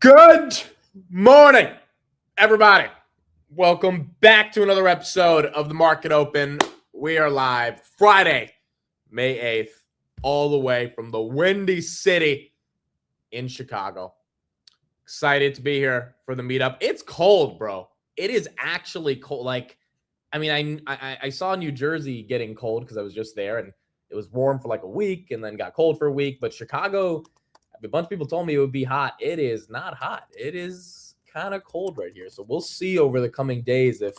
Good morning, everybody. Welcome back to another episode of the Market Open. We are live Friday, May 8th, all the way from the Windy City in Chicago. Excited to be here for the meetup. It's cold, bro. It is actually cold. I saw New Jersey getting cold because I was just there, and it was warm for like a week and then got cold for a week. But Chicago, a bunch of people told me it would be hot. It is not hot. It is kind of cold right here. So we'll see over the coming days if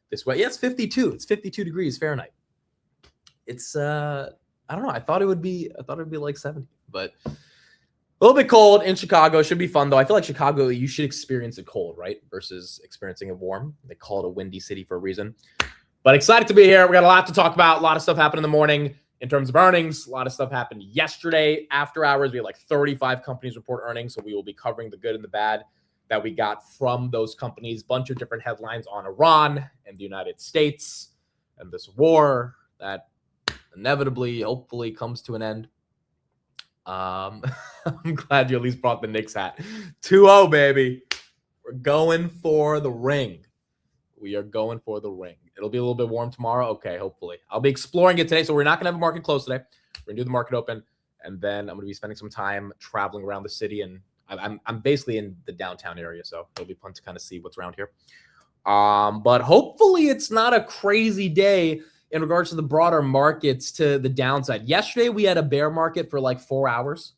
this way. Yeah, it's 52. It's 52 degrees Fahrenheit. It's I don't know. I thought it would be like 70, but a little bit cold in Chicago. Should be fun though. I feel like Chicago, you should experience it cold, right? Versus experiencing it warm. They call it a windy city for a reason. But excited to be here. We got a lot to talk about. A lot of stuff happened in the morning. In terms of earnings, a lot of stuff happened yesterday after hours. We had like 35 companies report earnings, so we will be covering the good and the bad that we got from those companies. Bunch of different headlines on Iran and the United States and this war that inevitably, hopefully, comes to an end. I'm glad you at least brought the Knicks hat. 2-0, baby. We're going for the ring. We are going for the ring. It'll be a little bit warm tomorrow. Okay, hopefully. I'll be exploring it today, so we're not going to have a market close today. We're going to do the market open, and then I'm going to be spending some time traveling around the city, and I'm basically in the downtown area, so it'll be fun to kind of see what's around here. But hopefully it's not a crazy day in regards to the broader markets to the downside. Yesterday, we had a bear market for like 4 hours.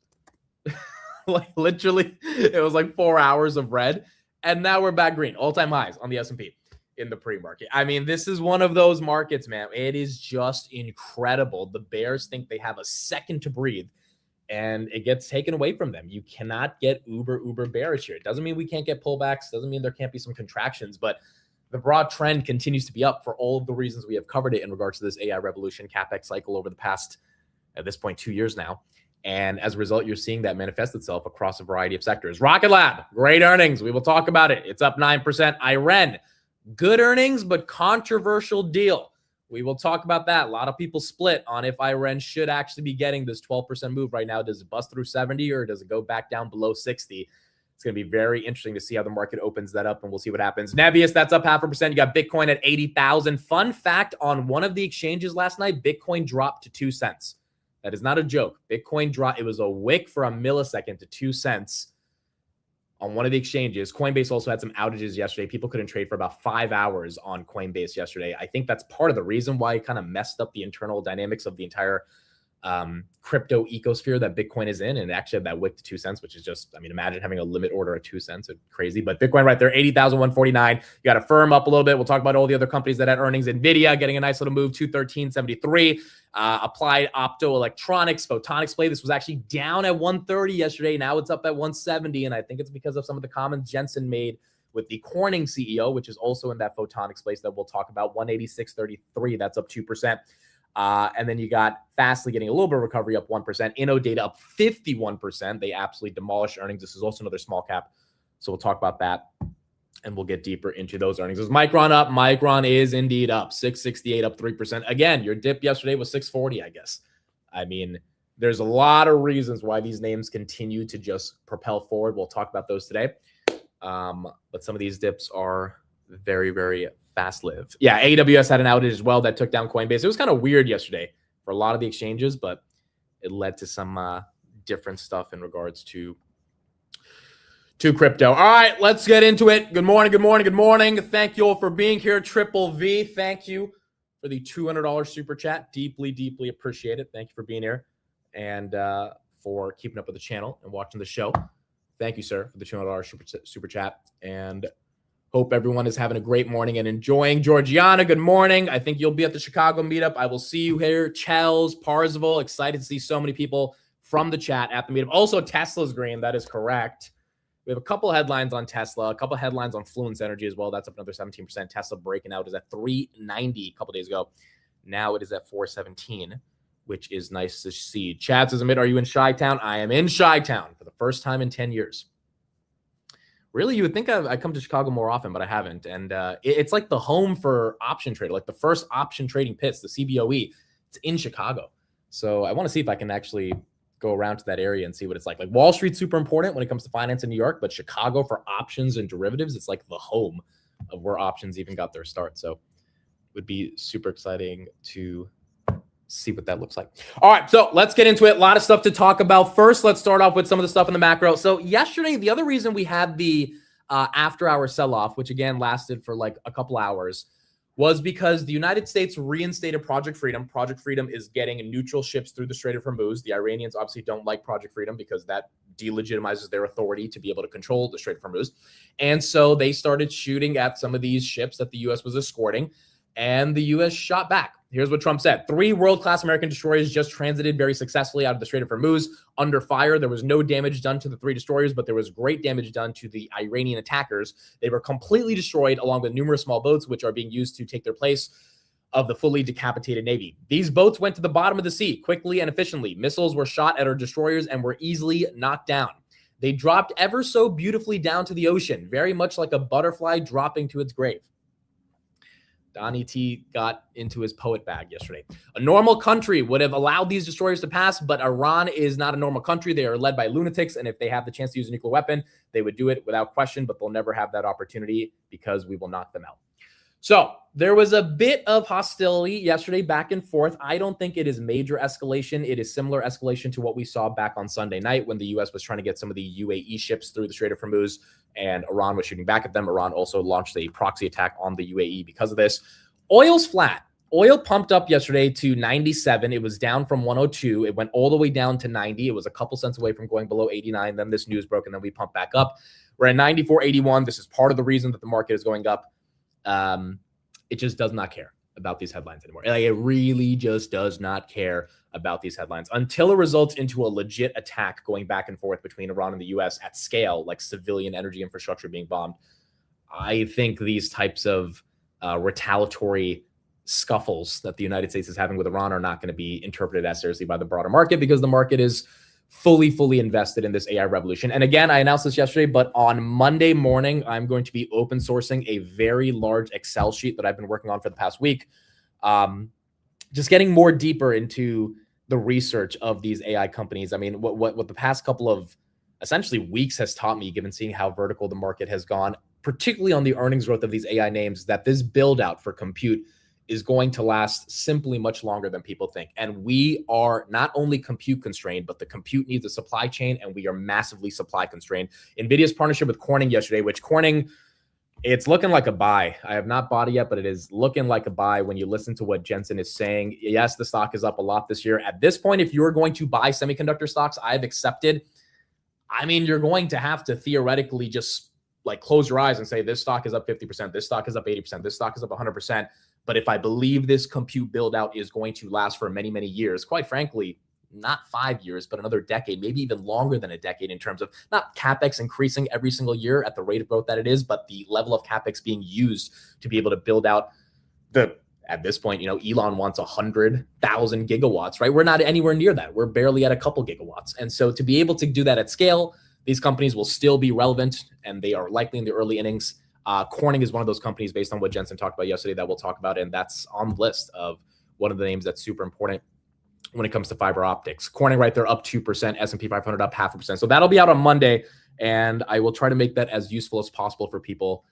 Like literally, it was like 4 hours of red, and now we're back green. All-time highs on the S&P. In the pre-market. I mean, this is one of those markets, man. It is just incredible. The bears think they have a second to breathe, and it gets taken away from them. You cannot get uber bearish here. It doesn't mean we can't get pullbacks. Doesn't mean there can't be some contractions, but the broad trend continues to be up for all of the reasons we have covered it in regards to this AI revolution CapEx cycle over the past, at this point, 2 years now. And as a result, you're seeing that manifest itself across a variety of sectors. Rocket Lab, great earnings. We will talk about it. It's up 9%. IREN, good earnings, but controversial deal. We will talk about that. A lot of people split on if IREN should actually be getting this 12% move right now. Does it bust through 70 or does it go back down below 60? It's going to be very interesting to see how the market opens that up, and we'll see what happens. Nebius, that's up 0.5%. You got Bitcoin at 80,000. Fun fact, on one of the exchanges last night, Bitcoin dropped to 2 cents. That is not a joke. Bitcoin dropped. It was a wick for a millisecond to 2 cents. On one of the exchanges. Coinbase also had some outages yesterday. People couldn't trade for about 5 hours on Coinbase yesterday. I think that's part of the reason why it kind of messed up the internal dynamics of the entire crypto ecosphere that Bitcoin is in. And actually had that wick to 2 cents, which is just, I mean, imagine having a limit order at 2 cents. It's crazy. But Bitcoin right there, 80,149. You got a firm up a little bit. We'll talk about all the other companies that had earnings. NVIDIA getting a nice little move, 213.73. Applied Optoelectronics, Photonics play. This was actually down at 130 yesterday. Now it's up at 170. And I think it's because of some of the comments Jensen made with the Corning CEO, which is also in that Photonics place that we'll talk about. 186.33. That's up 2%. And then you got Fastly getting a little bit of recovery, up 1%. InnoData up 51%. They absolutely demolished earnings. This is also another small cap. So we'll talk about that, and we'll get deeper into those earnings. Is Micron up? Micron is indeed up. 668, up 3%. Again, your dip yesterday was 640, I guess. I mean, there's a lot of reasons why these names continue to just propel forward. We'll talk about those today. But some of these dips are very, very fast-lived. Yeah, AWS had an outage as well that took down Coinbase. It was kind of weird yesterday for a lot of the exchanges, but it led to some different stuff in regards to crypto. All right, let's get into it. Good morning, good morning, good morning. Thank you all for being here. Triple V, thank you for the $200 super chat. Deeply, deeply appreciate it. Thank you for being here and for keeping up with the channel and watching the show. Thank you, sir, for the $200 super chat. And hope everyone is having a great morning and enjoying. Georgiana, good morning. I think you'll be at the Chicago meetup. I will see you here. Chels, Parzival, excited to see so many people from the chat at the meetup. Also, Tesla's green. That is correct. We have a couple headlines on Tesla, a couple headlines on Fluence Energy as well. That's up another 17%. Tesla breaking out is at 390 a couple days ago. Now it is at 417, which is nice to see. Chad says, Amit, are you in Chi-Town? I am in Chi-Town for the first time in 10 years. Really, you would think I come to Chicago more often, but I haven't. And it's like the home for option trader, like the first option trading pits, the CBOE. It's in Chicago. So I want to see if I can actually go around to that area and see what it's like. Like Wall Street's super important when it comes to finance in New York, but Chicago for options and derivatives, it's like the home of where options even got their start. So it would be super exciting to see what that looks like. All right, so let's get into it. A lot of stuff to talk about. First, let's start off with some of the stuff in the macro. So yesterday, the other reason we had the after-hour sell-off, which again lasted for like a couple hours, was because the United States reinstated Project Freedom. Project Freedom is getting neutral ships through the Strait of Hormuz. The Iranians obviously don't like Project Freedom because that delegitimizes their authority to be able to control the Strait of Hormuz. And so they started shooting at some of these ships that the U.S. was escorting, and the U.S. shot back. Here's what Trump said. 3 world-class American destroyers just transited very successfully out of the Strait of Hormuz under fire. There was no damage done to the 3 destroyers, but there was great damage done to the Iranian attackers. They were completely destroyed along with numerous small boats, which are being used to take their place of the fully decapitated Navy. These boats went to the bottom of the sea quickly and efficiently. Missiles were shot at our destroyers and were easily knocked down. They dropped ever so beautifully down to the ocean, very much like a butterfly dropping to its grave. Donnie T got into his poet bag yesterday. A normal country would have allowed these destroyers to pass, but Iran is not a normal country. They are led by lunatics, and if they have the chance to use a nuclear weapon, they would do it without question, but they'll never have that opportunity because we will knock them out. So there was a bit of hostility yesterday back and forth. I don't think it is major escalation. It is similar escalation to what we saw back on Sunday night when the U.S. was trying to get some of the UAE ships through the Strait of Hormuz, and Iran was shooting back at them. Iran also launched a proxy attack on the UAE because of this. Oil's flat. Oil pumped up yesterday to 97. It was down from 102. It went all the way down to 90. It was a couple cents away from going below 89. Then this news broke, and then we pumped back up. We're at 94.81. This is part of the reason that the market is going up. It just does not care about these headlines anymore. Like, it really just does not care about these headlines until it results into a legit attack going back and forth between Iran and the U.S. at scale, like civilian energy infrastructure being bombed. I think these types of retaliatory scuffles that the United States is having with Iran are not going to be interpreted as seriously by the broader market because the market is fully invested in this AI revolution. And again, I announced this yesterday, but on Monday morning, I'm going to be open sourcing a very large Excel sheet that I've been working on for the past week. Just getting more deeper into the research of these AI companies. I mean, what the past couple of essentially weeks has taught me, given seeing how vertical the market has gone, particularly on the earnings growth of these AI names, that this build out for compute is going to last simply much longer than people think. And we are not only compute constrained, but the compute needs a supply chain, and we are massively supply constrained. NVIDIA's partnership with Corning yesterday, which Corning, it's looking like a buy. I have not bought it yet, but it is looking like a buy when you listen to what Jensen is saying. Yes, the stock is up a lot this year. At this point, if you're going to buy semiconductor stocks, I've accepted. I mean, you're going to have to theoretically just like close your eyes and say, this stock is up 50%, this stock is up 80%, this stock is up 100%. But if I believe this compute build out is going to last for many, many years, quite frankly, not 5 years, but another decade, maybe even longer than a decade in terms of not CapEx increasing every single year at the rate of growth that it is, but the level of CapEx being used to be able to build out at this point, Elon wants 100,000 gigawatts, right? We're not anywhere near that. We're barely at a couple gigawatts. And so to be able to do that at scale, these companies will still be relevant, and they are likely in the early innings. Corning is one of those companies, based on what Jensen talked about yesterday, that we'll talk about, and that's on the list of one of the names that's super important when it comes to fiber optics. Corning right there up 2%, S&P 500 up 0.5%. So that'll be out on Monday, and I will try to make that as useful as possible for people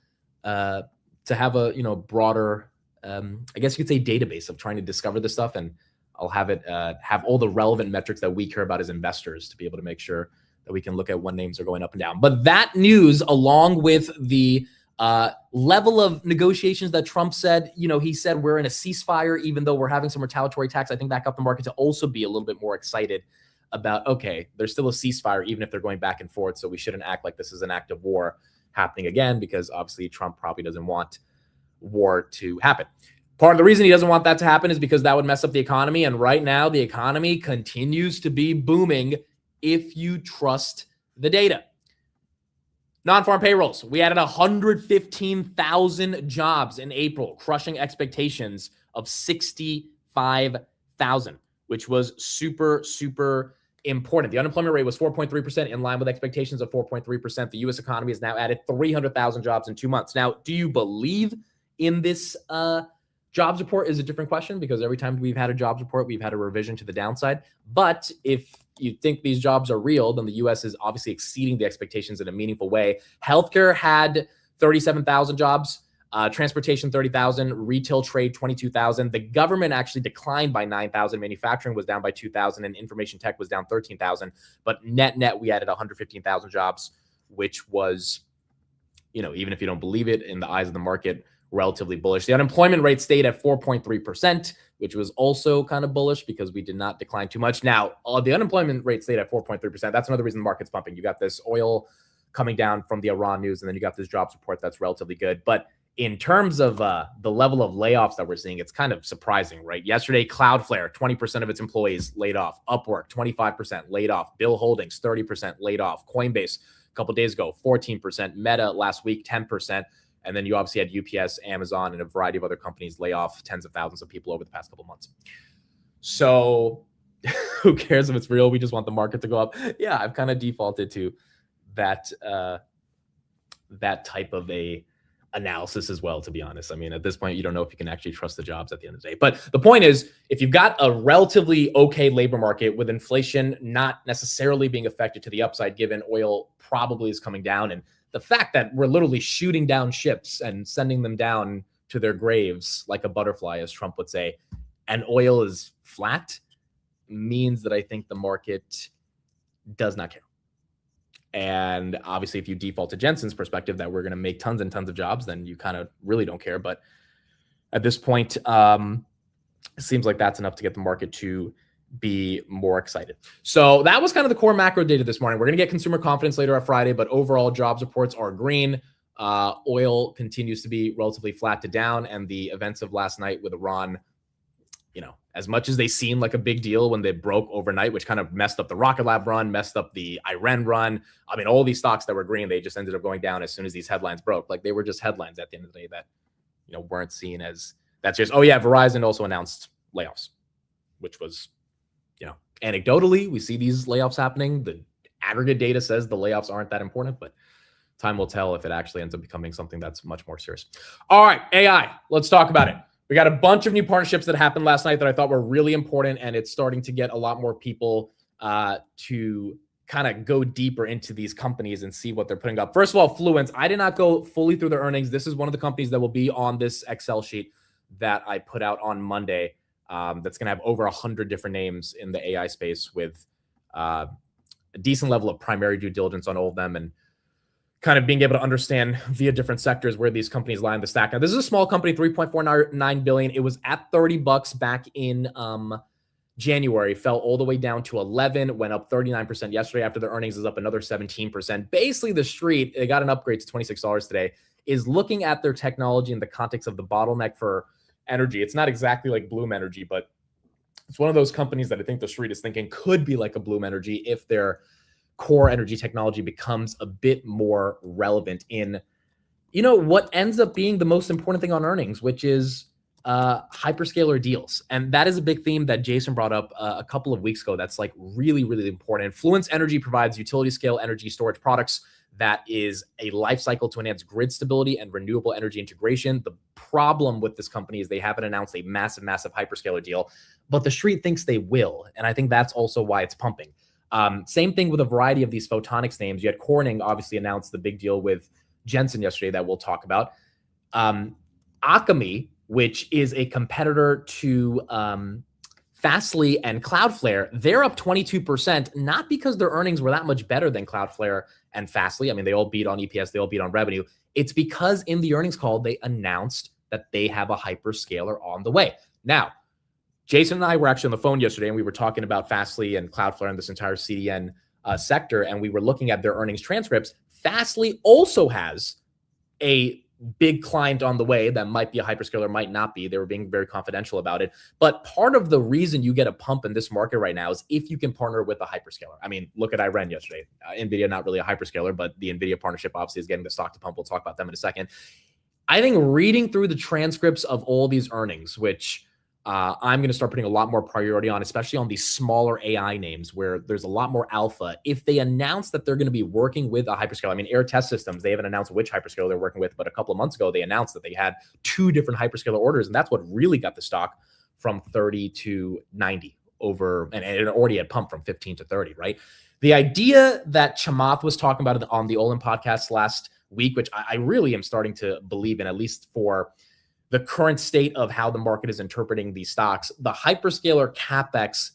to have a broader, I guess you could say, database of trying to discover this stuff, and I'll have it have all the relevant metrics that we care about as investors to be able to make sure that we can look at when names are going up and down. But that news, along with the level of negotiations that Trump said, he said we're in a ceasefire, even though we're having some retaliatory attacks, I think that got the market to also be a little bit more excited about, okay, there's still a ceasefire, even if they're going back and forth. So we shouldn't act like this is an act of war happening again, because obviously Trump probably doesn't want war to happen. Part of the reason he doesn't want that to happen is because that would mess up the economy. And right now, the economy continues to be booming if you trust the data. Non-farm payrolls. We added 115,000 jobs in April, crushing expectations of 65,000, which was super, super important. The unemployment rate was 4.3%, in line with expectations of 4.3%. The U.S. economy has now added 300,000 jobs in 2 months. Now, do you believe in this Jobs report is a different question because every time we've had a jobs report, we've had a revision to the downside. But if you think these jobs are real, then the U.S. is obviously exceeding the expectations in a meaningful way. Healthcare had 37,000 jobs, transportation 30,000, retail trade 22,000. The government actually declined by 9,000. Manufacturing was down by 2,000, and information tech was down 13,000. But net, we added 115,000 jobs, which was, even if you don't believe it, in the eyes of the market, relatively bullish. The unemployment rate stayed at 4.3%, which was also kind of bullish because we did not decline too much. Now, the unemployment rate stayed at 4.3%. That's another reason the market's pumping. You got this oil coming down from the Iran news, and then you got this jobs report that's relatively good. But in terms of the level of layoffs that we're seeing, it's kind of surprising, right? Yesterday, Cloudflare, 20% of its employees laid off. Upwork, 25% laid off. Bill Holdings, 30% laid off. Coinbase, a couple days ago, 14%. Meta last week, 10%. And then you obviously had UPS, Amazon, and a variety of other companies lay off tens of thousands of people over the past couple of months. So who cares if it's real? We just want the market to go up. Yeah, I've kind of defaulted to that type of a analysis as well, to be honest. I mean, at this point, you don't know if you can actually trust the jobs at the end of the day. But the point is, if you've got a relatively okay labor market with inflation not necessarily being affected to the upside, given oil probably is coming down, and the fact that we're literally shooting down ships and sending them down to their graves like a butterfly, as Trump would say, and oil is flat, means that I think the market does not care. And obviously, if you default to Jensen's perspective that we're going to make tons and tons of jobs, then you kind of really don't care. But at this point, it seems like that's enough to get the market to be more excited. So that was kind of the core macro data this morning. We're going to get consumer confidence later on Friday, but overall jobs reports are green. Oil continues to be relatively flat to down, and the events of last night with Iran, as much as they seem like a big deal when they broke overnight, which kind of messed up the Rocket Lab run, messed up the Iran run. I mean, all these stocks that were green, they just ended up going down as soon as these headlines broke. Like, they were just headlines at the end of the day that, weren't seen as that's just, oh yeah, Verizon also announced layoffs, which was, anecdotally, we see these layoffs happening. The aggregate data says the layoffs aren't that important, but time will tell if it actually ends up becoming something that's much more serious. All right, AI, let's talk about it. We got a bunch of new partnerships that happened last night that I thought were really important, and it's starting to get a lot more people to kind of go deeper into these companies and see what they're putting up. First of all, Fluence. I did not go fully through their earnings. This is one of the companies that will be on this Excel sheet that I put out on Monday. That's going to have over 100 different names in the AI space with a decent level of primary due diligence on all of them, and kind of being able to understand via different sectors where these companies lie in the stack. Now, this is a small company, $3.49 billion. It was at $30 back in January, fell all the way down to 11, went up 39% yesterday after their earnings is up another 17%. Basically, the street, they got an upgrade to $26 today, is looking at their technology in the context of the bottleneck for energy. It's not exactly like Bloom Energy, but it's one of those companies that I think the street is thinking could be like a Bloom Energy if their core energy technology becomes a bit more relevant in, what ends up being the most important thing on earnings, which is hyperscaler deals. And that is a big theme that Jason brought up a couple of weeks ago. That's like really, really important. Fluence Energy provides utility scale energy storage products that is a life cycle to enhance grid stability and renewable energy integration. The problem with this company is they haven't announced a massive, massive hyperscaler deal, but the street thinks they will. And I think that's also why it's pumping. Same thing with a variety of these photonics names. You had Corning obviously announced the big deal with Jensen yesterday that we'll talk about. Akamai, which is a competitor to Fastly and Cloudflare, they're up 22%, not because their earnings were that much better than Cloudflare and Fastly. I mean, they all beat on EPS, they all beat on revenue. It's because in the earnings call, they announced that they have a hyperscaler on the way. Now, Jason and I were actually on the phone yesterday, and we were talking about Fastly and Cloudflare and this entire CDN sector, and we were looking at their earnings transcripts. Fastly also has a big client on the way that might be a hyperscaler, might not be. They were being very confidential about it. But part of the reason you get a pump in this market right now is if you can partner with a hyperscaler. I mean, look at Iran yesterday. NVIDIA, not really a hyperscaler, but the NVIDIA partnership obviously is getting the stock to pump. We'll talk about them in a second. I think reading through the transcripts of all these earnings, which I'm going to start putting a lot more priority on, especially on these smaller AI names where there's a lot more alpha. If they announce that they're going to be working with a hyperscaler, I mean, Air Test Systems, they haven't announced which hyperscaler they're working with, but a couple of months ago, they announced that they had 2 different hyperscaler orders. And that's what really got the stock from 30 to 90 over, and it already had pumped from 15 to 30, right? The idea that Chamath was talking about it on the Olin podcast last week, which I really am starting to believe in, at least for the current state of how the market is interpreting these stocks, the hyperscaler CapEx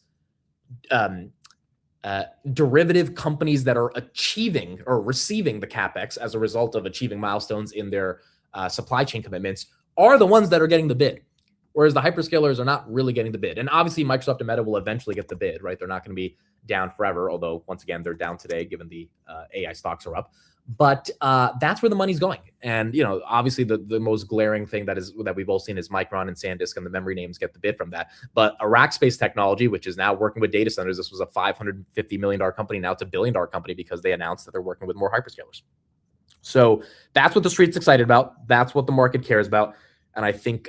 derivative companies that are achieving or receiving the CapEx as a result of achieving milestones in their supply chain commitments are the ones that are getting the bid, whereas the hyperscalers are not really getting the bid. And obviously Microsoft and Meta will eventually get the bid, right? They're not going to be down forever, although once again, they're down today given the AI stocks are up. But that's where the money's going. And, you know, obviously the most glaring thing that we've all seen is Micron and SanDisk, and the memory names get the bid from that. But Iraq Space Technology, which is now working with data centers, this was a $550 million company. Now it's a $1 billion company because they announced that they're working with more hyperscalers. So that's what the street's excited about. That's what the market cares about. And I think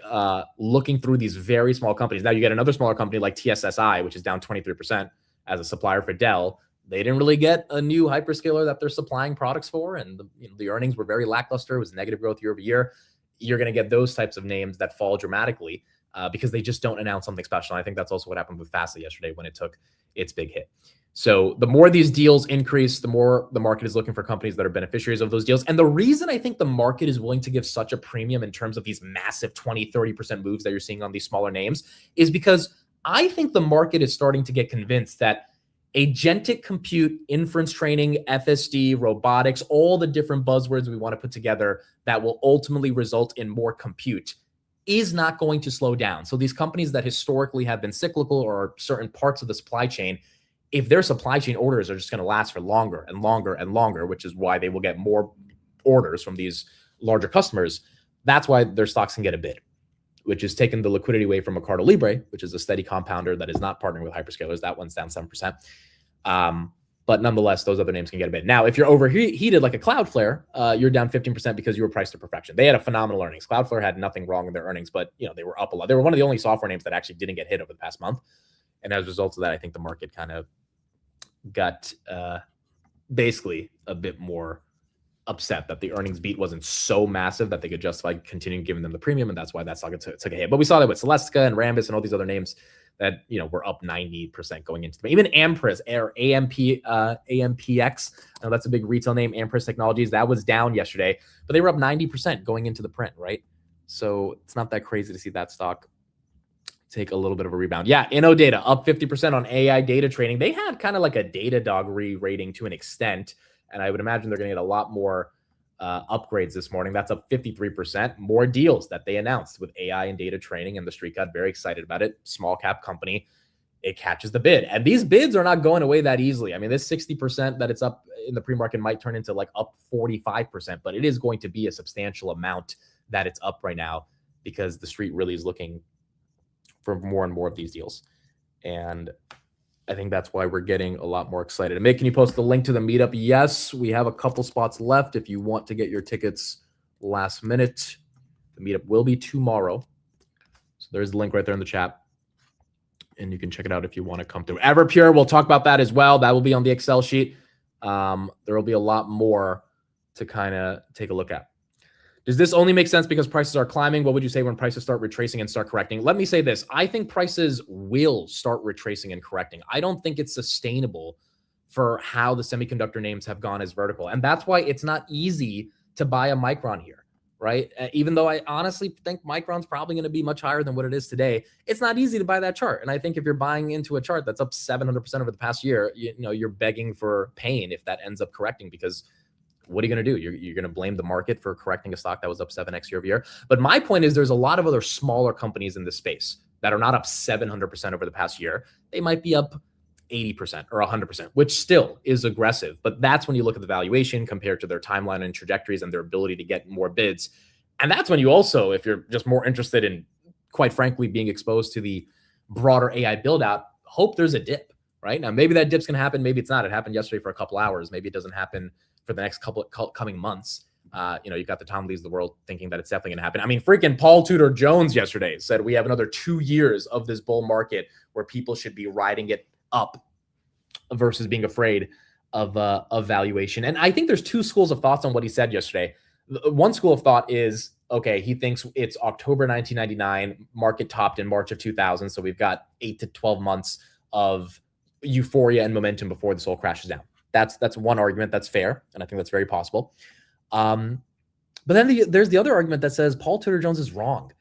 looking through these very small companies, now you get another smaller company like TSSI, which is down 23% as a supplier for Dell. They didn't really get a new hyperscaler that they're supplying products for, and the earnings were very lackluster. It was negative growth year over year. You're going to get those types of names that fall dramatically because they just don't announce something special. And I think that's also what happened with Fastly yesterday when it took its big hit. So the more these deals increase, the more the market is looking for companies that are beneficiaries of those deals. And the reason I think the market is willing to give such a premium in terms of these massive 20, 30% moves that you're seeing on these smaller names is because I think the market is starting to get convinced that agentic compute, inference training, FSD, robotics, all the different buzzwords we want to put together that will ultimately result in more compute is not going to slow down. So these companies that historically have been cyclical or certain parts of the supply chain, if their supply chain orders are just going to last for longer and longer and longer, which is why they will get more orders from these larger customers, that's why their stocks can get a bid, which is taking the liquidity away from Mercado Libre, which is a steady compounder that is not partnering with hyperscalers. That one's down 7%. But nonetheless, those other names can get a bid. Now, if you're overheated like a Cloudflare, you're down 15% because you were priced to perfection. They had a phenomenal earnings. Cloudflare had nothing wrong in their earnings, but they were up a lot. They were one of the only software names that actually didn't get hit over the past month. And as a result of that, I think the market kind of got basically a bit more upset that the earnings beat wasn't so massive that they could justify continuing giving them the premium, and that's why that stock took a hit. But we saw that with Celestica and Rambus and all these other names that were up 90% going into them. Even Ampress or AMPX, that's a big retail name. Ampress Technologies, that was down yesterday, but they were up 90% going into the print, right? So it's not that crazy to see that stock take a little bit of a rebound. Yeah, InnoData up 50% on AI data training. They had kind of like a Datadog re-rating to an extent, and I would imagine they're going to get a lot more upgrades this morning. That's up 53%. More deals that they announced with AI and data training, and the street got very excited about it. Small cap company, it catches the bid. And these bids are not going away that easily. I mean, this 60% that it's up in the pre-market might turn into like up 45%, but it is going to be a substantial amount that it's up right now because the street really is looking for more and more of these deals. And I think that's why we're getting a lot more excited. And Mick, can you post the link to the meetup? Yes, we have a couple spots left if you want to get your tickets last minute. The meetup will be tomorrow. So there's the link right there in the chat. And you can check it out if you want to come through. Everpure, we'll talk about that as well. That will be on the Excel sheet. There will be a lot more to kind of take a look at. Does this only make sense because prices are climbing? What would you say when prices start retracing and start correcting? Let me say this. I think prices will start retracing and correcting. I don't think it's sustainable for how the semiconductor names have gone as vertical. And that's why it's not easy to buy a Micron here, right? Even though I honestly think Micron's probably going to be much higher than what it is today, it's not easy to buy that chart. And I think if you're buying into a chart that's up 700% over the past year, you're begging for pain if that ends up correcting, because what are you going to do? You're going to blame the market for correcting a stock that was up 7x year over year. But my point is there's a lot of other smaller companies in this space that are not up 700% over the past year. They might be up 80% or 100%, which still is aggressive. But that's when you look at the valuation compared to their timeline and trajectories and their ability to get more bids. And that's when you also, if you're just more interested in, quite frankly, being exposed to the broader AI build out, hope there's a dip, right? Now, maybe that dip's going to happen. Maybe it's not. It happened yesterday for a couple hours. Maybe it doesn't happen for the next couple coming months. You've got the Tom Lees of the world thinking that it's definitely going to happen. I mean, freaking Paul Tudor Jones yesterday said we have another 2 years of this bull market where people should be riding it up versus being afraid of valuation. And I think there's two schools of thoughts on what he said yesterday. One school of thought is, okay, he thinks it's October 1999, market topped in March of 2000. So we've got 8 to 12 months of euphoria and momentum before this all crashes down. That's one argument. That's fair. And I think that's very possible. But then there's the other argument that says Paul Tudor Jones is wrong.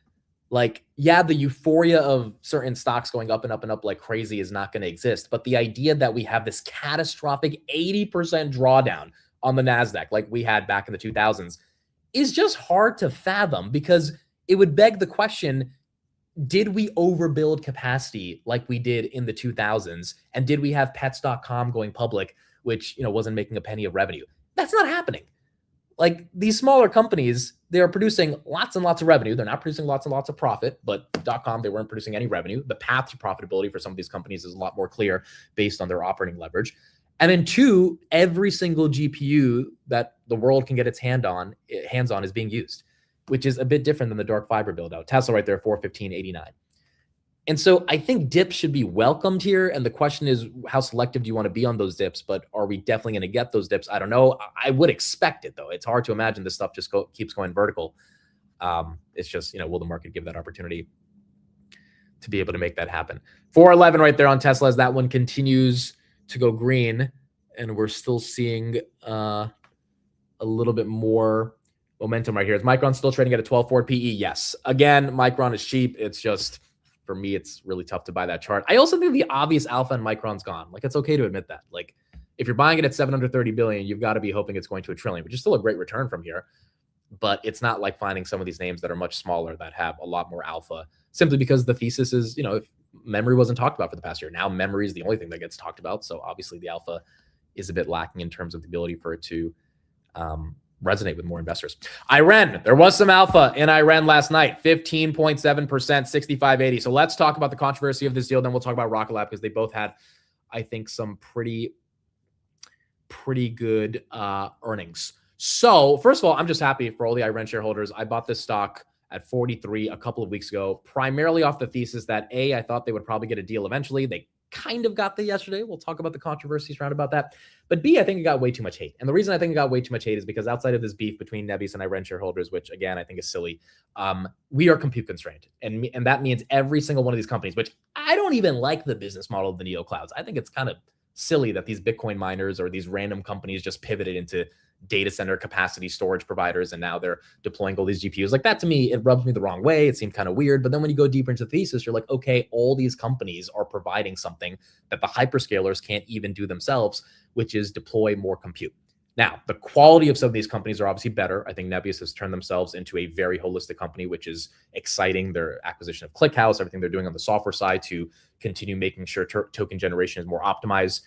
Like, yeah, the euphoria of certain stocks going up and up and up like crazy is not going to exist. But the idea that we have this catastrophic 80% drawdown on the NASDAQ like we had back in the 2000s is just hard to fathom, because it would beg the question, did we overbuild capacity like we did in the 2000s? And did we have pets.com going public, which, wasn't making a penny of revenue? That's not happening. Like, these smaller companies, they are producing lots and lots of revenue. They're not producing lots and lots of profit, but .com, they weren't producing any revenue. The path to profitability for some of these companies is a lot more clear based on their operating leverage. And then two, every single GPU that the world can get its hands on is being used, which is a bit different than the dark fiber build out. Tesla right there, 415.89. And so I think dips should be welcomed here. And the question is, how selective do you want to be on those dips? But are we definitely going to get those dips? I don't know. I would expect it, though. It's hard to imagine this stuff just keeps going vertical. It's just, will the market give that opportunity to be able to make that happen? 411 right there on Tesla as that one continues to go green. And we're still seeing a little bit more momentum right here. Is Micron still trading at a 12 forward PE? Yes. Again, Micron is cheap. It's just, for me, it's really tough to buy that chart. I also think the obvious alpha in Micron's gone. Like, it's okay to admit that. Like, if you're buying it at 730 billion, you've got to be hoping it's going to $1 trillion, which is still a great return from here. But it's not like finding some of these names that are much smaller that have a lot more alpha, simply because the thesis is, if memory wasn't talked about for the past year. Now memory is the only thing that gets talked about. So obviously the alpha is a bit lacking in terms of the ability for it to resonate with more investors. Iran, there was some alpha in Iran last night, 15.7%, 65.80. So let's talk about the controversy of this deal. Then we'll talk about Rocket Lab, because they both had, I think, some pretty good earnings. So first of all, I'm just happy for all the Iran shareholders. I bought this stock at 43 a couple of weeks ago, primarily off the thesis that A, I thought they would probably get a deal eventually. They kind of got there yesterday. We'll talk about the controversies around about that. But B, I think it got way too much hate. And the reason I think it got way too much hate is because outside of this beef between Nebius and Iran shareholders, which again, I think is silly, we are compute constrained. And that means every single one of these companies, which I don't even like the business model of the neoclouds. I think it's kind of silly that these Bitcoin miners or these random companies just pivoted into data center capacity storage providers, and now they're deploying all these GPUs. Like, that to me, it rubs me the wrong way. It seemed kind of weird. But then when you go deeper into the thesis, you're like, okay, all these companies are providing something that the hyperscalers can't even do themselves, which is deploy more compute. Now, the quality of some of these companies are obviously better. I think Nebius has turned themselves into a very holistic company, which is exciting. Their acquisition of ClickHouse, everything they're doing on the software side to continue making sure token generation is more optimized.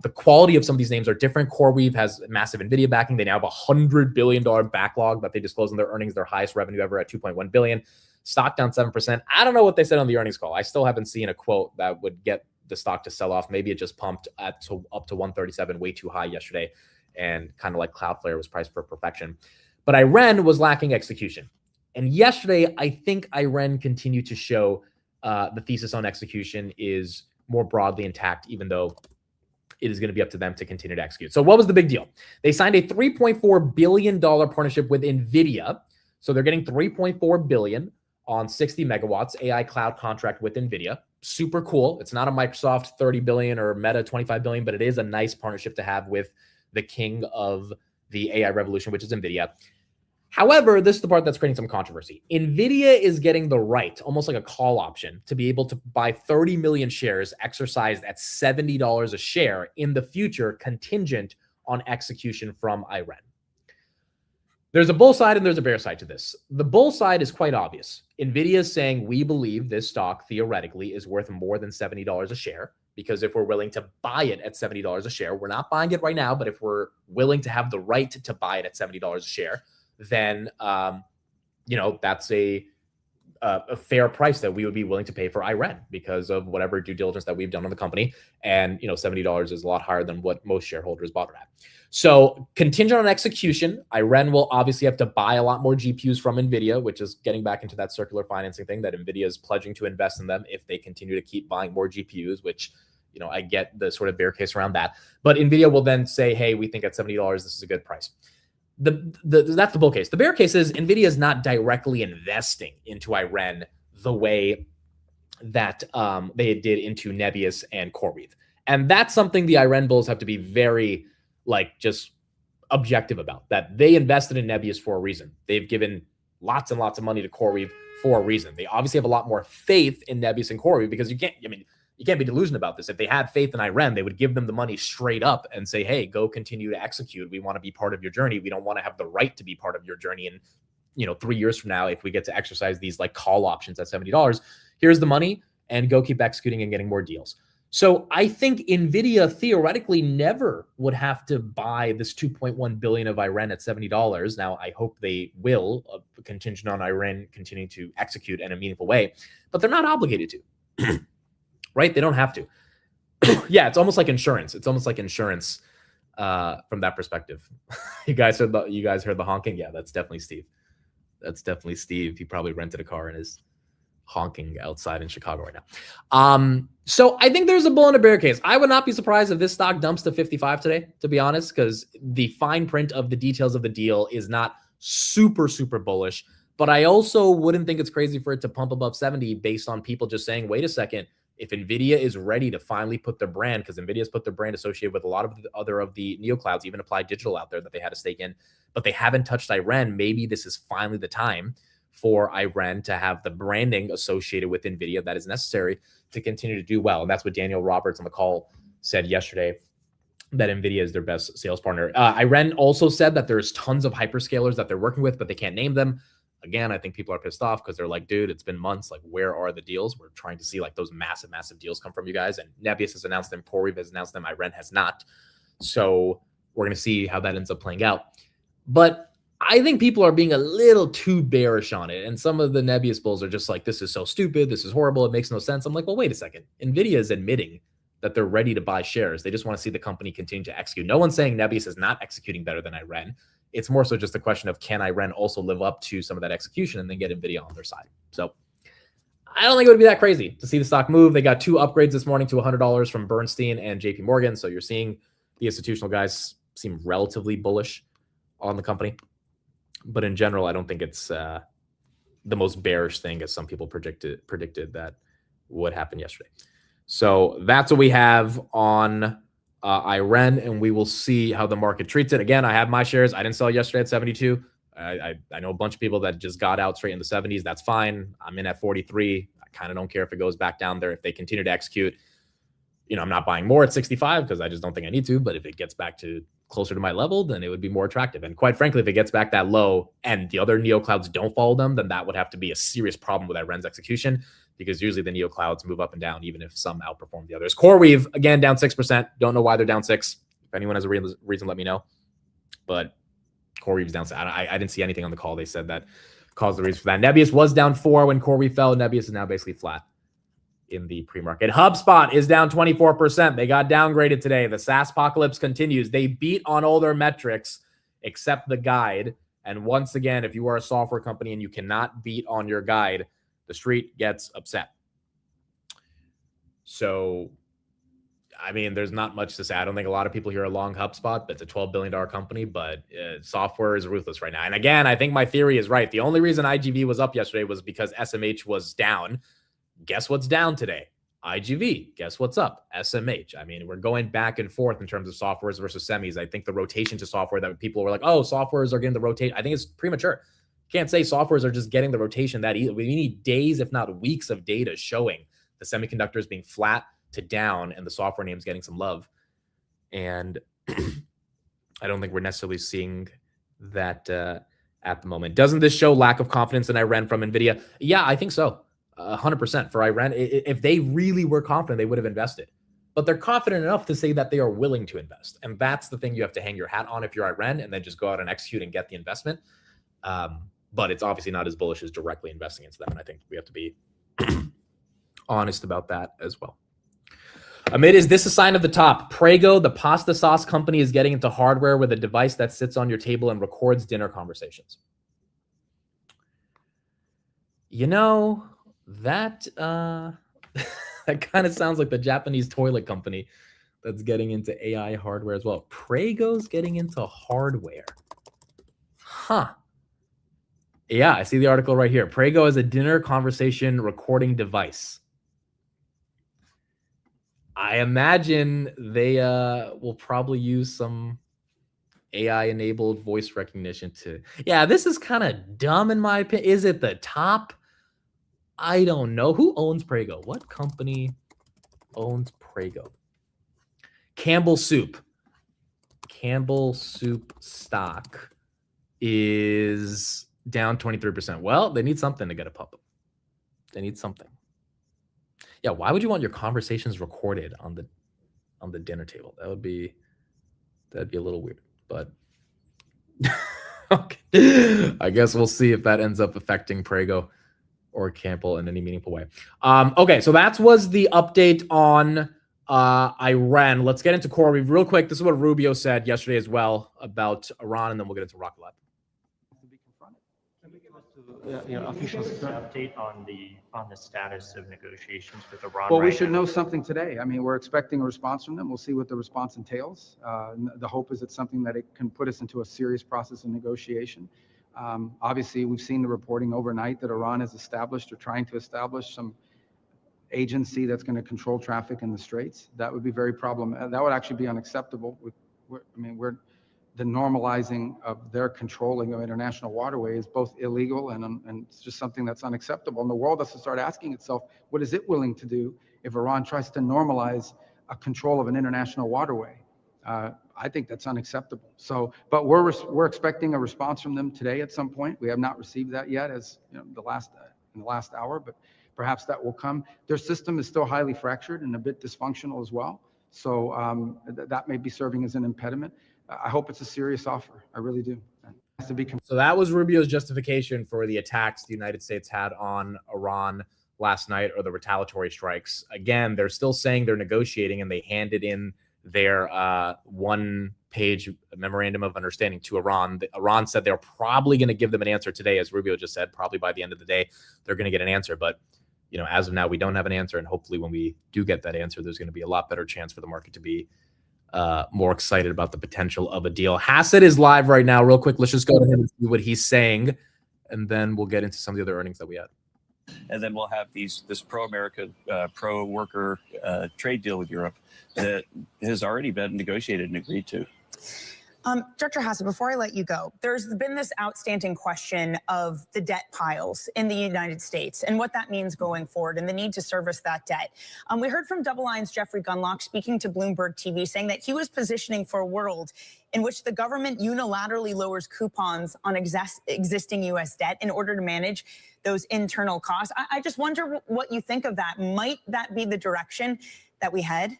The quality of some of these names are different. CoreWeave has massive NVIDIA backing. They now have a $100 billion backlog that they disclose in their earnings, their highest revenue ever at $2.1 billion. Stock down 7%. I don't know what they said on the earnings call. I still haven't seen a quote that would get the stock to sell off. Maybe it just pumped up to 137, way too high yesterday. And kind of like Cloudflare was priced for perfection. But Iran was lacking execution. And yesterday, I think Iran continued to show the thesis on execution is more broadly intact, even though it is going to be up to them to continue to execute. So what was the big deal? They signed a $3.4 billion partnership with NVIDIA. So they're getting $3.4 billion on 60 megawatts AI cloud contract with NVIDIA. Super cool. It's not a Microsoft 30 billion or Meta 25 billion, but it is a nice partnership to have with the king of the AI revolution, which is NVIDIA. However, this is the part that's creating some controversy. NVIDIA is getting the right, almost like a call option, to be able to buy 30 million shares exercised at $70 a share in the future, contingent on execution from Iran. There's a bull side and there's a bear side to this. The bull side is quite obvious. NVIDIA is saying, we believe this stock theoretically is worth more than $70 a share, because if we're willing to buy it at $70 a share, we're not buying it right now, but if we're willing to have the right to buy it at $70 a share, then, that's a a fair price that we would be willing to pay for IREN because of whatever due diligence that we've done on the company. And, $70 is a lot higher than what most shareholders bought it at. So contingent on execution, IREN will obviously have to buy a lot more GPUs from NVIDIA, which is getting back into that circular financing thing that NVIDIA is pledging to invest in them if they continue to keep buying more GPUs, which, I get the sort of bear case around that. But NVIDIA will then say, hey, we think at $70, this is a good price. That's the bull case. The bear case is NVIDIA is not directly investing into IREN the way that they did into Nebius and CoreWeave. And that's something the IREN bulls have to be very just objective about, that they invested in Nebius for a reason. They've given lots and lots of money to CoreWeave for a reason. They obviously have a lot more faith in Nebius and CoreWeave because you can't be delusional about this. If they had faith in IREN, they would give them the money straight up and say, hey, go continue to execute. We want to be part of your journey. We don't want to have the right to be part of your journey. And, 3 years from now, if we get to exercise these call options at $70, here's the money and go keep executing and getting more deals. So I think NVIDIA theoretically never would have to buy this $2.1 billion of IREN at $70. Now, I hope they will, contingent on IREN continuing to execute in a meaningful way, but they're not obligated to. Right? They don't have to. Yeah, it's almost like insurance. It's almost like insurance from that perspective. You guys heard the honking? Yeah, that's definitely Steve. That's definitely Steve. He probably rented a car and is honking outside in Chicago right now. So I think there's a bull and a bear case. I would not be surprised if this stock dumps to 55 today, to be honest, because the fine print of the details of the deal is not super, super bullish. But I also wouldn't think it's crazy for it to pump above 70 based on people just saying, wait a second, if NVIDIA is ready to finally put their brand, because NVIDIA has put their brand associated with a lot of the other of the neoclouds, even Applied Digital out there that they had a stake in, but they haven't touched IREN, maybe this is finally the time for IREN to have the branding associated with NVIDIA that is necessary to continue to do well. And that's what Daniel Roberts on the call said yesterday, that NVIDIA is their best sales partner. IREN also said that there's tons of hyperscalers that they're working with, but they can't name them. Again, I think people are pissed off because they're like, dude, it's been months. Where are the deals? We're trying to see those massive, massive deals come from you guys. And Nebius has announced them. CoreWeave has announced them. IREN has not. So we're going to see how that ends up playing out. But I think people are being a little too bearish on it. And some of the Nebius bulls are just like, this is so stupid. This is horrible. It makes no sense. I'm like, well, wait a second. NVIDIA is admitting that they're ready to buy shares. They just want to see the company continue to execute. No one's saying Nebius is not executing better than IREN. It's more so just a question of, can IREN also live up to some of that execution and then get NVIDIA on their side? So I don't think it would be that crazy to see the stock move. They got 2 upgrades this morning to $100 from Bernstein and JP Morgan. So you're seeing the institutional guys seem relatively bullish on the company. But in general, I don't think it's the most bearish thing as some people predicted that would happen yesterday. So that's what we have on IREN, and we will see how the market treats it. Again, I have my shares. I didn't sell yesterday at 72. I know a bunch of people that just got out straight in the 70s. That's fine. I'm in at 43. I kind of don't care if it goes back down there. If they continue to execute, I'm not buying more at 65 because I just don't think I need to. But if it gets back to closer to my level, then it would be more attractive. And quite frankly, if it gets back that low and the other neoclouds don't follow them, then that would have to be a serious problem with IREN's execution, because usually the neoclouds move up and down, even if some outperform the others. CoreWeave, again, down 6%. Don't know why they're down 6. If anyone has a reason, let me know. But CoreWeave's down 6. I didn't see anything on the call. They said that caused the reason for that. Nebius was down 4 when CoreWeave fell. Nebius is now basically flat in the pre-market. HubSpot is down 24%. They got downgraded today. The SaaS apocalypse continues. They beat on all their metrics except the guide. And once again, if you are a software company and you cannot beat on your guide, the street gets upset. So, there's not much to say. I don't think a lot of people here are long HubSpot, but it's a $12 billion company, but software is ruthless right now. And again, I think my theory is right. The only reason IGV was up yesterday was because SMH was down. Guess what's down today? IGV. Guess what's up? SMH. We're going back and forth in terms of softwares versus semis. I think the rotation to software that people were like, oh, softwares are getting the rotation. I think it's premature. Can't say softwares are just getting the rotation that easily. We need days, if not weeks, of data showing the semiconductors being flat to down and the software names getting some love. And I don't think we're necessarily seeing that at the moment. Doesn't this show lack of confidence in IREN from NVIDIA? Yeah, I think so. 100% for IREN. If they really were confident, they would have invested. But they're confident enough to say that they are willing to invest. And that's the thing you have to hang your hat on if you're IREN, and then just go out and execute and get the investment. but it's obviously not as bullish as directly investing into them. And I think we have to be honest about that as well. Amid, is this a sign of the top? Prego, the pasta sauce company, is getting into hardware with a device that sits on your table and records dinner conversations. You know, that that kind of sounds like the Japanese toilet company that's getting into AI hardware as well. Prego's getting into hardware. Huh. Yeah, I see the article right here. Prego is a dinner conversation recording device. I imagine they will probably use some AI-enabled voice recognition to... Yeah, this is kind of dumb in my opinion. Is it the top? I don't know. Who owns Prego? What company owns Prego? Campbell Soup. Campbell Soup stock is down 23%. Well, they need something to get a pump. They need something. Yeah, why would you want your conversations recorded on the dinner table? That'd be a little weird, but okay. I guess we'll see if that ends up affecting Prego or Campbell in any meaningful way. Okay, so that was the update on Iran. Let's get into Corey real quick. This is what Rubio said yesterday as well about Iran, and then we'll get into Rocket Lab. Can we give us official update on the status of negotiations with Iran? Well, we should know something today. I mean, we're expecting a response from them. We'll see what the response entails. The hope is it's something that it can put us into a serious process of negotiation. Obviously, we've seen the reporting overnight that Iran has established or trying to establish some agency that's going to control traffic in the Straits. That would be very problematic. That would actually be unacceptable. The normalizing of their controlling of international waterways is both illegal and it's just something that's unacceptable. And the world has to start asking itself, what is it willing to do if Iran tries to normalize a control of an international waterway? I think that's unacceptable. So, but we're expecting a response from them today at some point. We have not received that yet, as you know, in the last hour, but perhaps that will come. Their system is still highly fractured and a bit dysfunctional as well. So that may be serving as an impediment. I hope it's a serious offer. I really do. It has to be. So that was Rubio's justification for the attacks the United States had on Iran last night, or the retaliatory strikes. Again, they're still saying they're negotiating, and they handed in their one-page memorandum of understanding to Iran. Iran said they're probably going to give them an answer today, as Rubio just said. Probably by the end of the day, they're going to get an answer. But you know, as of now, we don't have an answer, and hopefully, when we do get that answer, there's going to be a lot better chance for the market to be more excited about the potential of a deal. Hassett is live right now. Real quick, let's just go to him and see what he's saying, and then we'll get into some of the other earnings that we had. And then we'll have this pro-America, pro-worker trade deal with Europe that has already been negotiated and agreed to. Dr. Hassett, before I let you go, there's been this outstanding question of the debt piles in the United States and what that means going forward and the need to service that debt. We heard from Double Line's Jeffrey Gundlach speaking to Bloomberg TV, saying that he was positioning for a world in which the government unilaterally lowers coupons on existing U.S. debt in order to manage those internal costs. I just wonder what you think of that. Might that be the direction that we head?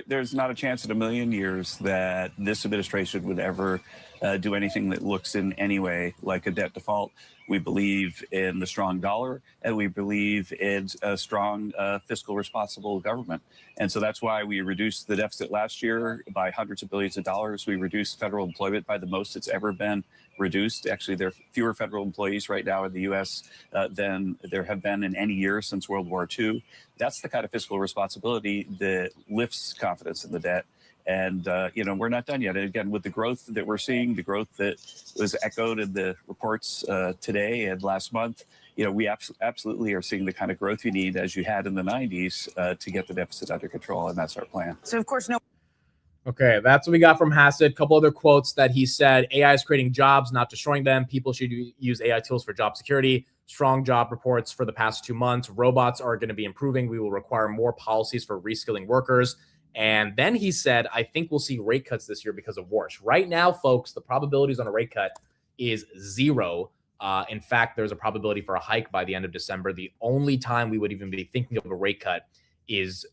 There's not a chance in a million years that this administration would ever do anything that looks in any way like a debt default. We believe in the strong dollar, and we believe in a strong fiscal responsible government. And so that's why we reduced the deficit last year by hundreds of billions of dollars. We reduced federal employment by the most it's ever been reduced. Actually, there are fewer federal employees right now in the U.S. Than there have been in any year since World War II. That's the kind of fiscal responsibility that lifts confidence in the debt. And, we're not done yet. And again, with the growth that we're seeing, the growth that was echoed in the reports today and last month, we absolutely are seeing the kind of growth you need as you had in the 90s to get the deficit under control. And that's our plan. So, of course, no. Okay, that's what we got from Hassett. A couple other quotes that he said. AI is creating jobs, not destroying them. People should use AI tools for job security. Strong job reports for the past 2 months. Robots are going to be improving. We will require more policies for reskilling workers. And then he said, I think we'll see rate cuts this year because of wars. Right now, folks, the probabilities on a rate cut is 0. In fact, there's a probability for a hike by the end of December. The only time we would even be thinking of a rate cut is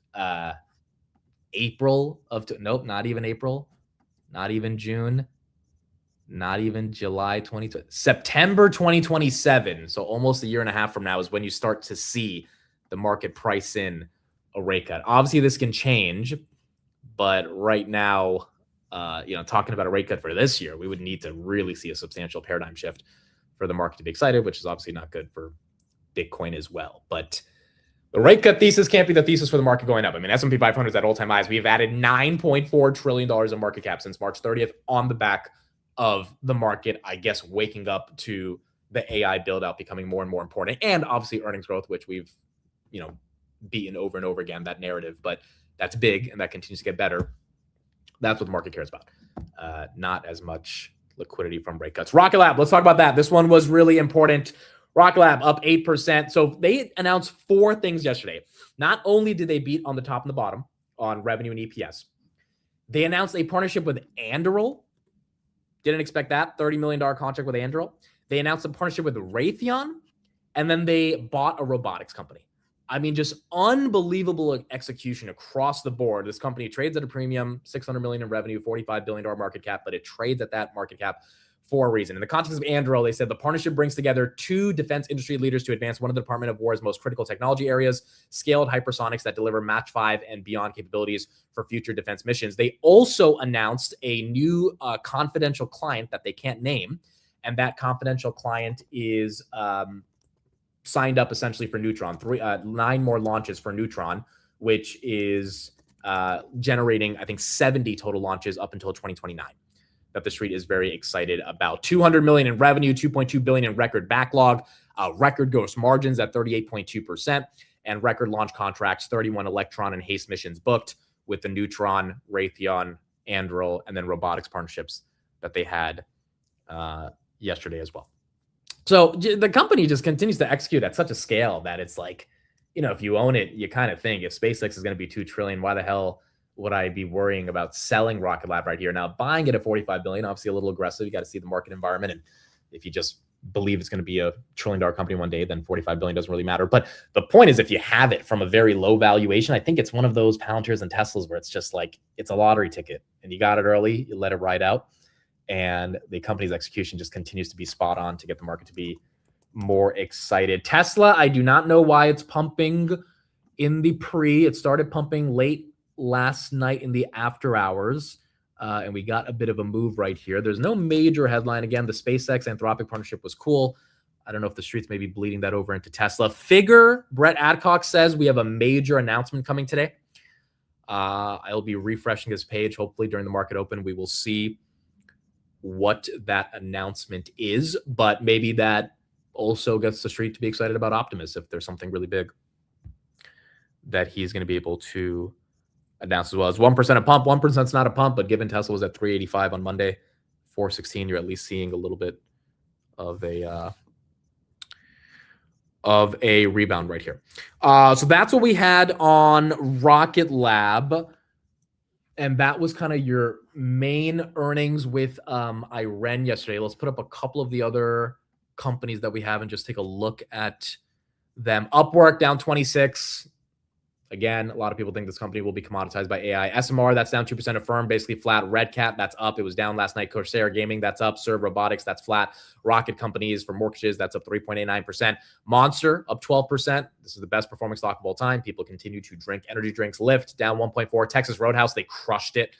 April of, nope, not even April, not even June, Not even July 2020, September 2027. So almost a year and a half from now is when you start to see the market price in a rate cut. Obviously, this can change, but right now, talking about a rate cut for this year, we would need to really see a substantial paradigm shift for the market to be excited, which is obviously not good for Bitcoin as well. But the rate cut thesis can't be the thesis for the market going up. I mean, S&P 500 is at all-time highs. We've added $9.4 trillion in market cap since March 30th on the back of the market, I guess, waking up to the AI build-out becoming more and more important, and obviously earnings growth, which we've, beaten over and over again, that narrative. But that's big, and that continues to get better. That's what the market cares about. Not as much liquidity from rate cuts. Rocket Lab, let's talk about that. This one was really important. Rocket Lab up 8%. So they announced 4 things yesterday. Not only did they beat on the top and the bottom on revenue and EPS, they announced a partnership with Anduril. Didn't expect that. $30 million contract with Anduril. They announced a partnership with Raytheon, and then they bought a robotics company. I mean, just unbelievable execution across the board. This company trades at a premium, $600 million in revenue, $45 billion market cap, but it trades at that market cap for a reason. In the context of Anduril, they said the partnership brings together 2 defense industry leaders to advance one of the Department of War's most critical technology areas, scaled hypersonics that deliver Mach 5 and beyond capabilities for future defense missions. They also announced a new confidential client that they can't name, and that confidential client is signed up essentially for Neutron. 9 more launches for Neutron, which is generating, I think, 70 total launches up until 2029. That the street is very excited about. $200 million in revenue, $2.2 billion in record backlog, record gross margins at 38.2%, and record launch contracts, 31 Electron and HASTE missions booked with the Neutron, Raytheon, Anduril, and then robotics partnerships that they had yesterday as well. So the company just continues to execute at such a scale that it's like, if you own it, you kind of think if SpaceX is going to be $2 trillion, why the hell would I be worrying about selling Rocket Lab right here? Now, buying it at $45 billion, obviously a little aggressive. You got to see the market environment. And if you just believe it's going to be a $1 trillion company one day, then $45 billion doesn't really matter. But the point is, if you have it from a very low valuation, I think it's one of those Palanters and Teslas where it's just like, it's a lottery ticket and you got it early, you let it ride out. And the company's execution just continues to be spot on to get the market to be more excited. Tesla, I do not know why it's pumping in the pre. It started pumping late last night in the after hours, and we got a bit of a move right here. There's no major headline. Again, the SpaceX Anthropic partnership was cool. I don't know if the streets may be bleeding that over into Tesla. Figure, Brett Adcock says we have a major announcement coming today. I'll be refreshing this page. Hopefully during the market open, we will see what that announcement is, but maybe that also gets the street to be excited about Optimus if there's something really big that he's going to be able to announce as well. As 1% a pump, 1% is not a pump, but given Tesla was at 385 on Monday, 416, you're at least seeing a little bit of a rebound right here. So that's what we had on Rocket Lab. And that was kind of your main earnings with Iren yesterday. Let's put up a couple of the other companies that we have and just take a look at them. Upwork down 26. Again, a lot of people think this company will be commoditized by AI. SMR, that's down 2%. Affirm, basically flat. Red Cat, that's up. It was down last night. Corsair Gaming, that's up. Serve Robotics, that's flat. Rocket Companies for mortgages, that's up 3.89%. Monster, up 12%. This is the best performing stock of all time. People continue to drink energy drinks. Lyft, down 1.4%. Texas Roadhouse, they crushed it.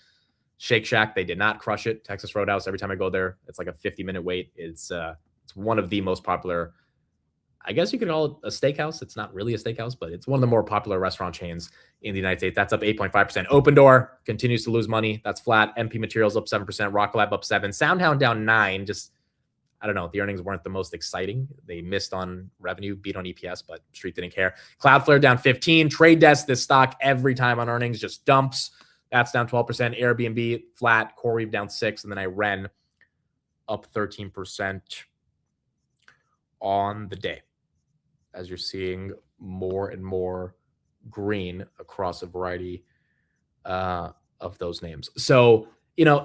Shake Shack, they did not crush it. Texas Roadhouse, every time I go there, it's like a 50-minute wait. It's one of the most popular, I guess you could call it a steakhouse. It's not really a steakhouse, but it's one of the more popular restaurant chains in the United States. That's up 8.5%. Open Door continues to lose money. That's flat. MP Materials up 7%. Rocket Lab up 7%. SoundHound down 9%. Just, I don't know. The earnings weren't the most exciting. They missed on revenue, beat on EPS, but Street didn't care. Cloudflare down 15%. Trade Desk, this stock every time on earnings just dumps. That's down 12%. Airbnb flat. CoreWeave down 6%. And then Iren up 13% on the day, as you're seeing more and more green across a variety of those names. So,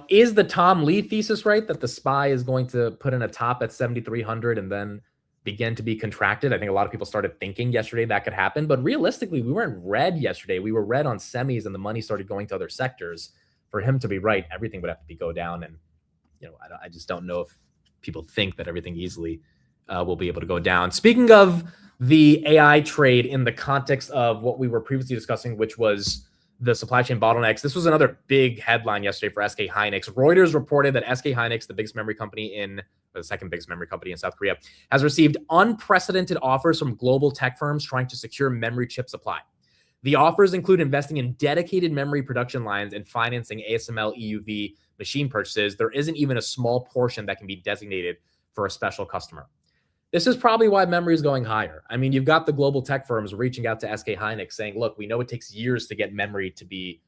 is the Tom Lee thesis right that the SPY is going to put in a top at 7,300 and then begin to be contracted? I think a lot of people started thinking yesterday that could happen, but realistically, we weren't red yesterday. We were red on semis and the money started going to other sectors. For him to be right, everything would have to go down, and I just don't know if people think that everything easily will be able to go down. Speaking of the AI trade in the context of what we were previously discussing, which was the supply chain bottlenecks, this was another big headline yesterday for SK Hynix. Reuters reported that SK Hynix, the biggest memory company the second biggest memory company in South Korea, has received unprecedented offers from global tech firms trying to secure memory chip supply. The offers include investing in dedicated memory production lines and financing ASML EUV machine purchases. There isn't even a small portion that can be designated for a special customer. This is probably why memory is going higher. I mean, you've got the global tech firms reaching out to SK Hynix saying, look, we know it takes years to get memory to get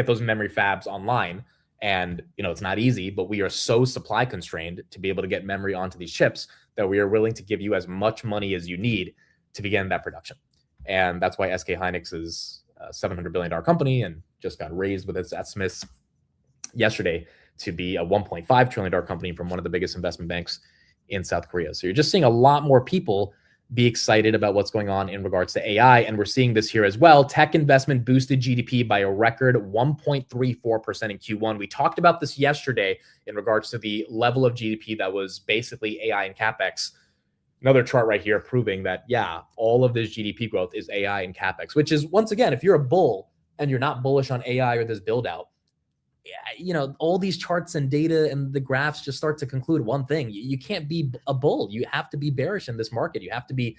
those memory fabs online. And, it's not easy, but we are so supply constrained to be able to get memory onto these chips that we are willing to give you as much money as you need to begin that production. And that's why SK Hynix is a $700 billion company and just got raised with its estimates yesterday to be a $1.5 trillion company from one of the biggest investment banks in South Korea. So you're just seeing a lot more people be excited about what's going on in regards to AI. And we're seeing this here as well. Tech investment boosted GDP by a record 1.34% in Q1. We talked about this yesterday in regards to the level of GDP that was basically AI and CapEx. Another chart right here proving that, yeah, all of this GDP growth is AI and CapEx, which is, once again, if you're a bull and you're not bullish on AI or this build out, all these charts and data and the graphs just start to conclude one thing. You can't be a bull. You have to be bearish in this market. You have to be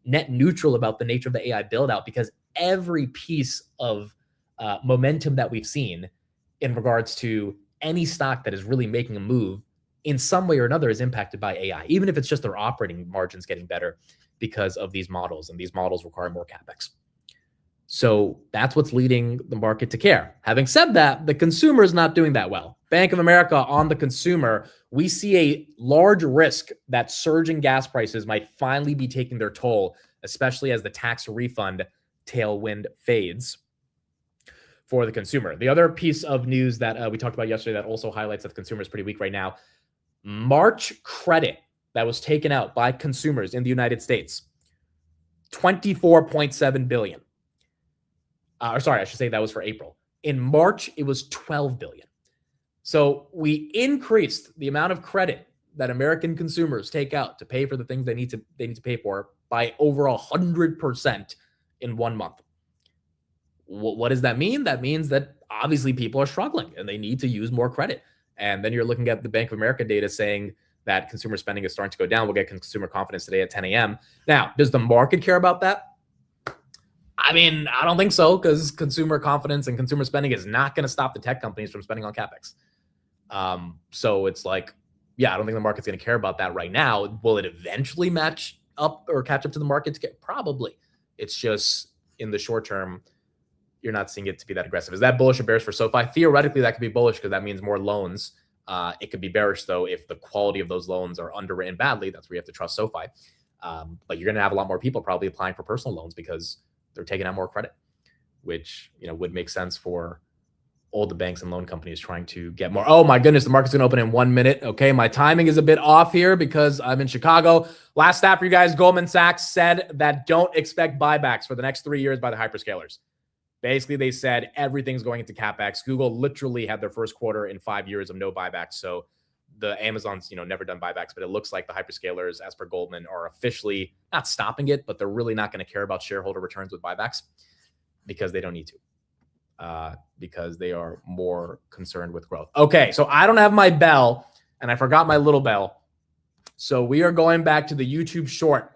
net neutral about the nature of the AI build out, because every piece of momentum that we've seen in regards to any stock that is really making a move in some way or another is impacted by AI, even if it's just their operating margins getting better because of these models, and these models require more CapEx. So that's what's leading the market to care. Having said that, the consumer is not doing that well. Bank of America on the consumer, we see a large risk that surging gas prices might finally be taking their toll, especially as the tax refund tailwind fades for the consumer. The other piece of news that we talked about yesterday that also highlights that the consumer is pretty weak right now, March credit that was taken out by consumers in the United States, 24.7 billion. Sorry, I should say that was for April. In March, it was 12 billion. So we increased the amount of credit that American consumers take out to pay for the things they need to pay for by over 100% in 1 month. What does that mean? That means that obviously people are struggling and they need to use more credit. And then you're looking at the Bank of America data saying that consumer spending is starting to go down. We'll get consumer confidence today at 10 a.m. Now, does the market care about that? I mean, I don't think so, because consumer confidence and consumer spending is not going to stop the tech companies from spending on CapEx. So it's like, yeah, I don't think the market's going to care about that right now. Will it eventually match up or catch up to the market? Probably. It's just in the short term, you're not seeing it to be that aggressive. Is that bullish or bearish for SoFi? Theoretically, that could be bullish because that means more loans. It could be bearish, though, if the quality of those loans are underwritten badly. That's where you have to trust SoFi. But you're going to have a lot more people probably applying for personal loans because they're taking out more credit, which would make sense for all the banks and loan companies trying to get more. Oh my goodness, the market's gonna open in 1 minute. Okay, my timing is a bit off here because I'm in Chicago. Last stat for you guys, Goldman Sachs said that don't expect buybacks for the next 3 years by the hyperscalers. Basically, they said everything's going into CapEx. Google literally had their first quarter in 5 years of no buybacks. So the Amazon's, never done buybacks, but it looks like the hyperscalers, as per Goldman, are officially not stopping it, but they're really not going to care about shareholder returns with buybacks because they don't need to, because they are more concerned with growth. Okay, so I don't have my bell, and I forgot my little bell. So we are going back to the YouTube short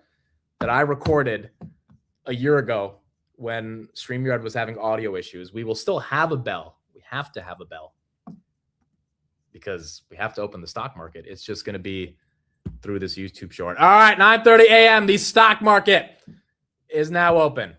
that I recorded a year ago when StreamYard was having audio issues. We will still have a bell. We have to have a bell, because we have to open the stock market. It's just going to be through this YouTube short. All right, 9:30 a.m. The stock market is now open.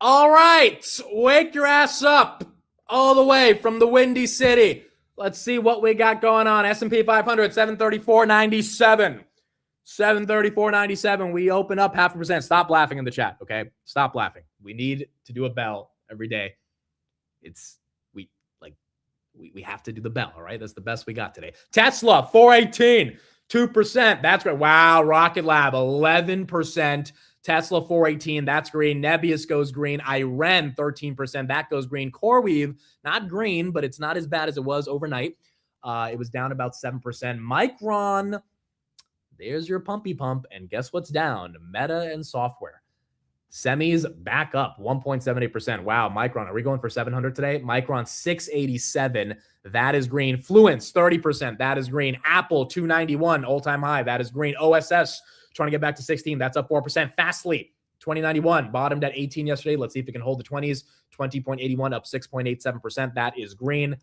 All right, wake your ass up all the way from the Windy City. Let's see what we got going on. S&P 500, 734.97. 734.97. We open up 0.5%. Stop laughing in the chat, okay? Stop laughing. We need to do a bell every day. We have to do the bell, all right? That's the best we got today. Tesla, 418, 2%. That's great. Wow, Rocket Lab, 11%. Tesla 418, that's green. Nebius goes green. Iren 13%, that goes green. CoreWeave, not green, but it's not as bad as it was overnight. It was down about 7%. Micron, there's your pumpy pump. And guess what's down? Meta and software. Semis back up 1.78%. Wow, Micron, are we going for 700 today? Micron 687, that is green. Fluence 30%, that is green. Apple 291, all-time high, that is green. OSS trying to get back to 16, that's up 4%. Fastly 2091, bottomed at 18 yesterday. Let's see if it can hold the 20s. 20.81, up 6.87%, that is green.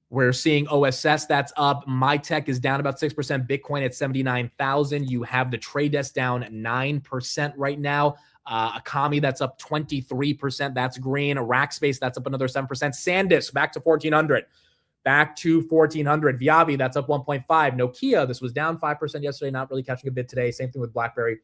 We're seeing OSS, that's up. MyTech is down about 6%. Bitcoin at 79,000. You have the trade desk down 9% right now. Akami, that's up 23%. That's green. Rackspace, that's up another 7%. SanDisk, back to 1,400. Back to 1,400. Viavi, that's up 1.5. Nokia, this was down 5% yesterday, not really catching a bid today. Same thing with BlackBerry.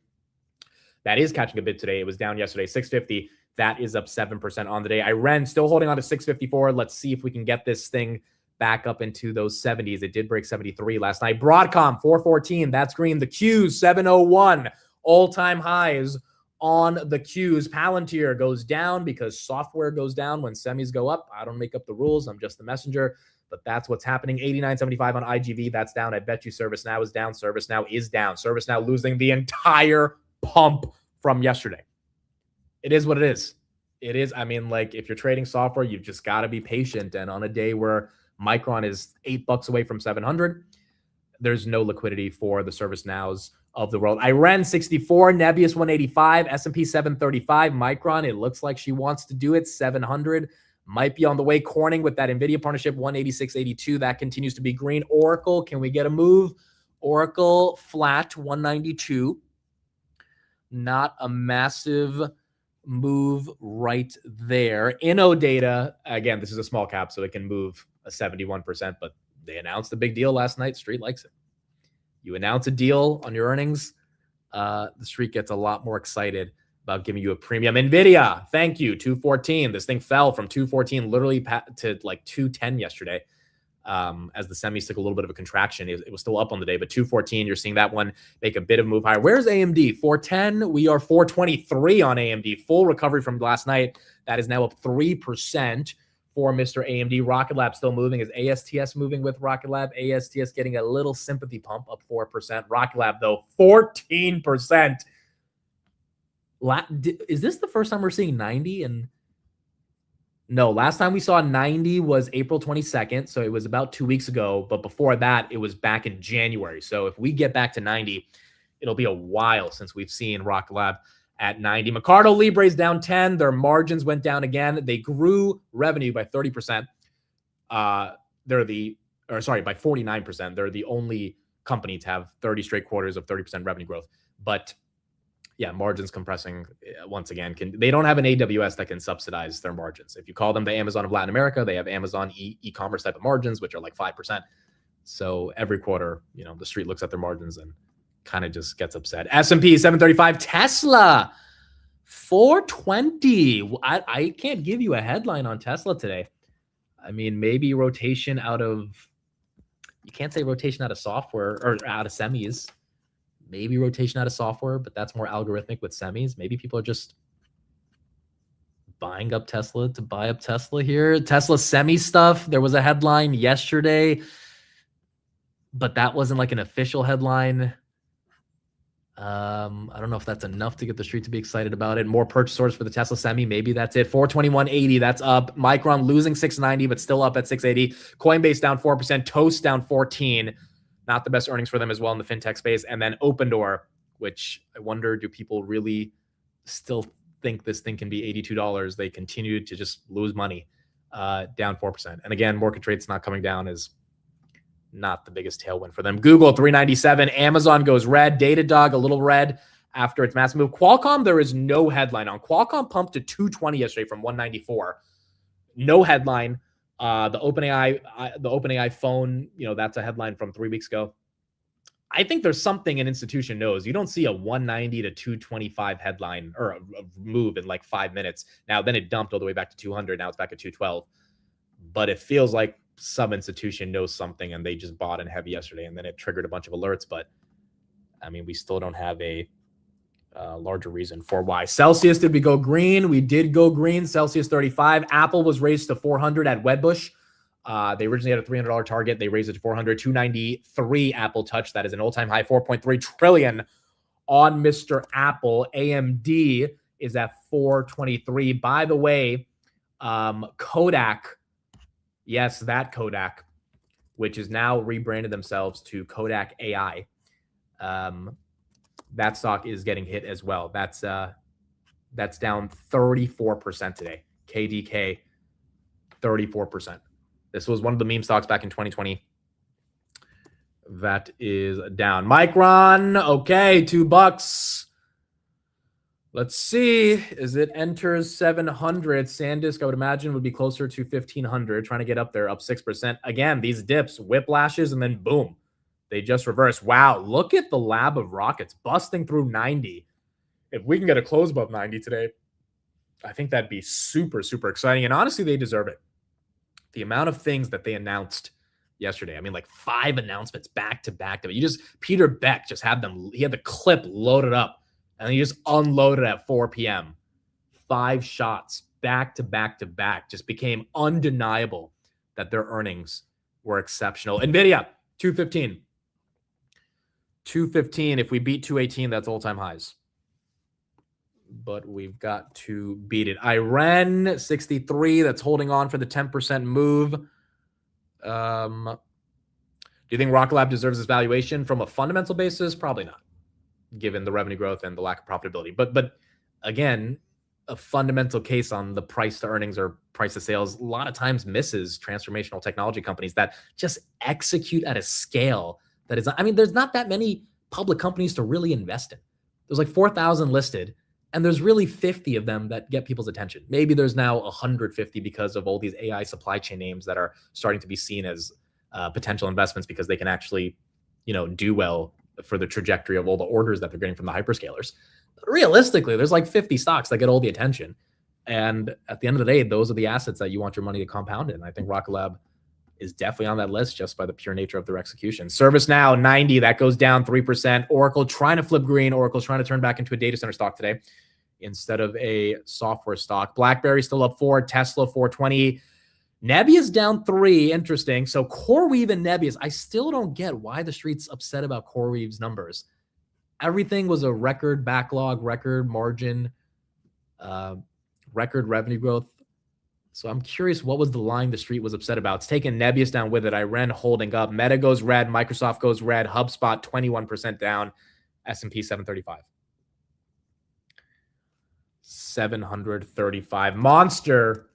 That is catching a bid today. It was down yesterday, 650. That is up 7% on the day. Iren still holding on to 654. Let's see if we can get this thing back up into those 70s. It did break 73 last night. Broadcom 414, that's green. The Qs 701, all-time highs on the Qs. Palantir goes down because software goes down when semis go up. I don't make up the rules. I'm just the messenger, but that's what's happening. 89.75 on IGV, that's down. I bet you ServiceNow is down. ServiceNow is down. ServiceNow losing the entire pump from yesterday. It is what it is. It is. I mean, like, if you're trading software, you've just got to be patient. And on a day where Micron is $8 away from 700, there's no liquidity for the ServiceNows of the world. Iren 64, Nebius 185, S&P 735. Micron, it looks like she wants to do it. 700 might be on the way. Corning with that NVIDIA partnership, 186.82. That continues to be green. Oracle, can we get a move? Oracle flat, 192. Not a massive move right there. Innodata, again, this is a small cap, so it can move a 71%, but they announced a big deal last night. Street likes it. You announce a deal on your earnings, the street gets a lot more excited about giving you a premium. NVIDIA, thank you, 214. This thing fell from 214 literally to like 210 yesterday. As the semis took a little bit of a contraction. It was still up on the day, but 214, you're seeing that one make a bit of a move higher. Where's AMD? 410. We are 423 on AMD. Full recovery from last night. That is now up 3% for Mr. AMD. Rocket Lab still moving. Is ASTS moving with Rocket Lab? ASTS getting a little sympathy pump, up 4%. Rocket Lab, though, 14%. Is this the first time we're seeing 90? And no, last time we saw 90 was April 22nd. So it was about 2 weeks ago. But before that, it was back in January. So if we get back to 90, it'll be a while since we've seen Rocket Lab at 90. Mercado Libre's down 10. Their margins went down again. They grew revenue by 30%. By 49%. They're the only company to have 30 straight quarters of 30% revenue growth. But yeah, margins compressing once again. They don't have an AWS that can subsidize their margins. If you call them the Amazon of Latin America, they have Amazon e-commerce type of margins, which are like 5%. So every quarter, the street looks at their margins and kind of just gets upset. S&P 735, Tesla 420. I can't give you a headline on Tesla today. I mean, maybe rotation out of, you can't say rotation out of software or out of semis. Maybe rotation out of software, but that's more algorithmic with semis. Maybe people are just buying up Tesla to buy up Tesla here. Tesla semi stuff. There was a headline yesterday, but that wasn't like an official headline. I don't know if that's enough to get the street to be excited about it. More purchase orders for the Tesla semi. Maybe that's it. 421.80. That's up. Micron losing 690, but still up at 680. Coinbase down 4%. Toast down 14%. Not the best earnings for them as well in the fintech space. And then Opendoor, which I wonder, do people really still think this thing can be $82? They continue to just lose money, down 4%. And again, mortgage rates not coming down is not the biggest tailwind for them. Google 397. Amazon goes red. Datadog a little red after its massive move. Qualcomm, there is no headline on. Qualcomm pumped to 220 yesterday from 194. No headline. The OpenAI phone, that's a headline from 3 weeks ago. I think there's something an institution knows. You don't see a 190 to 225 headline or a move in like 5 minutes. Now, then it dumped all the way back to 200. Now it's back at 212. But it feels like some institution knows something and they just bought in heavy yesterday and then it triggered a bunch of alerts. But I mean, we still don't have a larger reason for why. Celsius, did we go green? We did go green. Celsius 35. Apple was raised to 400 at Wedbush. They originally had a $300 target. They raised it to 400. 293 Apple touch. That is an all-time high. 4.3 trillion on Mr. Apple. AMD is at 423. By the way, Kodak, yes, that Kodak, which is now rebranded themselves to Kodak AI. That stock is getting hit as well. That's down 34% today. KDK, 34%. This was one of the meme stocks back in 2020. That is down. Micron, okay, $2. Let's see. As it enters 700, SanDisk, I would imagine, would be closer to 1,500, trying to get up there, up 6%. Again, these dips, whiplashes, and then boom. They just reverse. Wow, look at the lab of rockets busting through 90. If we can get a close above 90 today, I think that'd be super, super exciting. And honestly, they deserve it. The amount of things that they announced yesterday. I mean, like 5 announcements back to back. Peter Beck just had them. He had the clip loaded up and he just unloaded at 4 p.m. 5 shots back to back to back. Just became undeniable that their earnings were exceptional. NVIDIA, 215. 215. If we beat 218, that's all-time highs. But we've got to beat it. Iran, 63. That's holding on for the 10% move. Do you think Rocket Lab deserves this valuation from a fundamental basis? Probably not, given the revenue growth and the lack of profitability. But again, a fundamental case on the price to earnings or price to sales a lot of times misses transformational technology companies that just execute at a scale that is, I mean, there's not that many public companies to really invest in. There's like 4,000 listed, and there's really 50 of them that get people's attention. Maybe there's now 150 because of all these AI supply chain names that are starting to be seen as potential investments because they can actually, do well for the trajectory of all the orders that they're getting from the hyperscalers. But realistically, there's like 50 stocks that get all the attention. And at the end of the day, those are the assets that you want your money to compound in. I think Rocket Lab is definitely on that list just by the pure nature of their execution. ServiceNow, 90, that goes down 3%. Oracle trying to flip green. Oracle's trying to turn back into a data center stock today instead of a software stock. BlackBerry still up 4, Tesla 420. Nebius down 3, interesting. So CoreWeave and Nebius, I still don't get why the street's upset about CoreWeave's numbers. Everything was a record backlog, record margin, record revenue growth. So I'm curious what was the line the street was upset about. It's taking Nebius down with it. Iran holding up. Meta goes red. Microsoft goes red. HubSpot 21% down. S&P 735. 735. Monster.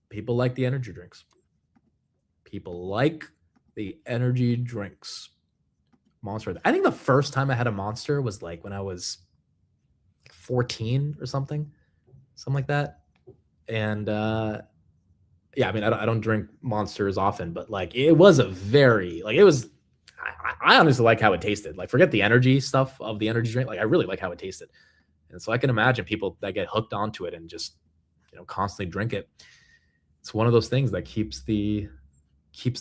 People like the energy drinks. People like the energy drinks. Monster. I think the first time I had a Monster was like when I was 14 or something like that. And yeah, I mean, I don't drink Monsters often, but like it was a very, like it was, I honestly like how it tasted. Like forget the energy stuff of the energy drink. Like I really like how it tasted. And so I can imagine people that get hooked onto it and just, constantly drink it. It's one of those things that keeps the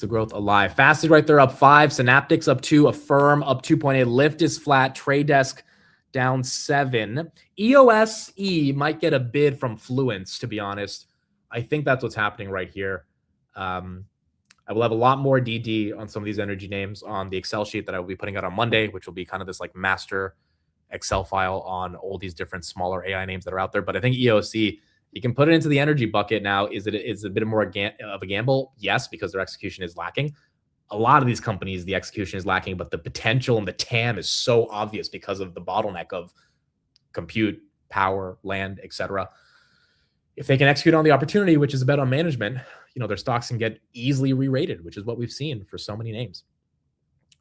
growth alive. Fastly right there up 5, Synaptics up 2, Affirm up 2.8, Lyft is flat, Trade Desk down 7. EOSE might get a bid from Fluence, to be honest. I think that's what's happening right here. I will have a lot more DD on some of these energy names on the Excel sheet that I will be putting out on Monday, which will be kind of this like master Excel file on all these different smaller AI names that are out there. But I think EOSE, you can put it into the energy bucket now. Is it a bit more of a gamble? Yes, because their execution is lacking. A lot of these companies, the execution is lacking, but the potential and the TAM is so obvious because of the bottleneck of compute, power, land, etc. If they can execute on the opportunity, which is a bet on management, their stocks can get easily re-rated, which is what we've seen for so many names.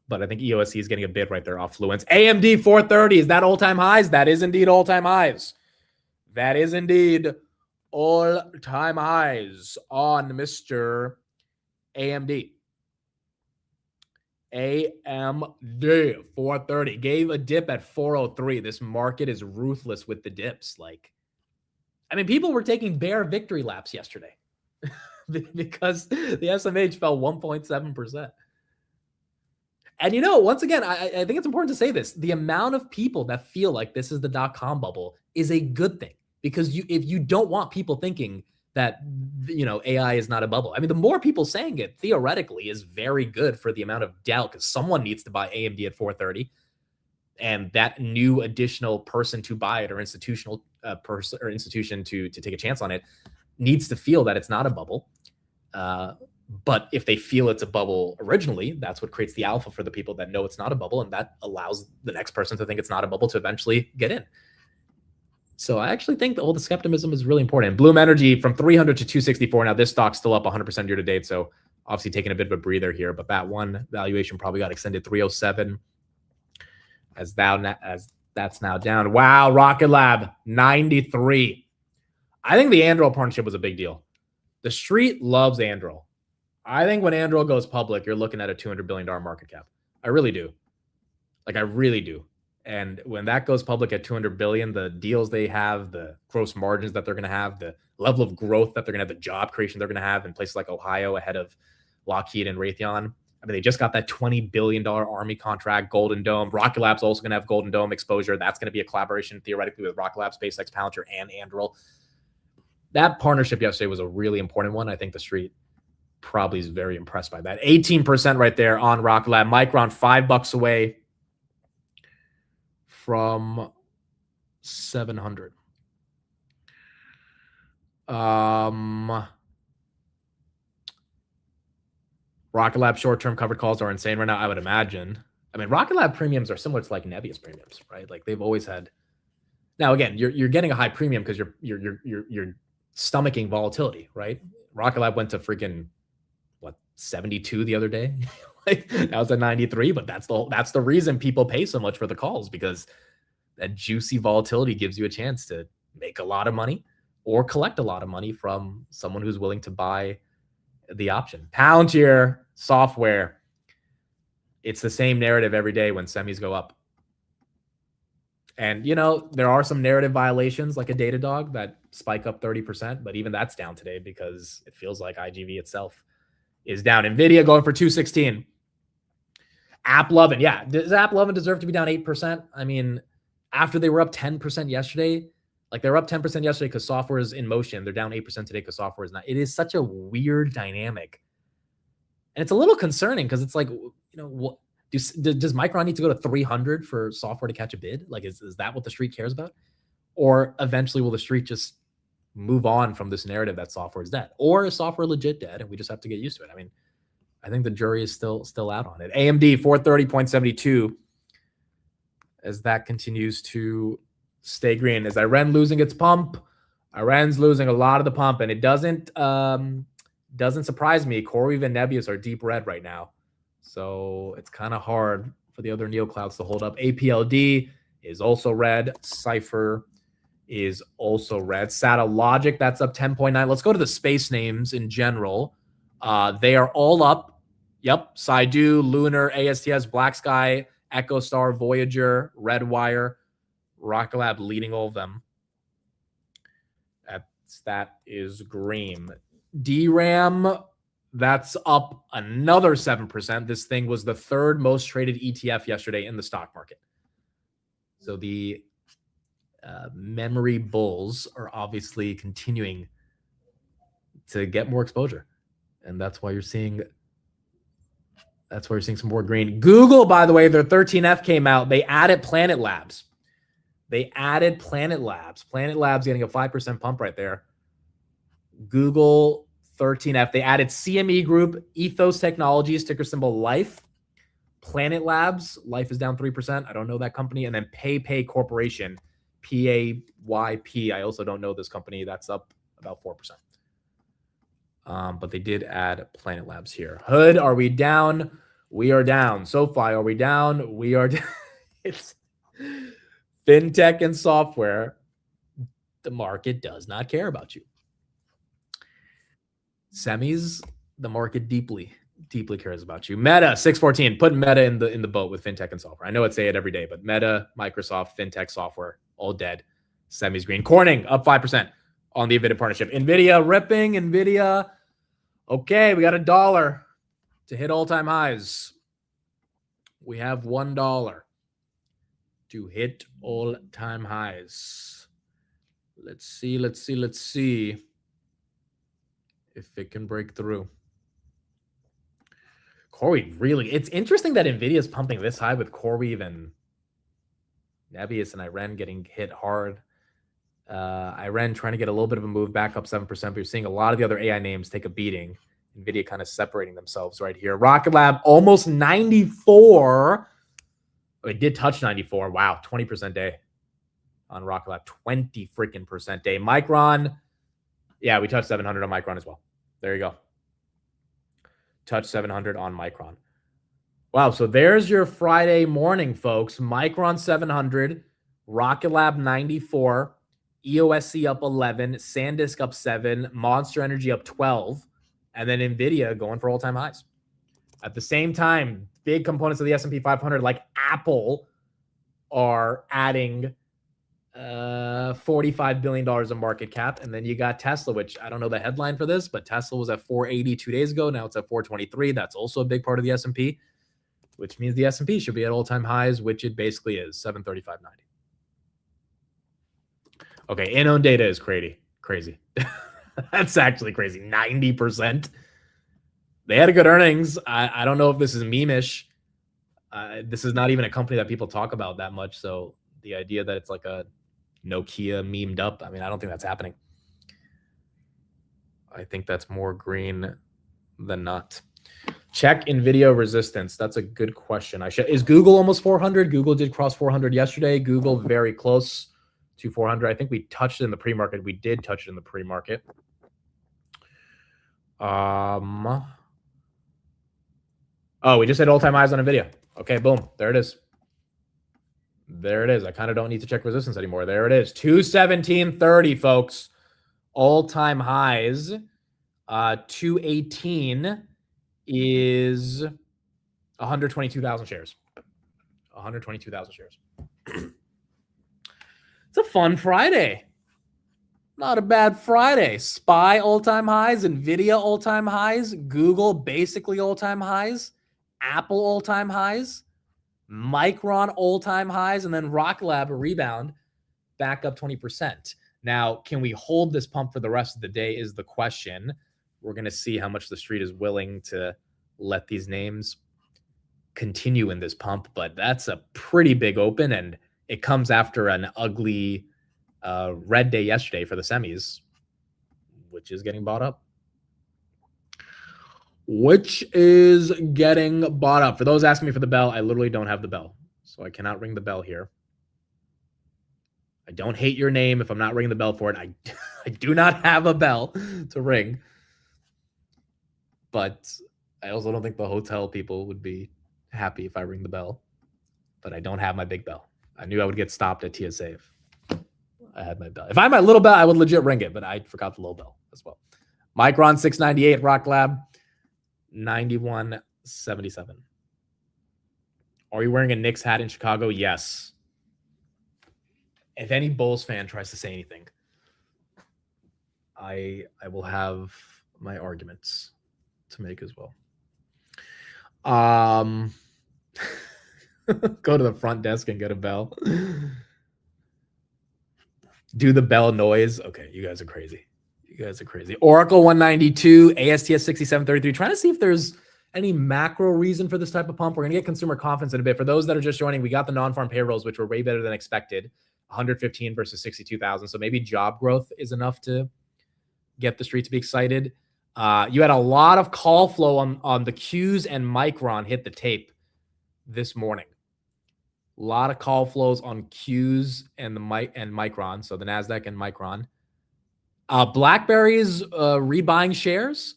But I think EOSE is getting a bid right there off Fluence. AMD 430, is that all-time highs? That is indeed all-time highs. That is indeed all-time highs on Mr. AMD. AMD 430 gave a dip at 403. This market is ruthless with the dips. People were taking bear victory laps yesterday because the SMH fell 1.7%. And you know, once again, I think it's important to say this. The amount of people that feel like this is the dot-com bubble is a good thing, because if you don't want people thinking that, you know, AI is not a bubble. I mean, the more people saying it theoretically is very good for the amount of doubt, because someone needs to buy AMD at 430. And that new additional person to buy it, or institutional person or institution to take a chance on it, needs to feel that it's not a bubble. But if they feel it's a bubble originally, that's what creates the alpha for the people that know it's not a bubble, and that allows the next person to think it's not a bubble to eventually get in. So I actually think all the skepticism is really important. Bloom Energy from 300 to 264. Now this stock's still up 100% year to date, so obviously taking a bit of a breather here. But that one valuation probably got extended 307. As that's now down. Wow, Rocket Lab 93. I think the Anduril partnership was a big deal. The street loves Anduril. I think when Anduril goes public, you're looking at a $200 billion market cap. I really do. Like, I really do. And when that goes public at 200 billion, the deals they have, the gross margins that they're going to have, the level of growth that they're going to have, the job creation they're going to have in places like Ohio ahead of Lockheed and Raytheon. I mean, they just got that $20 billion Army contract, Golden Dome. Rocket Lab's also going to have Golden Dome exposure. That's going to be a collaboration theoretically with Rocket Lab, SpaceX, Palantir, and Anduril. That partnership yesterday was a really important one. I think the street probably is very impressed by that. 18% right there on Rocket Lab. Micron, $5 away from 700. Rocket Lab short-term covered calls are insane right now, I would imagine. I mean, Rocket Lab premiums are similar to like Nebius premiums, right? Like they've always had. Now again, you're getting a high premium because you're stomaching volatility, right? Rocket Lab went to freaking 72 the other day. Like that was at 93, but that's the reason people pay so much for the calls, because that juicy volatility gives you a chance to make a lot of money or collect a lot of money from someone who's willing to buy the option. Palantir software. It's the same narrative every day when semis go up. And, you know, there are some narrative violations like a Datadog that spike up 30%, but even that's down today because it feels like IGV itself is down. NVIDIA going for 216. AppLovin. Yeah. Does AppLovin deserve to be down 8%? I mean, after they were up 10% yesterday, like they were up 10% yesterday because software is in motion. They're down 8% today because software is not. It is such a weird dynamic. And it's a little concerning because it's like, you know, what does Micron need to go to 300 for software to catch a bid? Like, is that what the street cares about? Or eventually will the street just move on from this narrative that software is dead? Or is software legit dead and we just have to get used to it? I mean, I think the jury is still out on it. AMD 430.72 as that continues to stay green. Is Iran losing its pump? Iran's losing a lot of the pump, and it doesn't surprise me. CoreWeave and Nebius are deep red right now. So it's kind of hard for the other neoclouds to hold up. APLD is also red. Cypher is also red. SATA Logic, that's up 10.9. Let's go to the space names in general. They are all up. Yep. Saidu, Lunar, ASTS, Black Sky, EchoStar, Voyager, Redwire, Rocket Lab leading all of them. That is green. DRAM, that's up another 7%. This thing was the third most traded ETF yesterday in the stock market. So the memory bulls are obviously continuing to get more exposure. And that's why you're seeing some more green. Google, by the way, their 13F came out. They added Planet Labs. Planet Labs getting a 5% pump right there. Google 13F. They added CME Group, Ethos Technologies, ticker symbol LIFE. Planet Labs, LIFE is down 3%. I don't know that company. And then PayPay Corporation, PAYP. I also don't know this company. That's up about 4%. But they did add Planet Labs here. Hood, are we down? We are down. SoFi, are we down? We are down. It's fintech and software. The market does not care about you. Semis, the market deeply cares about you. Meta 614, put Meta in the boat with fintech and software. I know I say it every day, but Meta, Microsoft, fintech, software, all dead. Semis green. Corning up 5% on the NVIDIA partnership. NVIDIA ripping. NVIDIA. Okay, we got $1 to hit all-time highs. We have $1 to hit all-time highs. Let's see if it can break through. CoreWeave, really, it's interesting that NVIDIA is pumping this high with CoreWeave and Nebius and Iren getting hit hard. Iren trying to get a little bit of a move back up 7%, but you're seeing a lot of the other AI names take a beating. NVIDIA kind of separating themselves right here. Rocket Lab almost 94. It did touch 94. Wow, 20% day on Rocket Lab. 20 freaking percent day. Micron, yeah, we touched 700 on Micron as well. There you go. Touch 700 on Micron. Wow, so there's your Friday morning, folks. Micron 700, Rocket Lab 94, EOSC up 11, SanDisk up 7, Monster Energy up 12, and then NVIDIA going for all-time highs. At the same time, big components of the S&P 500 like Apple are adding $45 billion of market cap. And then you got Tesla, which I don't know the headline for this, but Tesla was at 480 2 days ago. Now it's at 423. That's also a big part of the S&P, which means the S&P should be at all-time highs, which it basically is, 735.90. Okay, in-own data is crazy. That's actually crazy. 90%. They had a good earnings. I don't know if this is meme-ish. This is not even a company that people talk about that much. So the idea that it's like a Nokia memed up, I mean, I don't think that's happening. I think that's more green than not. Check NVIDIA resistance. That's a good question. Is Google almost 400? Google did cross 400 yesterday. Google very close to 400. I think we touched it in the pre-market. We did touch it in the pre-market. Oh, we just hit all-time highs on NVIDIA. Okay, boom. There it is. There it is. I kind of don't need to check resistance anymore. There it is. 217.30, folks. All-time highs. 218 is 122,000 shares. 122,000 shares. It's a fun Friday. Not a bad Friday. SPY all-time highs, NVIDIA all-time highs, Google basically all-time highs, Apple all-time highs, Micron all-time highs, and then Rocket Lab a rebound back up 20%. Now, can we hold this pump for the rest of the day is the question. We're going to see how much the street is willing to let these names continue in this pump, but that's a pretty big open, and it comes after an ugly red day yesterday for the semis, which is getting bought up. For those asking me for the bell, I literally don't have the bell, so I cannot ring the bell here. I don't hate your name if I'm not ringing the bell for it. I do not have a bell to ring, but I also don't think the hotel people would be happy if I ring the bell, but I don't have my big bell. I knew I would get stopped at TSA if I had my bell. If I had my little bell, I would legit ring it, but I forgot the little bell as well. Micron 698, Rock Lab 91.77. Are you wearing a Knicks hat in Chicago? Yes. If any Bulls fan tries to say anything, I will have my arguments to make as well. Go to the front desk and get a bell. Do the bell noise. Okay, you guys are crazy. You guys are crazy. Oracle 192, ASTS 6733. Trying to see if there's any macro reason for this type of pump. We're going to get consumer confidence in a bit. For those that are just joining, we got the non-farm payrolls, which were way better than expected. 115 versus 62,000. So maybe job growth is enough to get the street to be excited. You had a lot of call flow on the Qs, and Micron hit the tape this morning. A lot of call flows on Qs and Micron, so the Nasdaq and Micron. BlackBerry's rebuying shares.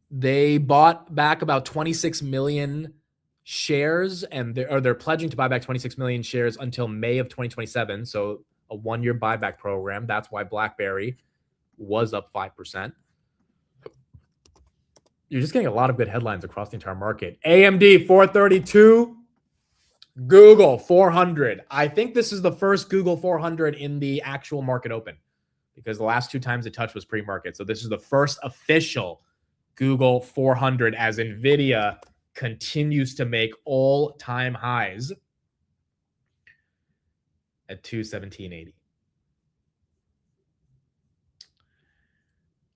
They bought back about 26 million shares, and they're pledging to buy back 26 million shares until May of 2027. So a 1-year buyback program. That's why BlackBerry was up 5%. You're just getting a lot of good headlines across the entire market. AMD 432. Google 400. I think this is the first Google 400 in the actual market open, because the last 2 times it touched was pre-market. So this is the first official Google 400 as NVIDIA continues to make all-time highs at 217.80.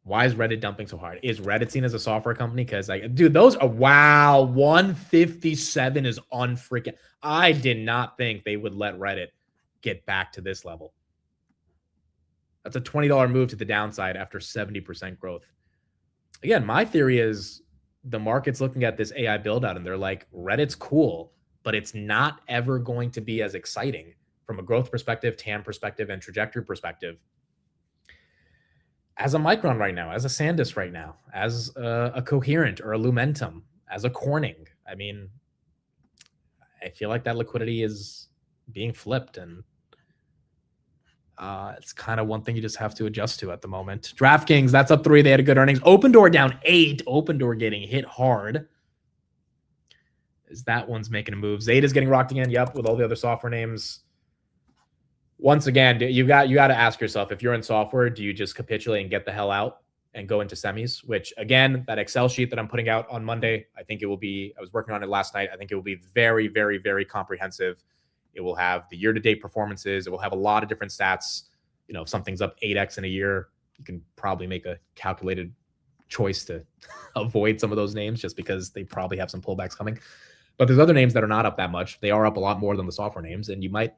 Why is Reddit dumping so hard? Is Reddit seen as a software company? Because dude, those are, wow, 157 is unfreaking. I did not think they would let Reddit get back to this level. That's a $20 move to the downside after 70% growth. Again, my theory is the market's looking at this AI build out and they're like, Reddit's cool, but it's not ever going to be as exciting from a growth perspective, TAM perspective, and trajectory perspective as a Micron right now, as a SanDisk right now, as a Coherent or a Lumentum, as a Corning. I mean, I feel like that liquidity is being flipped, and it's kind of one thing you just have to adjust to at the moment. DraftKings, that's up 3. They had a good earnings. Open Door down 8. Open Door getting hit hard. Is that one's making a move. Zeta's getting rocked again. Yep, with all the other software names. Once again, you got to ask yourself, if you're in software, do you just capitulate and get the hell out and go into semis? Which, again, that Excel sheet that I'm putting out on Monday, I think it will be, I was working on it last night. I think it will be very, very, very comprehensive. It will have the year-to-date performances. It will have a lot of different stats. You know, if something's up 8x in a year, you can probably make a calculated choice to avoid some of those names just because they probably have some pullbacks coming. But there's other names that are not up that much. They are up a lot more than the software names, and you might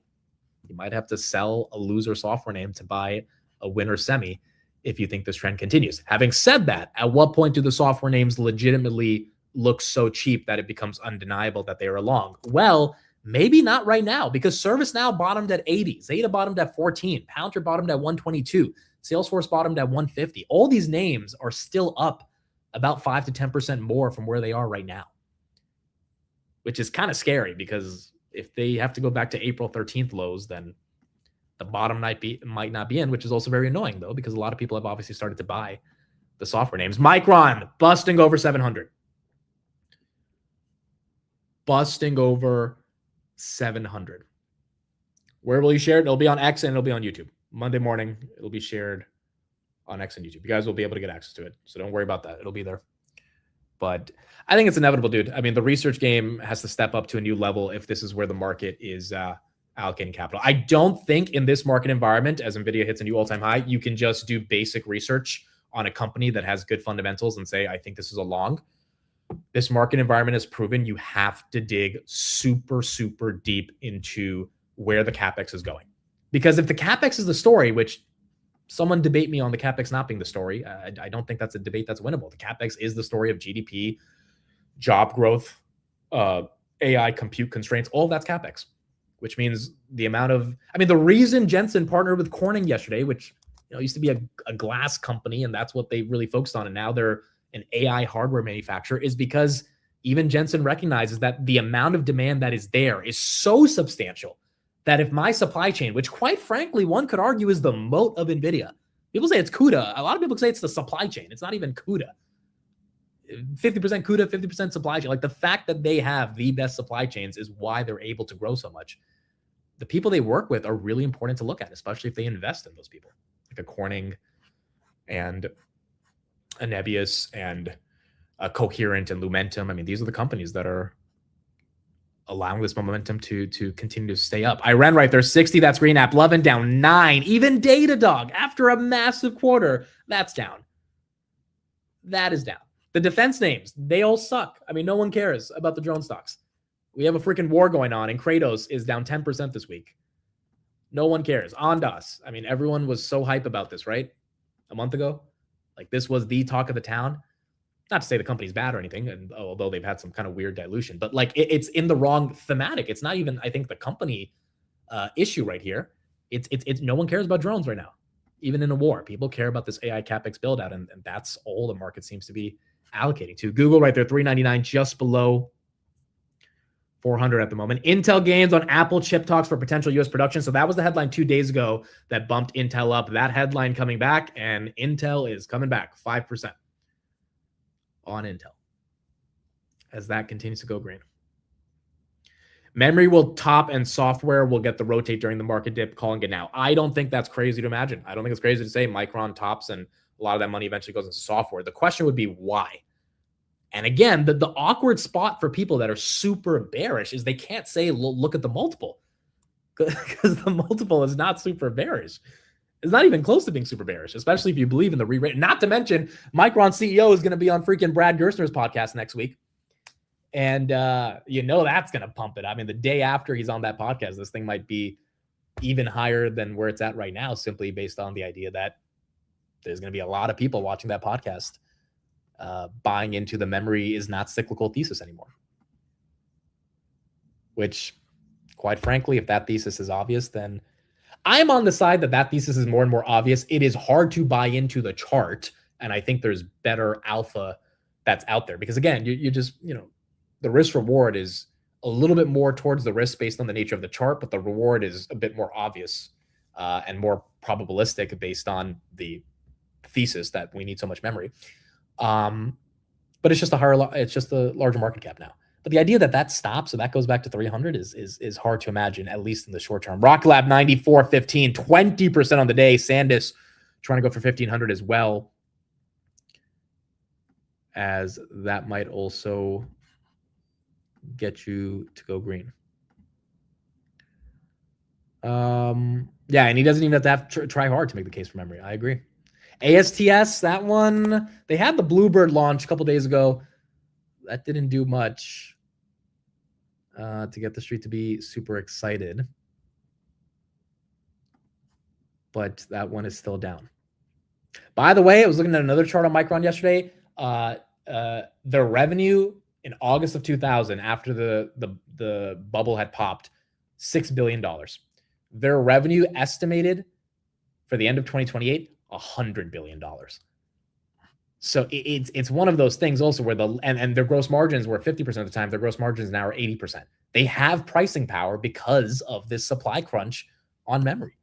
have to sell a loser software name to buy a winner semi if you think this trend continues. Having said that, at what point do the software names legitimately look so cheap that it becomes undeniable that they are long? Well, maybe not right now, because ServiceNow bottomed at 80, Zeta bottomed at 14, Palantir bottomed at 122, Salesforce bottomed at 150. All these names are still up about 5 to 10% more from where they are right now, which is kind of scary, because if they have to go back to April 13th lows, then the bottom might not be in, which is also very annoying, though, because a lot of people have obviously started to buy the software names. Micron busting over 700. Busting over 700. Where will you share it? It'll be on X and it'll be on YouTube. Monday morning, it'll be shared on X and YouTube. You guys will be able to get access to it, so don't worry about that. It'll be there. But I think it's inevitable, dude. I mean, the research game has to step up to a new level if this is where the market is allocating capital. I don't think in this market environment, as NVIDIA hits a new all-time high, you can just do basic research on a company that has good fundamentals and say, I think this is a long. This market environment has proven you have to dig super, super deep into where the CapEx is going. Because if the CapEx is the story, which someone debate me on the CapEx not being the story, I don't think that's a debate that's winnable. The CapEx is the story of GDP, job growth, AI compute constraints, all of that's CapEx, which means the amount of, I mean, the reason Jensen partnered with Corning yesterday, which used to be a glass company, and that's what they really focused on, and now they're an AI hardware manufacturer, is because even Jensen recognizes that the amount of demand that is there is so substantial that if my supply chain, which quite frankly, one could argue is the moat of NVIDIA. People say it's CUDA. A lot of people say it's the supply chain. It's not even CUDA. 50% CUDA, 50% supply chain. Like, the fact that they have the best supply chains is why they're able to grow so much. The people they work with are really important to look at, especially if they invest in those people, like a Corning and a Nebius and a Coherent and Lumentum. I mean, these are the companies that are allowing this momentum to continue to stay up. I ran right there, 60. That's green. App Lovin down 9. Even Datadog, after a massive quarter, that's down. That is down. The defense names, they all suck. I mean, no one cares about the drone stocks. We have a freaking war going on, and Kratos is down 10% this week. No one cares. Ondas. I mean, everyone was so hype about this, right? A month ago. Like, this was the talk of the town. Not to say the company's bad or anything, and although they've had some kind of weird dilution, but like it's in the wrong thematic. It's not even, I think, the company issue right here. It's no one cares about drones right now, even in a war. People care about this AI capex build out, and that's all the market seems to be allocating to. Google right there, 399, just below 400 at the moment. Intel gains on Apple chip talks for potential U.S. production. So that was the headline 2 days ago that bumped Intel up. That headline coming back, and Intel is coming back 5%. On Intel as that continues to go green. Memory will top and software will get the rotate during the market dip, calling it now. I don't think that's crazy to imagine. I don't think it's crazy to say Micron tops and a lot of that money eventually goes into software. The question would be why. And again, the awkward spot for people that are super bearish is they can't say, look at the multiple, because the multiple is not super bearish. It's not even close to being super bearish, especially if you believe in the re-rate. Not to mention, Micron CEO is going to be on freaking Brad Gerstner's podcast next week. And that's going to pump it. I mean, the day after he's on that podcast, this thing might be even higher than where it's at right now, simply based on the idea that there's going to be a lot of people watching that podcast buying into the memory is not cyclical thesis anymore. Which, quite frankly, if that thesis is obvious, then I'm on the side that thesis is more and more obvious. It is hard to buy into the chart, and I think there's better alpha that's out there. Because again, you just, the risk reward is a little bit more towards the risk based on the nature of the chart, but the reward is a bit more obvious and more probabilistic based on the thesis that we need so much memory. But it's just a larger market cap now. But the idea that stops, so that goes back to 300 is hard to imagine, at least in the short term. Rocket Lab 94.15, 20% on the day. Sandus trying to go for 1,500 as well, as that might also get you to go green. Yeah, and he doesn't even have to try hard to make the case for memory. I agree. ASTS, that one, they had the Bluebird launch a couple days ago. That didn't do much to get the street to be super excited. But that one is still down. By the way, I was looking at another chart on Micron yesterday. Their revenue in August of 2000, after the bubble had popped, $6 billion. Their revenue estimated for the end of 2028, $100 billion. So it's one of those things also where and their gross margins were 50% of the time. Their gross margins now are 80%. They have pricing power because of this supply crunch on memory.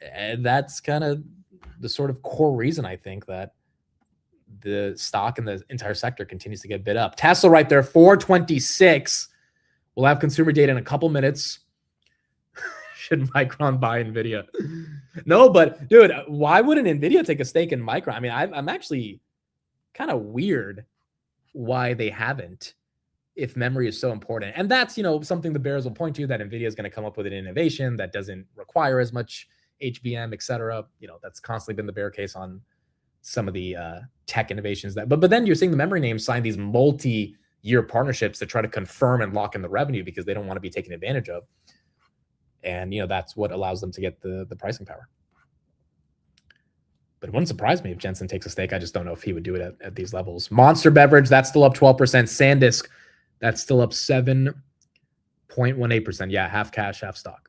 And that's kind of the sort of core reason, I think, that the stock and the entire sector continues to get bid up. Tesla right there, 426. We'll have consumer data in a couple minutes. Should Micron buy NVIDIA? No, but dude, why wouldn't NVIDIA take a stake in Micron? I mean, I'm actually kind of weird why they haven't, if memory is so important. And that's, something the bears will point to, that NVIDIA is going to come up with an innovation that doesn't require as much HBM, et cetera. That's constantly been the bear case on some of the tech innovations but then you're seeing the memory names sign these multi-year partnerships to try to confirm and lock in the revenue because they don't want to be taken advantage of. And, that's what allows them to get the pricing power. But it wouldn't surprise me if Jensen takes a stake. I just don't know if he would do it at these levels. Monster Beverage, that's still up 12%. SanDisk, that's still up 7.18%. Yeah, half cash, half stock.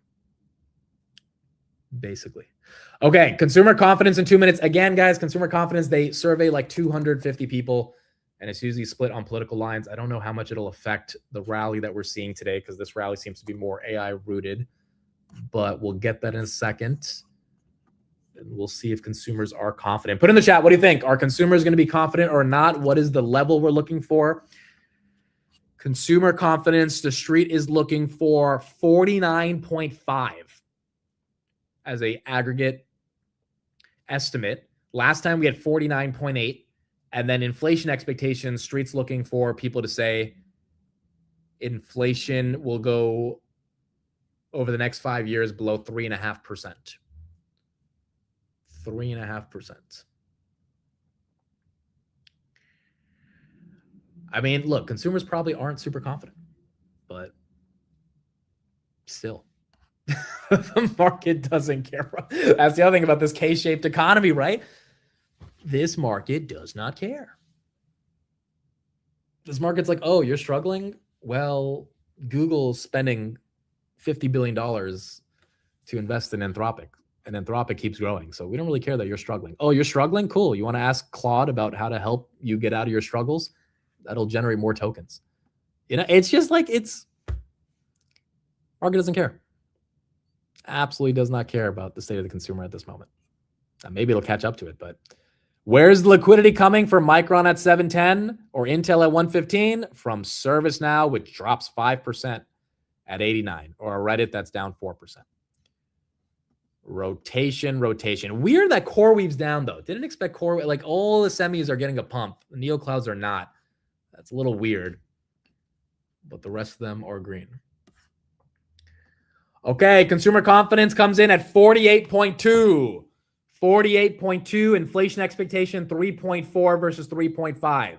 Basically. Okay, consumer confidence in 2 minutes. Again, guys, consumer confidence, they survey like 250 people, and it's usually split on political lines. I don't know how much it'll affect the rally that we're seeing today, because this rally seems to be more AI-rooted. But we'll get that in a second. And we'll see if consumers are confident. Put in the chat, what do you think? Are consumers going to be confident or not? What is the level we're looking for? Consumer confidence, the street is looking for 49.5 as an aggregate estimate. Last time we had 49.8. And then inflation expectations, street's looking for people to say inflation will go over the next 5 years below 3.5%. 3.5%. I mean, look, consumers probably aren't super confident, but still, the market doesn't care. That's the other thing about this K-shaped economy, right? This market does not care. This market's like, oh, you're struggling? Well, Google's spending $50 billion to invest in Anthropic, and Anthropic keeps growing. So we don't really care that you're struggling. Oh, you're struggling? Cool. You want to ask Claude about how to help you get out of your struggles? That'll generate more tokens. It's just like market doesn't care. Absolutely does not care about the state of the consumer at this moment. Now, maybe it'll catch up to it, but where's the liquidity coming from Micron at 710 or Intel at 115? From ServiceNow, which drops 5% at 89, or Reddit that's down 4%. Rotation. Weird that CoreWeave's down, though. Didn't expect CoreWeave. Like, all the semis are getting a pump. The NeoClouds are not. That's a little weird, but the rest of them are green. Okay, consumer confidence comes in at 48.2. 48.2, inflation expectation 3.4 versus 3.5.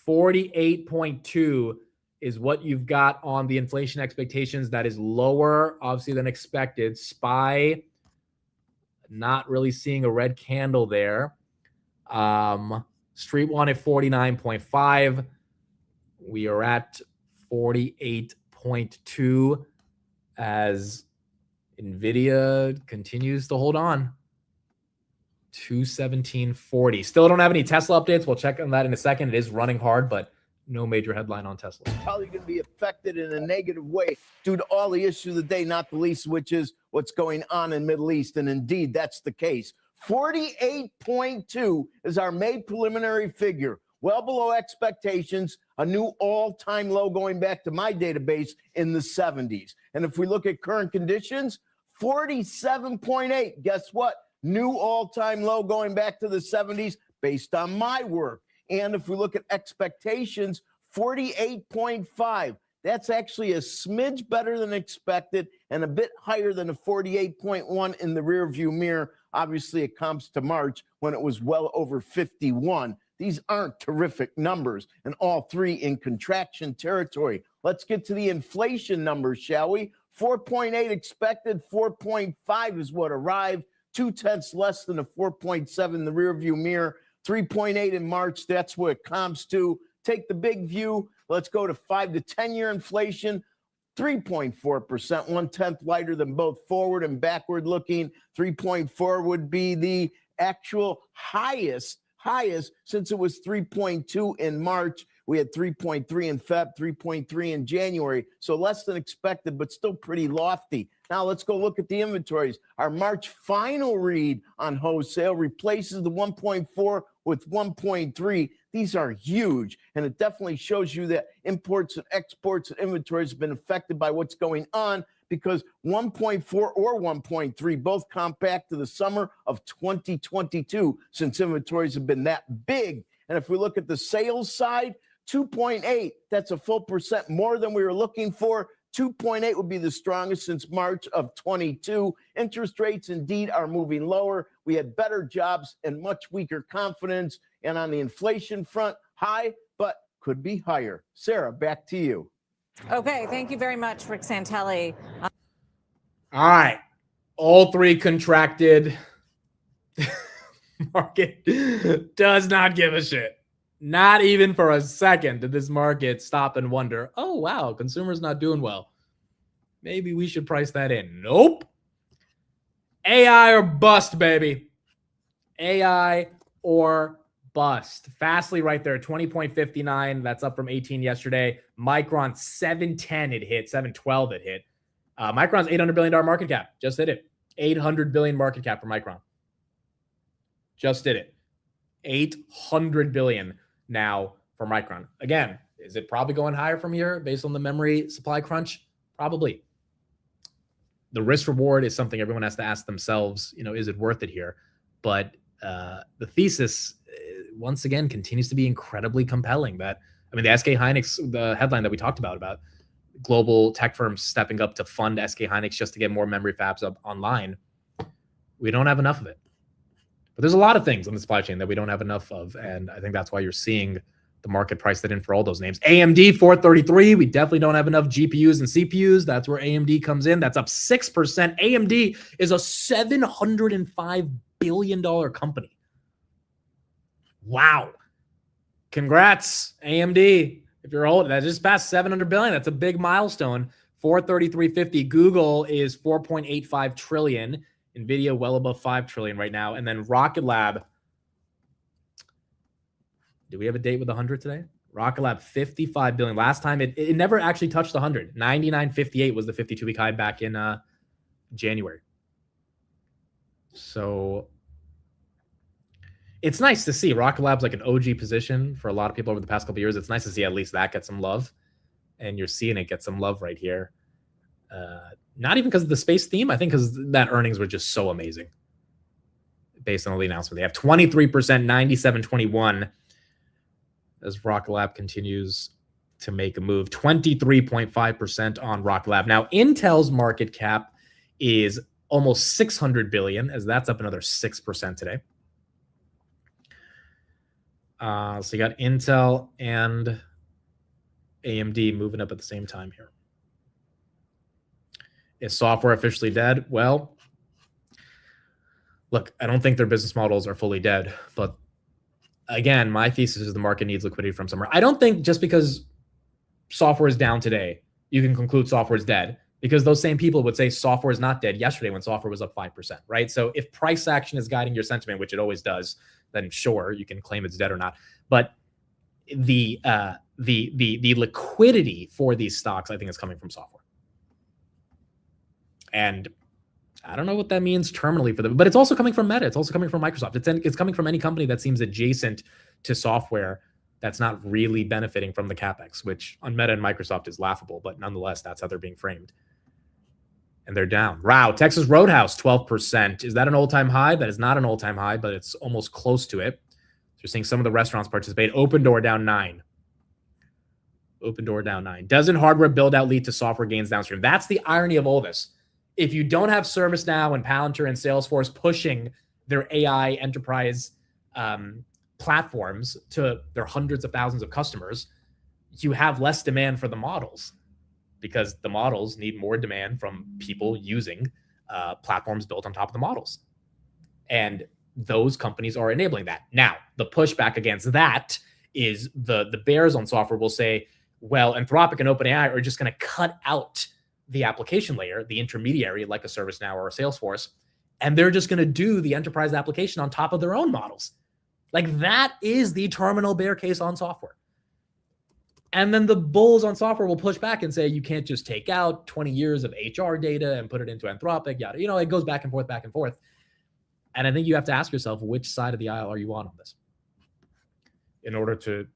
48.2 is what you've got on the inflation expectations. That is lower, obviously, than expected. SPY, not really seeing a red candle there. Street one at 49.5. We are at 48.2 as NVIDIA continues to hold on. 217.40. Still don't have any Tesla updates. We'll check on that in a second. It is running hard, but no major headline on Tesla. Probably going to be affected in a negative way due to all the issues of the day, not the least, which is what's going on in the Middle East. And indeed, that's the case. 48.2 is our May preliminary figure, well below expectations, a new all-time low going back to my database in the 70s. And if we look at current conditions, 47.8, guess what? New all-time low going back to the 70s based on my work. And if we look at expectations, 48.5. That's actually a smidge better than expected and a bit higher than a 48.1 in the rearview mirror. Obviously, it comes to March when it was well over 51. These aren't terrific numbers, and all three in contraction territory. Let's get to the inflation numbers, shall we? 4.8 expected, 4.5 is what arrived. 0.2 less than a 4.7 in the rearview mirror, 3.8 in March. That's where it comes to. Take the big view. Let's go to 5 to 10-year inflation, 3.4%, 1/10 lighter than both forward and backward looking. 3.4 would be the actual highest since it was 3.2 in March. We had 3.3 in Feb, 3.3 in January. So less than expected, but still pretty lofty. Now let's go look at the inventories. Our March final read on wholesale replaces the 1.4 with 1.3. These are huge, and it definitely shows you that imports and exports and inventories have been affected by what's going on, because 1.4 or 1.3 both compact to the summer of 2022 since inventories have been that big. And if we look at the sales side, 2.8, that's a full percent more than we were looking for. 2.8 would be the strongest since March of 22. Interest rates indeed are moving lower. We had better jobs and much weaker confidence. And on the inflation front, high, but could be higher. Sarah, back to you. Okay, thank you very much, Rick Santelli. All right. All three contracted. Market does not give a shit. Not even for a second did this market stop and wonder, oh, wow, consumers not doing well. Maybe we should price that in. Nope. AI or bust, baby. AI or bust. Fastly right there, 20.59. That's up from 18 yesterday. Micron, 710 it hit. 712 it hit. Micron's $800 billion market cap. Just hit it. 800 billion market cap for Micron. Just did it. 800 billion now for Micron. Again, is it probably going higher from here based on the memory supply crunch? Probably. The risk reward is something everyone has to ask themselves, is it worth it here? But the thesis, once again, continues to be incredibly compelling. The SK Hynix, the headline that we talked about global tech firms stepping up to fund SK Hynix just to get more memory fabs up online. We don't have enough of it. But there's a lot of things on the supply chain that we don't have enough of, and I think that's why you're seeing the market price that in for all those names. AMD, 433. We definitely don't have enough GPUs and CPUs. That's where AMD comes in. That's up 6%. AMD is a $705 billion company. Wow. Congrats, AMD. If you're old, that just passed 700 billion. That's a big milestone. 433.50. Google is 4.85 trillion. NVIDIA well above 5 trillion right now. And then Rocket Lab. Do we have a date with 100 today? Rocket Lab, 55 billion. Last time it never actually touched 100. 99.58 was the 52-week high back in January. So it's nice to see Rocket Lab's like an OG position for a lot of people over the past couple of years. It's nice to see at least that get some love. And you're seeing it get some love right here. Not even because of the space theme. I think because that earnings were just so amazing based on all the announcement. They have 23%, 97.21. as Rocket Lab continues to make a move. 23.5% on Rocket Lab. Now, Intel's market cap is almost 600 billion, as that's up another 6% today. So you got Intel and AMD moving up at the same time here. Is software officially dead? Well, look, I don't think their business models are fully dead, but again, my thesis is the market needs liquidity from somewhere. I don't think just because software is down today, you can conclude software is dead, because those same people would say software is not dead yesterday when software was up 5%, right? So if price action is guiding your sentiment, which it always does, then sure, you can claim it's dead or not. But the liquidity for these stocks, I think, is coming from software. And I don't know what that means terminally for them, but it's also coming from Meta. It's also coming from Microsoft. It's coming from any company that seems adjacent to software that's not really benefiting from the CapEx, which on Meta and Microsoft is laughable, but nonetheless, that's how they're being framed. And they're down. Wow, Texas Roadhouse, 12%. Is that an all-time high? That is not an all-time high, but it's almost close to it. So you're seeing some of the restaurants participate. Open Door down 9. Open Door down 9. Doesn't hardware build-out lead to software gains downstream? That's the irony of all this. If you don't have ServiceNow and Palantir and Salesforce pushing their AI enterprise platforms to their hundreds of thousands of customers, you have less demand for the models, because the models need more demand from people using platforms built on top of the models. And those companies are enabling that. Now, the pushback against that is the bears on software will say, well, Anthropic and OpenAI are just going to cut out the application layer, the intermediary, like a ServiceNow or a Salesforce, and they're just going to do the enterprise application on top of their own models. Like, that is the terminal bear case on software. And then the bulls on software will push back and say, you can't just take out 20 years of HR data and put it into Anthropic, yada. You know, it goes back and forth, back and forth. And I think you have to ask yourself, which side of the aisle are you on this in order to,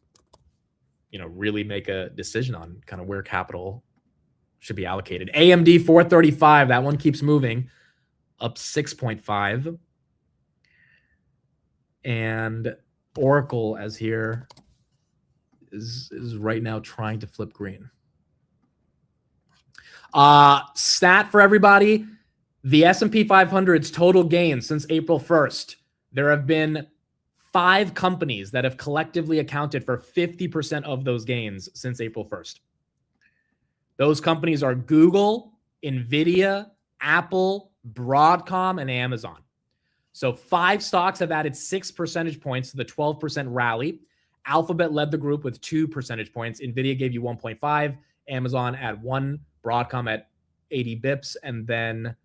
you know, really make a decision on kind of where capital should be allocated. AMD 435, that one keeps moving, up 6.5. And Oracle, as here, is right now trying to flip green. Stat for everybody, the S&P 500's total gains since April 1st, there have been 5 companies that have collectively accounted for 50% of those gains since April 1st. Those companies are Google, NVIDIA, Apple, Broadcom, and Amazon. So 5 stocks have added 6 percentage points to the 12% rally. Alphabet led the group with 2 percentage points. NVIDIA gave you 1.5, Amazon at 1, Broadcom at 80 bips, and then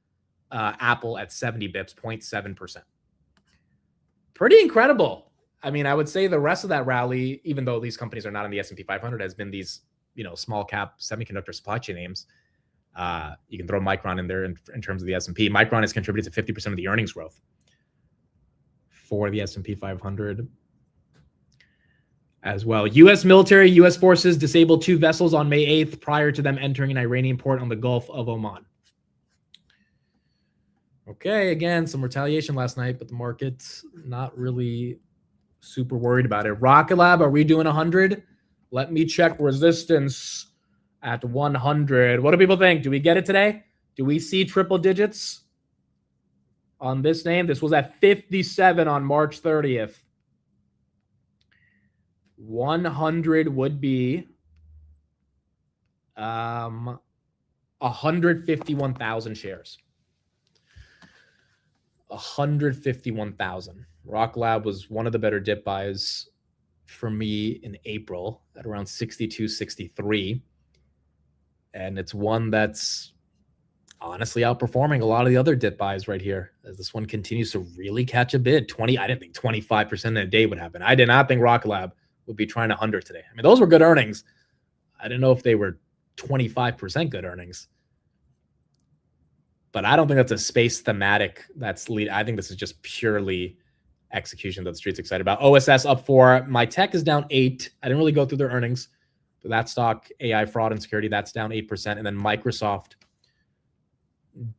Apple at 70 bips, 0.7%. Pretty incredible. I mean, I would say the rest of that rally, even though these companies are not in the S&P 500, has been these, you know, small cap semiconductor supply chain names. You can throw Micron in there in terms of the S&P. Micron has contributed to 50% of the earnings growth for the S&P 500 as well. U.S. military, U.S. forces disabled 2 vessels on May 8th prior to them entering an Iranian port on the Gulf of Oman. Okay, again, some retaliation last night, but the market's not really super worried about it. Rocket Lab, are we doing 100? Let me check resistance at 100. What do people think? Do we get it today? Do we see triple digits on this name? This was at 57 on March 30th. 100 would be 151,000 shares. 151,000. Rock Lab was one of the better dip buys for me in April at around 62, 63. And it's one that's honestly outperforming a lot of the other dip buys right here, as this one continues to really catch a bid. I didn't think 25% in a day would happen. I did not think Rocket Lab would be trying 100 today. I mean, those were good earnings. I didn't know if they were 25% good earnings. But I don't think that's a space thematic that's lead. I think this is just purely execution that the street's excited about. OSS up 4. My tech is down 8. I didn't really go through their earnings. But that stock, AI fraud and security, that's down 8%. And then Microsoft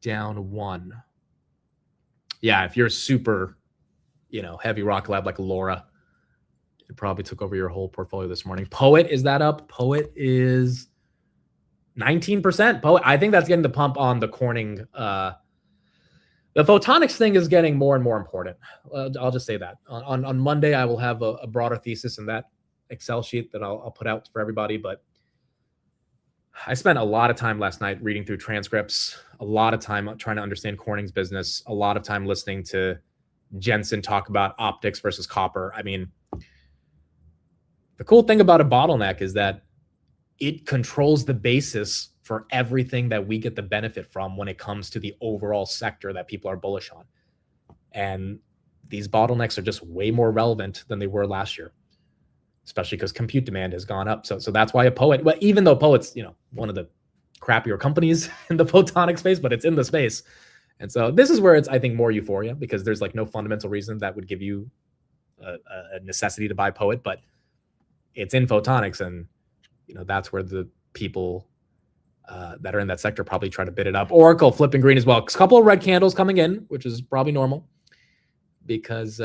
down 1. Yeah, if you're super, heavy Rocket Lab like Laura, It probably took over your whole portfolio this morning. Poet, is that up? Poet is 19%. Poet, I think that's getting the pump on the Corning. The photonics thing is getting more and more important. I'll just say that. On Monday, I will have a broader thesis in that Excel sheet that I'll put out for everybody. But I spent a lot of time last night reading through transcripts, a lot of time trying to understand Corning's business, a lot of time listening to Jensen talk about optics versus copper. I mean, the cool thing about a bottleneck is that it controls the basis for everything that we get the benefit from when it comes to the overall sector that people are bullish on. And these bottlenecks are just way more relevant than they were last year, especially because compute demand has gone up. So that's why a Poet, well, even though Poet's, one of the crappier companies in the photonic space, but it's in the space. And so this is where it's, I think, more euphoria, because there's like no fundamental reason that would give you a necessity to buy Poet, but it's in photonics. And, that's where the people that are in that sector probably try to bid it up. Oracle flipping green as well. A couple of red candles coming in, which is probably normal because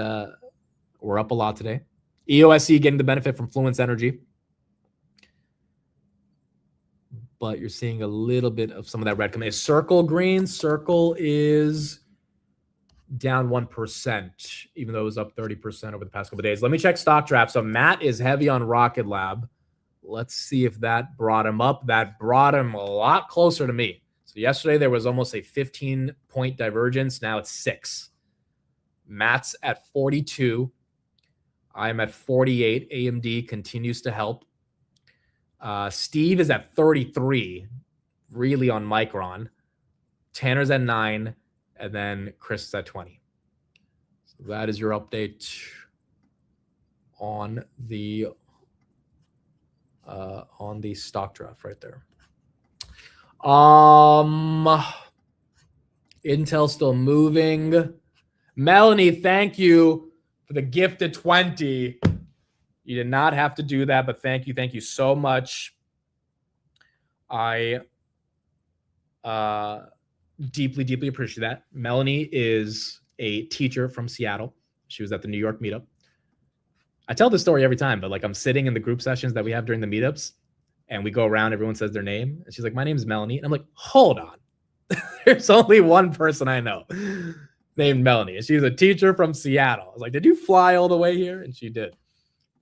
we're up a lot today. EOSC getting the benefit from Fluence Energy. But you're seeing a little bit of some of that red coming in. Circle green. Circle is down 1%, even though it was up 30% over the past couple of days. Let me check stock draft. So Matt is heavy on Rocket Lab. Let's see if that brought him up. That brought him a lot closer to me. So yesterday there was almost a 15-point divergence. Now it's 6. Matt's at 42. I'm at 48. AMD continues to help. Steve is at 33, really on Micron. Tanner's at 9, and then Chris is at 20. So that is your update on the stock draft right there. Intel still moving. Melanie, thank you for the gift of 20. You did not have to do that, but thank you so much. I deeply appreciate that. Melanie is a teacher from Seattle. She was at the New York meetup. I tell this story every time, but like I'm sitting in the group sessions that we have during the meetups, and we go around, everyone says their name, and she's like, "My name is Melanie," and I'm like, "Hold on, there's only one person I know named Melanie, and she's a teacher from Seattle." I was like, "Did you fly all the way here?" And she did.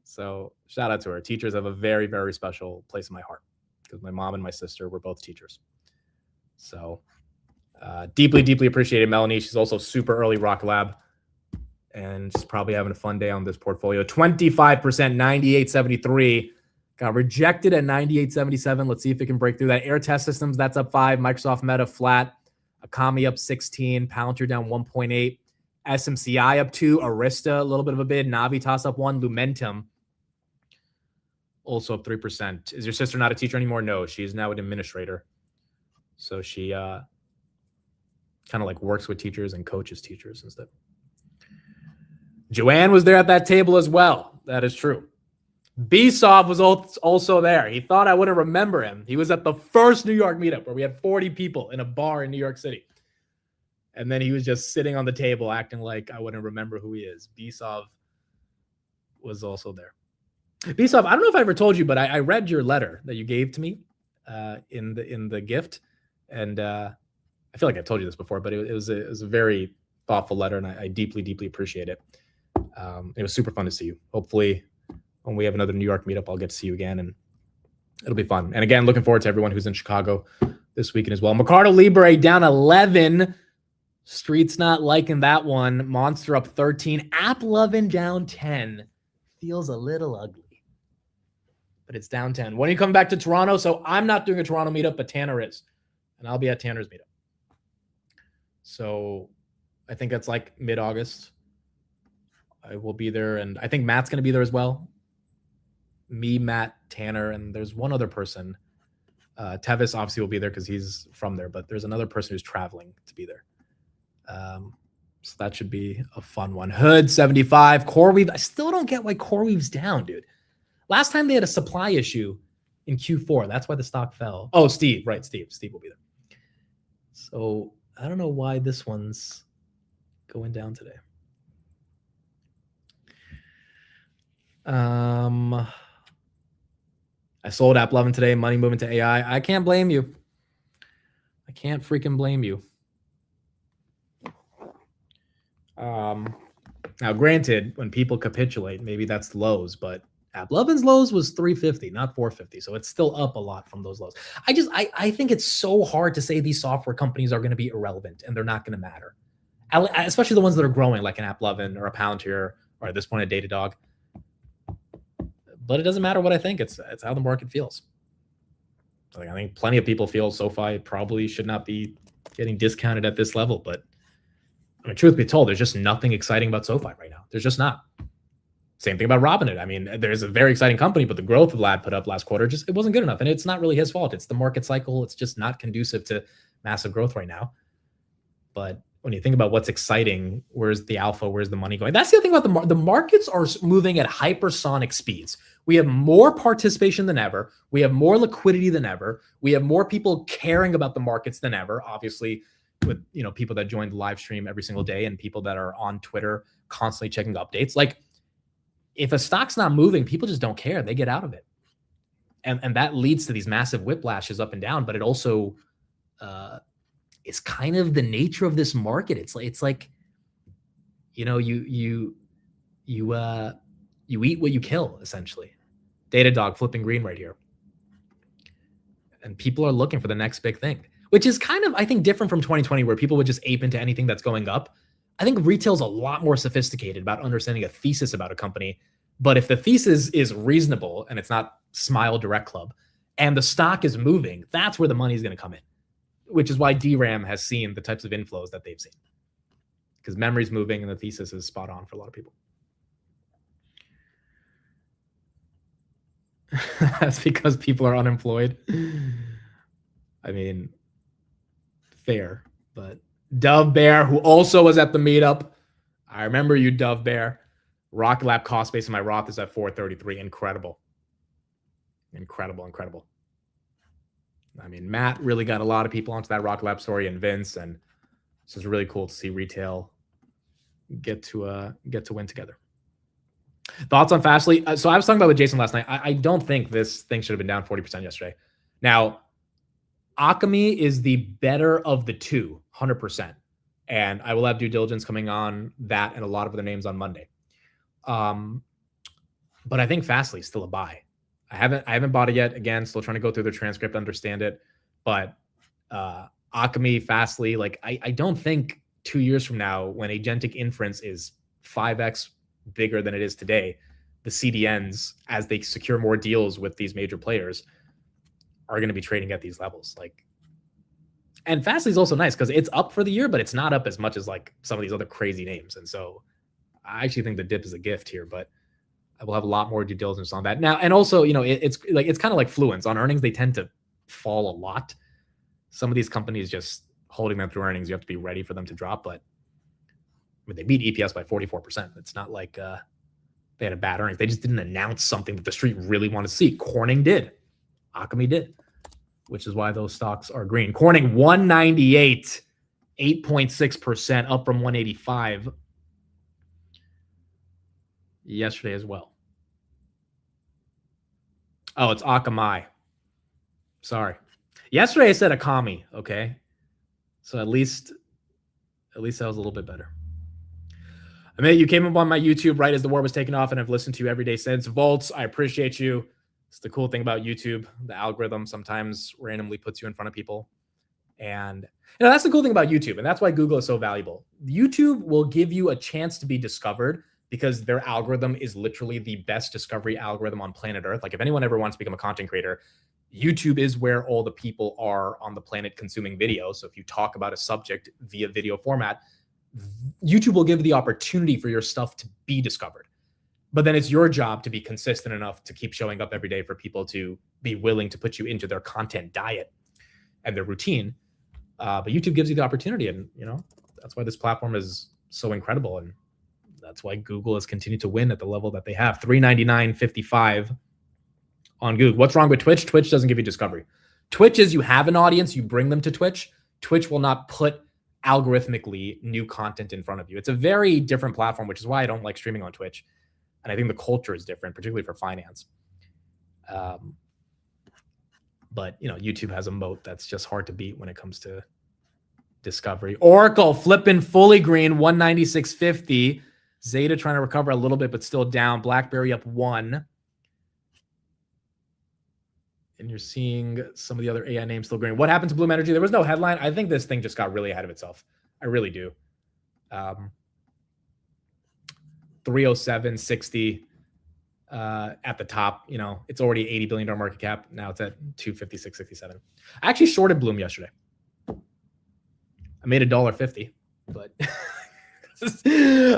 So shout out to her. Teachers have a very, very special place in my heart because my mom and my sister were both teachers. So deeply appreciated Melanie. She's also super early Rock Lab. And she's probably having a fun day on this portfolio. 25%, 98.73. Got rejected at 98.77. Let's see if it can break through that. Air Test Systems, that's up 5. Microsoft Meta flat. Akami up 16. Palantir down 1.8. SMCI up 2. Arista, a little bit of a bid. Navitas up 1. Lumentum also up 3%. Is your sister not a teacher anymore? No, she's now an administrator. So she kind of like works with teachers and coaches teachers instead. Joanne was there at that table as well. That is true. Bsov was also there. He thought I wouldn't remember him. He was at the first New York meetup where we had 40 people in a bar in New York City. And then he was just sitting on the table acting like I wouldn't remember who he is. Bsov was also there. Bsov, I don't know if I ever told you, but I read your letter that you gave to me in the gift. And I feel like I've told you this before, but it was a very thoughtful letter, and I deeply appreciate it. It was super fun to see you. Hopefully, when we have another New York meetup, I'll get to see you again, and it'll be fun. And again, looking forward to everyone who's in Chicago this weekend as well. Mercado Libre down 11. Street's not liking that one. Monster up 13. AppLovin down 10. Feels a little ugly, but it's down 10. When are you coming back to Toronto? So I'm not doing a Toronto meetup, but Tanner is, and I'll be at Tanner's meetup. So I think it's like mid-August. I will be there, and I think Matt's going to be there as well. Me, Matt, Tanner, and there's one other person. Tevis obviously will be there because he's from there, but there's another person who's traveling to be there. So that should be a fun one. Hood 75. CoreWeave. I still don't get why CoreWeave's down, dude. Last time they had a supply issue in Q4. That's why the stock fell. Oh, Steve. Right, Steve. Steve will be there. So I don't know why this one's going down today. I sold AppLovin today. Money moving to AI. I can't blame you. I can't freaking blame you. Now, granted, when people capitulate, maybe that's the lows, but AppLovin's lows was 350, not 450. So it's still up a lot from those lows. I think it's so hard to say these software companies are going to be irrelevant and they're not going to matter, especially the ones that are growing, like an AppLovin or a Palantir or at this point a Datadog. But it doesn't matter what I think. It's how the market feels. Like, I think plenty of people feel SoFi probably should not be getting discounted at this level. But I mean, truth be told, there's just nothing exciting about SoFi right now. There's just not. Same thing about Robinhood. I mean, there's a very exciting company, but the growth Vlad put up last quarter, it wasn't good enough. And it's not really his fault. It's the market cycle. It's just not conducive to massive growth right now. But when you think about what's exciting, where's the alpha? Where's the money going? That's the other thing about the markets are moving at hypersonic speeds. We have more participation than ever. We have more liquidity than ever. We have more people caring about the markets than ever. Obviously, with people that join the live stream every single day and people that are on Twitter constantly checking updates. Like, if a stock's not moving, people just don't care. They get out of it, and that leads to these massive whiplashes up and down. But it also is kind of the nature of this market. It's like you eat what you kill, essentially. Datadog flipping green right here. And people are looking for the next big thing, which is kind of, I think, different from 2020, where people would just ape into anything that's going up. I think retail's a lot more sophisticated about understanding a thesis about a company. But if the thesis is reasonable and it's not Smile Direct Club and the stock is moving, that's where the money is going to come in, which is why DRAM has seen the types of inflows that they've seen, because memory's moving and the thesis is spot on for a lot of people. That's because people are unemployed. I mean, fair, but Dove Bear, who also was at the meetup. I remember you, Dove Bear. Rocket Lab cost base in my Roth is at 433. Incredible. Incredible. I mean, Matt really got a lot of people onto that Rocket Lab story, and Vince, and this is really cool to see retail get to win together. Thoughts on Fastly? So I was talking about with Jason last night. I don't think this thing should have been down 40% yesterday. Now, Akamai is the better of the two, 100%. And I will have due diligence coming on that and a lot of other names on Monday. But I think Fastly is still a buy. I haven't bought it yet. Again, still trying to go through the transcript, understand it. But Akamai, Fastly, like I don't think 2 years from now, when agentic inference is 5x bigger than it is today, the CDNs, as they secure more deals with these major players, are going to be trading at these levels. Like, and Fastly is also nice because it's up for the year, but it's not up as much as like some of these other crazy names. And so I actually think the dip is a gift here, but I will have a lot more due diligence on that now. And also, it's kind of like Fluence on earnings. They tend to fall a lot. Some of these companies, just holding them through earnings, you have to be ready for them to drop. But I mean, they beat EPS by 44%. It's not like they had a bad earnings. They just didn't announce something that the street really wanted to see. Corning did. Akamai did, which is why those stocks are green. Corning 198, 8.6%, up from 185 yesterday as well. Oh, it's Akamai. Sorry. Yesterday I said Akami, okay? So at least that was a little bit better. I mean, you came up on my YouTube right as the war was taking off, and I've listened to you every day since. Volts, I appreciate you. It's the cool thing about YouTube. The algorithm sometimes randomly puts you in front of people. And that's the cool thing about YouTube. And that's why Google is so valuable. YouTube will give you a chance to be discovered because their algorithm is literally the best discovery algorithm on planet Earth. Like, if anyone ever wants to become a content creator, YouTube is where all the people are on the planet consuming video. So if you talk about a subject via video format, YouTube will give the opportunity for your stuff to be discovered. But then it's your job to be consistent enough to keep showing up every day for people to be willing to put you into their content diet and their routine. But YouTube gives you the opportunity. And, that's why this platform is so incredible. And that's why Google has continued to win at the level that they have. $399.55 on Google. What's wrong with Twitch? Twitch doesn't give you discovery. Twitch is, you have an audience, you bring them to Twitch. Twitch will not put algorithmically new content in front of you. It's a very different platform, which is why I don't like streaming on Twitch. And I think the culture is different, particularly for finance. But YouTube has a moat that's just hard to beat when it comes to discovery. Oracle flipping fully green, 196.50. Zeta trying to recover a little bit, but still down. BlackBerry up 1. And you're seeing some of the other AI names still green. What happened to Bloom Energy? There was no headline. I think this thing just got really ahead of itself. I really do. 307.60 at the top. It's already $80 billion market cap. Now it's at 256.67. I actually shorted Bloom yesterday. I made $1.50, but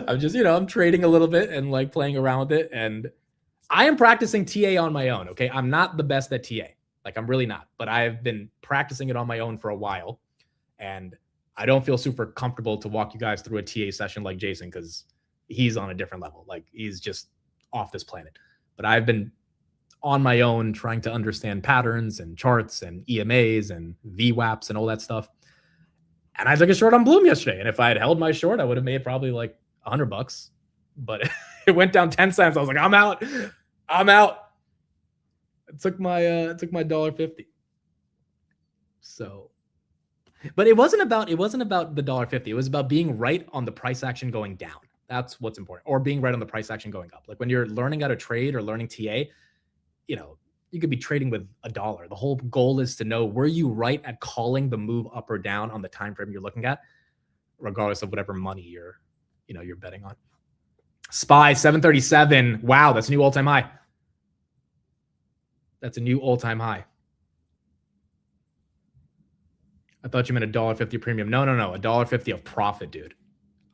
I'm just, I'm trading a little bit and like playing around with it. And I am practicing TA on my own. Okay. I'm not the best at TA. Like I'm really not, but I've been practicing it on my own for a while. And I don't feel super comfortable to walk you guys through a TA session like Jason, because he's on a different level. Like he's just off this planet. But I've been on my own trying to understand patterns and charts and EMAs and VWAPs and all that stuff. And I took a short on Bloom yesterday. And if I had held my short, I would have made probably like $100. But it went down 10 cents. I was like, I'm out. It took my $1.50. So, but it wasn't about the $1.50. It was about being right on the price action going down. That's what's important. Or being right on the price action going up. Like when you're learning how to trade or learning TA, you could be trading with $1. The whole goal is to know, were you right at calling the move up or down on the time frame you're looking at, regardless of whatever money you're betting on. SPY 737. Wow, that's a new all-time high. That's a new all-time high. I thought you meant $1.50 premium. No, $1.50 of profit, dude.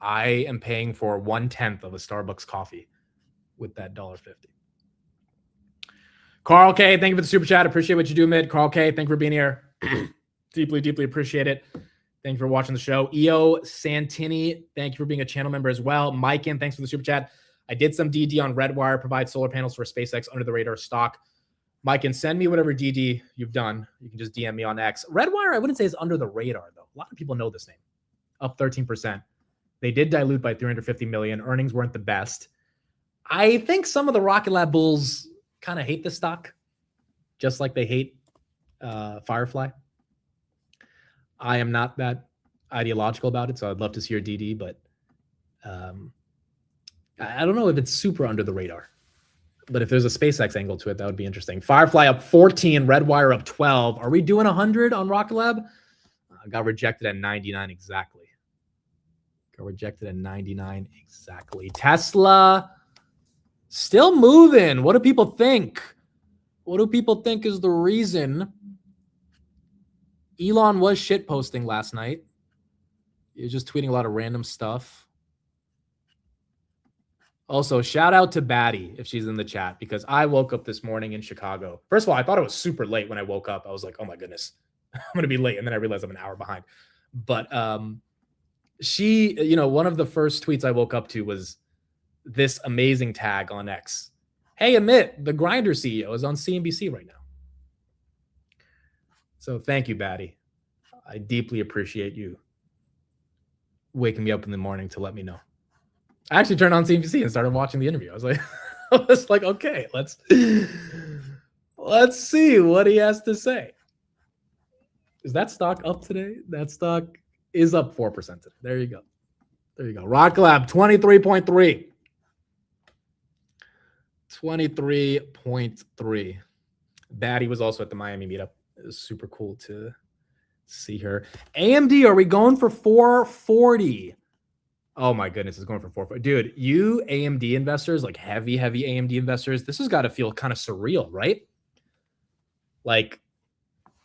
I am paying for 1/10 of a Starbucks coffee with that $1.50. Carl K, thank you for the super chat. Appreciate what you do, Mid. Carl K, thank you for being here. Deeply, deeply appreciate it. Thank you for watching the show. EO Santini, thank you for being a channel member as well. Mike in, thanks for the super chat. I did some DD on Redwire, provide solar panels for SpaceX under the radar stock. Mike, and send me whatever DD you've done. You can just DM me on X. Redwire, I wouldn't say is under the radar, though. A lot of people know this name. Up 13%. They did dilute by $350 million. Earnings weren't the best. I think some of the Rocket Lab bulls kind of hate the stock, just like they hate Firefly. I am not that ideological about it, so I'd love to see your DD, but I don't know if it's super under the radar. But if there's a SpaceX angle to it, that would be interesting. Firefly up 14, Redwire up 12. Are we doing 100 on Rocket Lab? Got rejected at 99 exactly. Got rejected at 99 exactly. Tesla still moving. What do people think? What do people think is the reason? Elon was shit posting last night. He was just tweeting a lot of random stuff. Also, shout out to Batty if she's in the chat, because I woke up this morning in Chicago. First of all, I thought it was super late when I woke up. I was like, oh my goodness, I'm going to be late. And then I realized I'm an hour behind. But she, one of the first tweets I woke up to was this amazing tag on X. Hey, Amit, the Grindr CEO is on CNBC right now. So thank you, Batty. I deeply appreciate you waking me up in the morning to let me know. I actually turned on CNBC and started watching the interview. I was like, okay, let's see what he has to say. Is that stock up today? That stock is up 4% today. There you go. Rocket Lab 23.3. 23.3. Batty was also at the Miami meetup. It was super cool to see her. AMD, are we going for 440? Oh my goodness, it's going for 440. Dude, you AMD investors, like heavy AMD investors, this has got to feel kind of surreal, right? Like,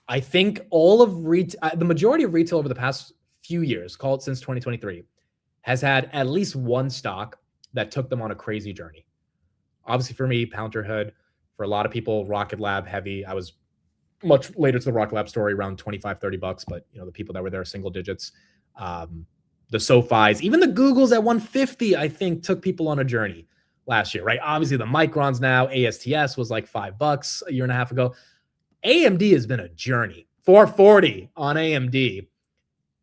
I think all of the majority of retail over the past few years, call it since 2023, has had at least one stock that took them on a crazy journey. Obviously for me, Palantir. For a lot of people, Rocket Lab heavy. I was much later to the Rocket Lab story, around $25-30, but the people that were there, single digits. The SoFis, even the Googles at 150, I think took people on a journey last year, right? Obviously the Microns now, ASTS was like $5 a year and a half ago. AMD has been a journey. 440 on AMD.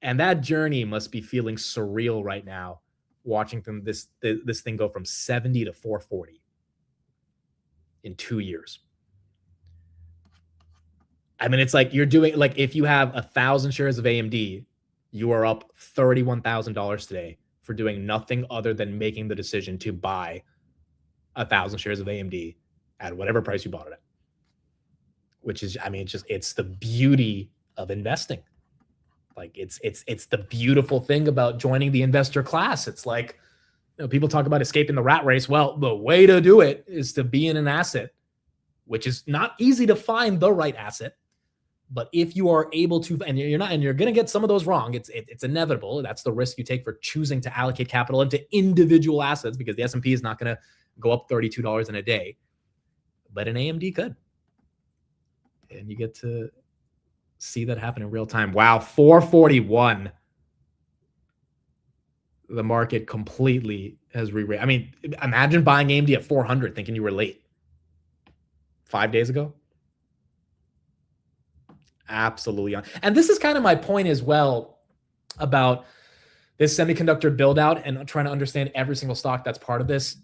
And that journey must be feeling surreal right now, watching this thing go from 70 to 440 in 2 years. I mean, it's like you're doing, like, if you have 1,000 shares of AMD, you are up $31,000 today for doing nothing other than making the decision to buy 1,000 shares of AMD at whatever price you bought it at. Which is, I mean, it's the beauty of investing. Like, it's the beautiful thing about joining the investor class. It's like, people talk about escaping the rat race. Well, the way to do it is to be in an asset, which is not easy to find the right asset. But if you are able to, and you're going to get some of those wrong. It's inevitable. That's the risk you take for choosing to allocate capital into individual assets, because the S&P is not going to go up $32 in a day, but an AMD could. And you get to see that happen in real time. Wow, 441. The market completely has re-rated. I mean, imagine buying AMD at 400 thinking you were late 5 days ago. Absolutely. And this is kind of my point as well about this semiconductor build out and trying to understand every single stock that's part of this.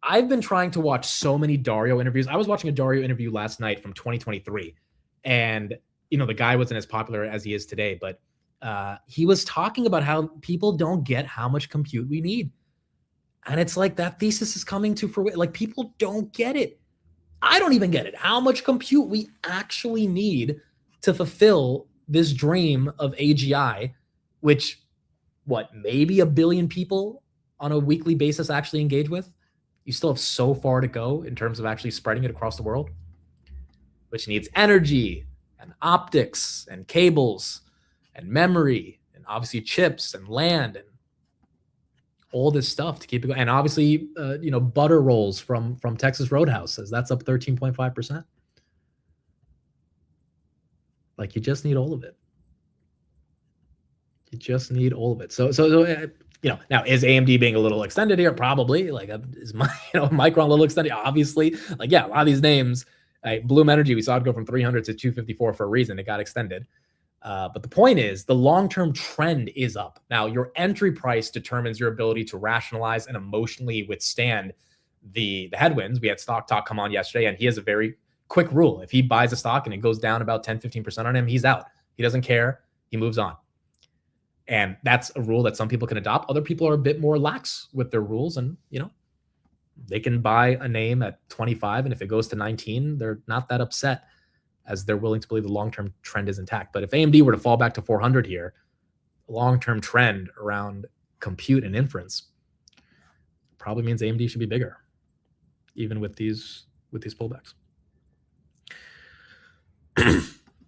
I've been trying to watch so many Dario interviews. I was watching a Dario interview last night from 2023, and the guy wasn't as popular as he is today, but he was talking about how people don't get how much compute we need. And it's like that thesis is coming to fruition. Like, people don't get it. I don't even get it. How much compute we actually need to fulfill this dream of AGI, which, maybe 1 billion people on a weekly basis actually engage with. You still have so far to go in terms of actually spreading it across the world, which needs energy and optics and cables and memory and obviously chips and land and all this stuff to keep it going. And obviously, butter rolls from Texas Roadhouse says that's up 13.5%. Like, you just need all of it. You just need all of it. So now, is AMD being a little extended here? Probably. Like, is Micron a little extended? Obviously. Like, yeah, a lot of these names, Bloom Energy, we saw it go from 300 to 254 for a reason. It got extended. But the point is, the long-term trend is up. Now, your entry price determines your ability to rationalize and emotionally withstand the headwinds. We had Stock Talk come on yesterday, and he has a very quick rule. If he buys a stock and it goes down about 10-15% on him, he's out. He doesn't care. He moves on. And that's a rule that some people can adopt. Other people are a bit more lax with their rules, and they can buy a name at 25, and if it goes to 19, they're not that upset, as they're willing to believe the long-term trend is intact. But if AMD were to fall back to 400 here, the long-term trend around compute and inference probably means AMD should be bigger, even with these pullbacks.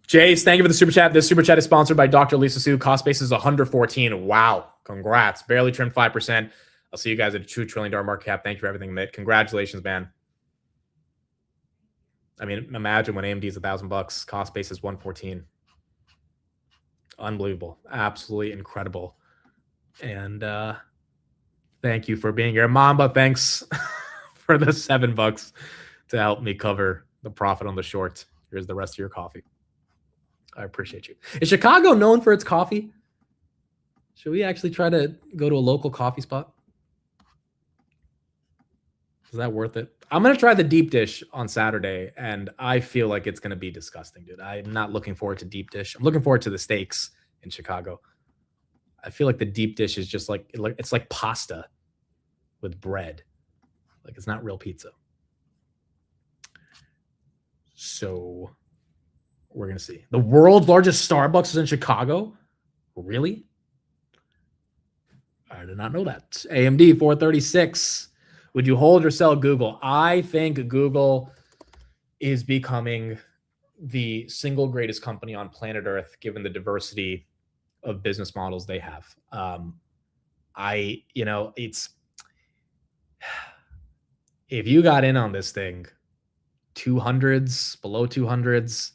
Jace, thank you for the super chat. This super chat is sponsored by Dr. Lisa Su. Cost base is 114. Wow. Congrats. Barely trimmed 5%. I'll see you guys at a $2 trillion market cap. Thank you for everything, Mitt. Congratulations, man. I mean, imagine when AMD's $1,000, cost base is 114. Unbelievable. Absolutely incredible. And thank you for being here. Mamba, thanks for the $7 to help me cover the profit on the short. Here's the rest of your coffee. I appreciate you. Is Chicago known for its coffee? Should we actually try to go to a local coffee spot? Is that worth it? I'm going to try the deep dish on Saturday, and I feel like it's going to be disgusting, dude. I'm not looking forward to deep dish. I'm looking forward to the steaks in Chicago. I feel like the deep dish is just like, it's like pasta with bread. Like, it's not real pizza. So we're going to see. The world's largest Starbucks is in Chicago? Really? I did not know that. AMD 436. Would you hold or sell Google? I think Google is becoming the single greatest company on planet Earth, given the diversity of business models they have. It's, if you got in on this thing, 200s, below 200s,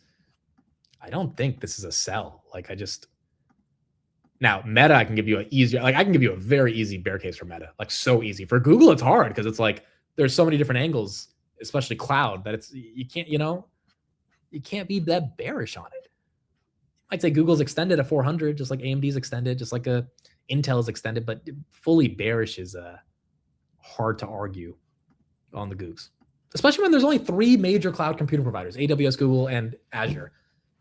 I don't think this is a sell. Now, Meta, I can give you I can give you a very easy bear case for Meta. Like, so easy. For Google, it's hard because it's like there's so many different angles, especially cloud, that you can't be that bearish on it. I'd say Google's extended at 400, just like AMD's extended, just like Intel's extended, but fully bearish is hard to argue on the Googs. especially when there's only 3 major cloud computing providers, AWS, Google, and Azure.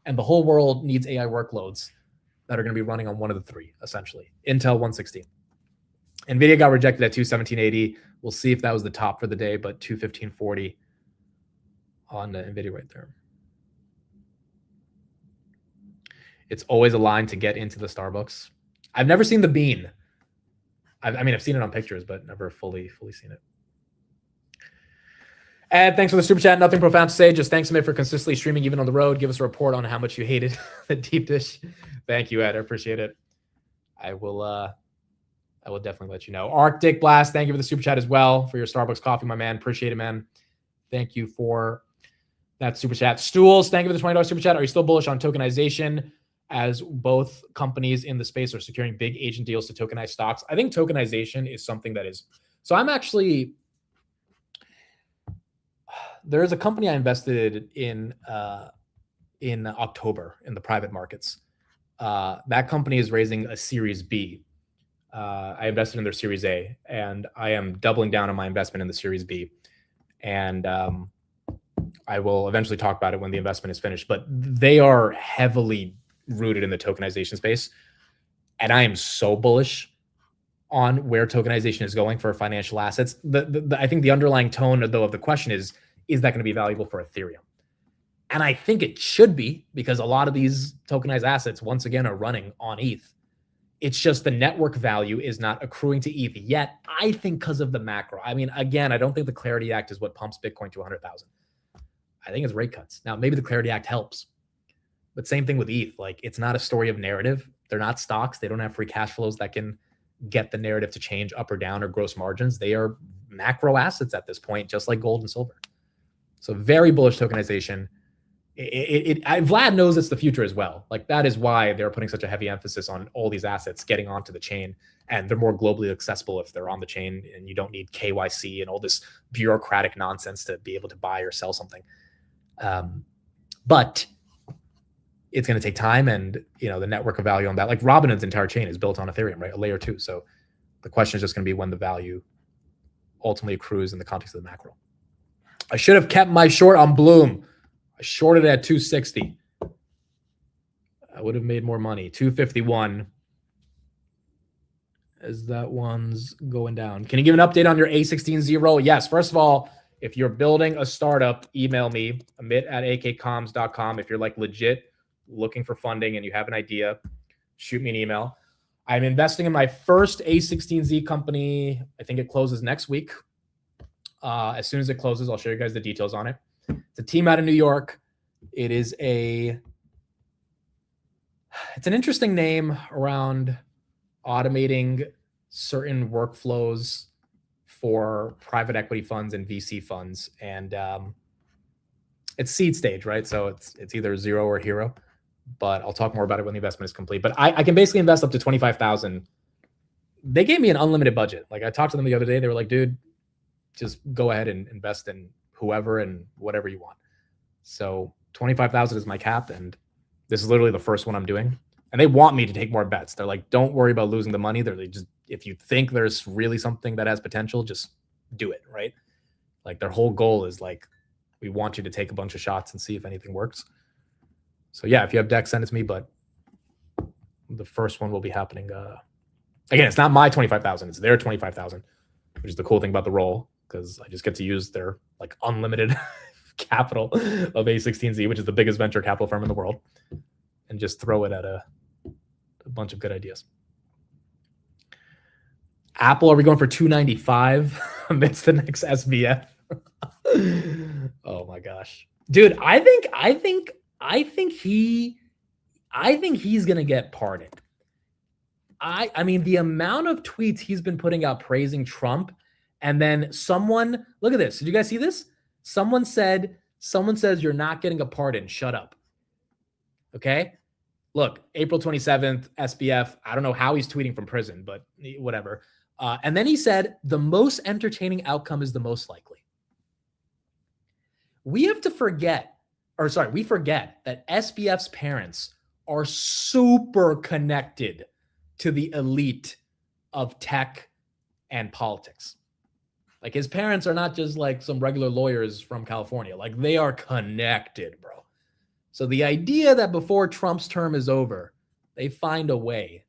And the whole world needs AI workloads that are going to be running on one of the 3, essentially. Intel 116. NVIDIA got rejected at 217.80. We'll see if that was the top for the day, but 215.40 on the NVIDIA right there. It's always a line to get into the Starbucks. I've never seen the bean. I've seen it on pictures, but never fully seen it. And thanks for the super chat. Nothing profound to say. Just thanks, Ed, for consistently streaming even on the road. Give us a report on how much you hated the deep dish. Thank you, Ed. I appreciate it. I will definitely let you know. Arctic Blast, thank you for the super chat as well, for your Starbucks coffee, my man. Appreciate it, man. Thank you for that super chat. Stools, thank you for the $20 super chat. Are you still bullish on tokenization, as both companies in the space are securing big agent deals to tokenize stocks? I think tokenization is something that is... So I'm actually... There is a company I invested in October in the private markets. That company is raising a Series B. I invested in their Series A, and I am doubling down on my investment in the Series B. And I will eventually talk about it when the investment is finished. But they are heavily rooted in the tokenization space. And I am so bullish on where tokenization is going for financial assets. I think the underlying tone, though, of the question is that going to be valuable for Ethereum? And I think it should be, because a lot of these tokenized assets, once again, are running on ETH. It's just the network value is not accruing to ETH yet, I think, because of the macro. I mean, again, I don't think the Clarity Act is what pumps Bitcoin to 100,000. I think it's rate cuts. Now, maybe the Clarity Act helps. But same thing with ETH. Like, it's not a story of narrative. They're not stocks. They don't have free cash flows that can get the narrative to change up or down, or gross margins. They are macro assets at this point, just like gold and silver. So very bullish tokenization. Vlad knows it's the future as well. Like, that is why they're putting such a heavy emphasis on all these assets getting onto the chain, and they're more globally accessible if they're on the chain, and you don't need KYC and all this bureaucratic nonsense to be able to buy or sell something. But it's going to take time, and the network of value on that, like Robinhood's entire chain is built on Ethereum, right? A layer 2. So the question is just going to be when the value ultimately accrues in the context of the macro. I should have kept my short on Bloom. I shorted at 260. I would have made more money. 251. As that one's going down. Can you give an update on your A16Z? Yes. First of all, if you're building a startup, email me, amit@akcoms.com. If you're like legit looking for funding and you have an idea, shoot me an email. I'm investing in my first A16Z company. I think it closes next week. As soon as it closes, I'll show you guys the details on it. It's a team out of New York. It's an interesting name around automating certain workflows for private equity funds and VC funds. And it's seed stage, right? So it's either zero or hero, but I'll talk more about it when the investment is complete. But I can basically invest up to 25,000. They gave me an unlimited budget. Like, I talked to them the other day. They were like, dude, just go ahead and invest in whoever and whatever you want. So 25,000 is my cap, and this is literally the first one I'm doing. And they want me to take more bets. They're like, don't worry about losing the money. They're like, just, if you think there's really something that has potential, just do it, right? Like, their whole goal is like, we want you to take a bunch of shots and see if anything works. So yeah, if you have decks, send it to me. But the first one will be happening. Again, it's not my 25,000. It's their 25,000, which is the cool thing about the roll, because I just get to use their like unlimited capital of A16Z, which is the biggest venture capital firm in the world, and just throw it at a bunch of good ideas. Apple, are we going for 295 amidst the next SBF? Oh my gosh, dude! I think he's gonna get pardoned. I mean, the amount of tweets he's been putting out praising Trump. And then someone, look at this. Did you guys see this? Someone says, you're not getting a pardon. Shut up. Okay. Look, April 27th, SBF. I don't know how he's tweeting from prison, but whatever. And then he said, the most entertaining outcome is the most likely. We forget that SBF's parents are super connected to the elite of tech and politics. Like his parents are not just like some regular lawyers from California. Like they are connected, bro. So the idea that before Trump's term is over, they find a way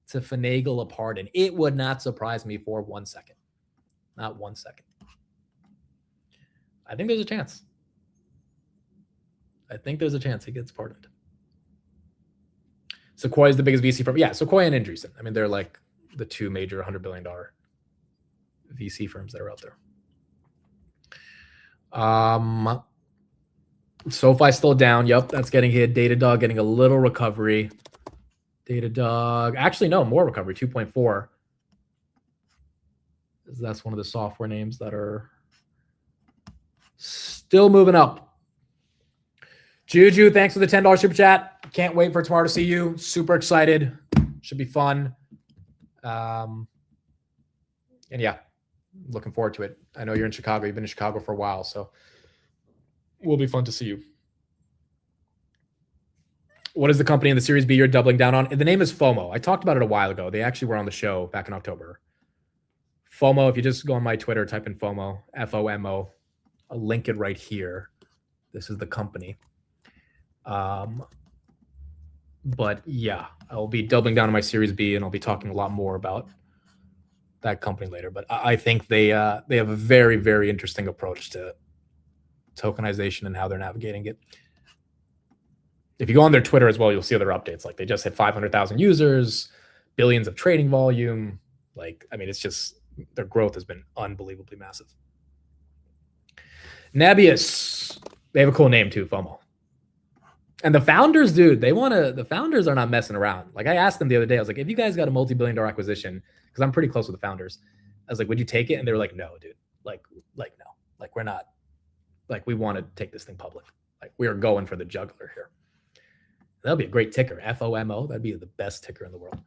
to finagle a pardon, it would not surprise me for 1 second. Not 1 second. I think there's a chance. I think there's a chance he gets pardoned. Sequoia is the biggest VC firm. Yeah, Sequoia and Andreessen. I mean, they're like the two major $100 billion VC firms that are out there. SoFi still down. Yep, that's getting hit. Datadog getting a little recovery. Datadog, actually, no, more recovery, 2.4. That's one of the software names that are still moving up. Juju, thanks for the $10 super chat. Can't wait for tomorrow to see you. Super excited. Should be fun. And yeah, looking forward to it. I know you're in Chicago. You've been in Chicago for a while, so it will be fun to see you. What is the company in the Series B you're doubling down on? The name is FOMO. I talked about it a while ago. They actually were on the show back in October. FOMO, if you just go on my Twitter, type in FOMO, F-O-M-O. I'll link it right here. This is the company. But yeah, I'll be doubling down on my Series B, and I'll be talking a lot more about that company later. But I think they have a very, very interesting approach to tokenization and how they're navigating it. If you go on their Twitter as well, you'll see other updates. Like they just hit 500,000 users, billions of trading volume. Like, I mean, it's just their growth has been unbelievably massive. Nebius, they have a cool name too, FOMO. And the founders, dude, the founders are not messing around. Like I asked them the other day, I was like, if you guys got a multi-billion-dollar acquisition, because I'm pretty close with the founders, I was like, would you take it? And they were like, no, dude. Like no. Like we're not, like we want to take this thing public. Like we are going for the jugular here. That'll be a great ticker, FOMO. That'd be the best ticker in the world.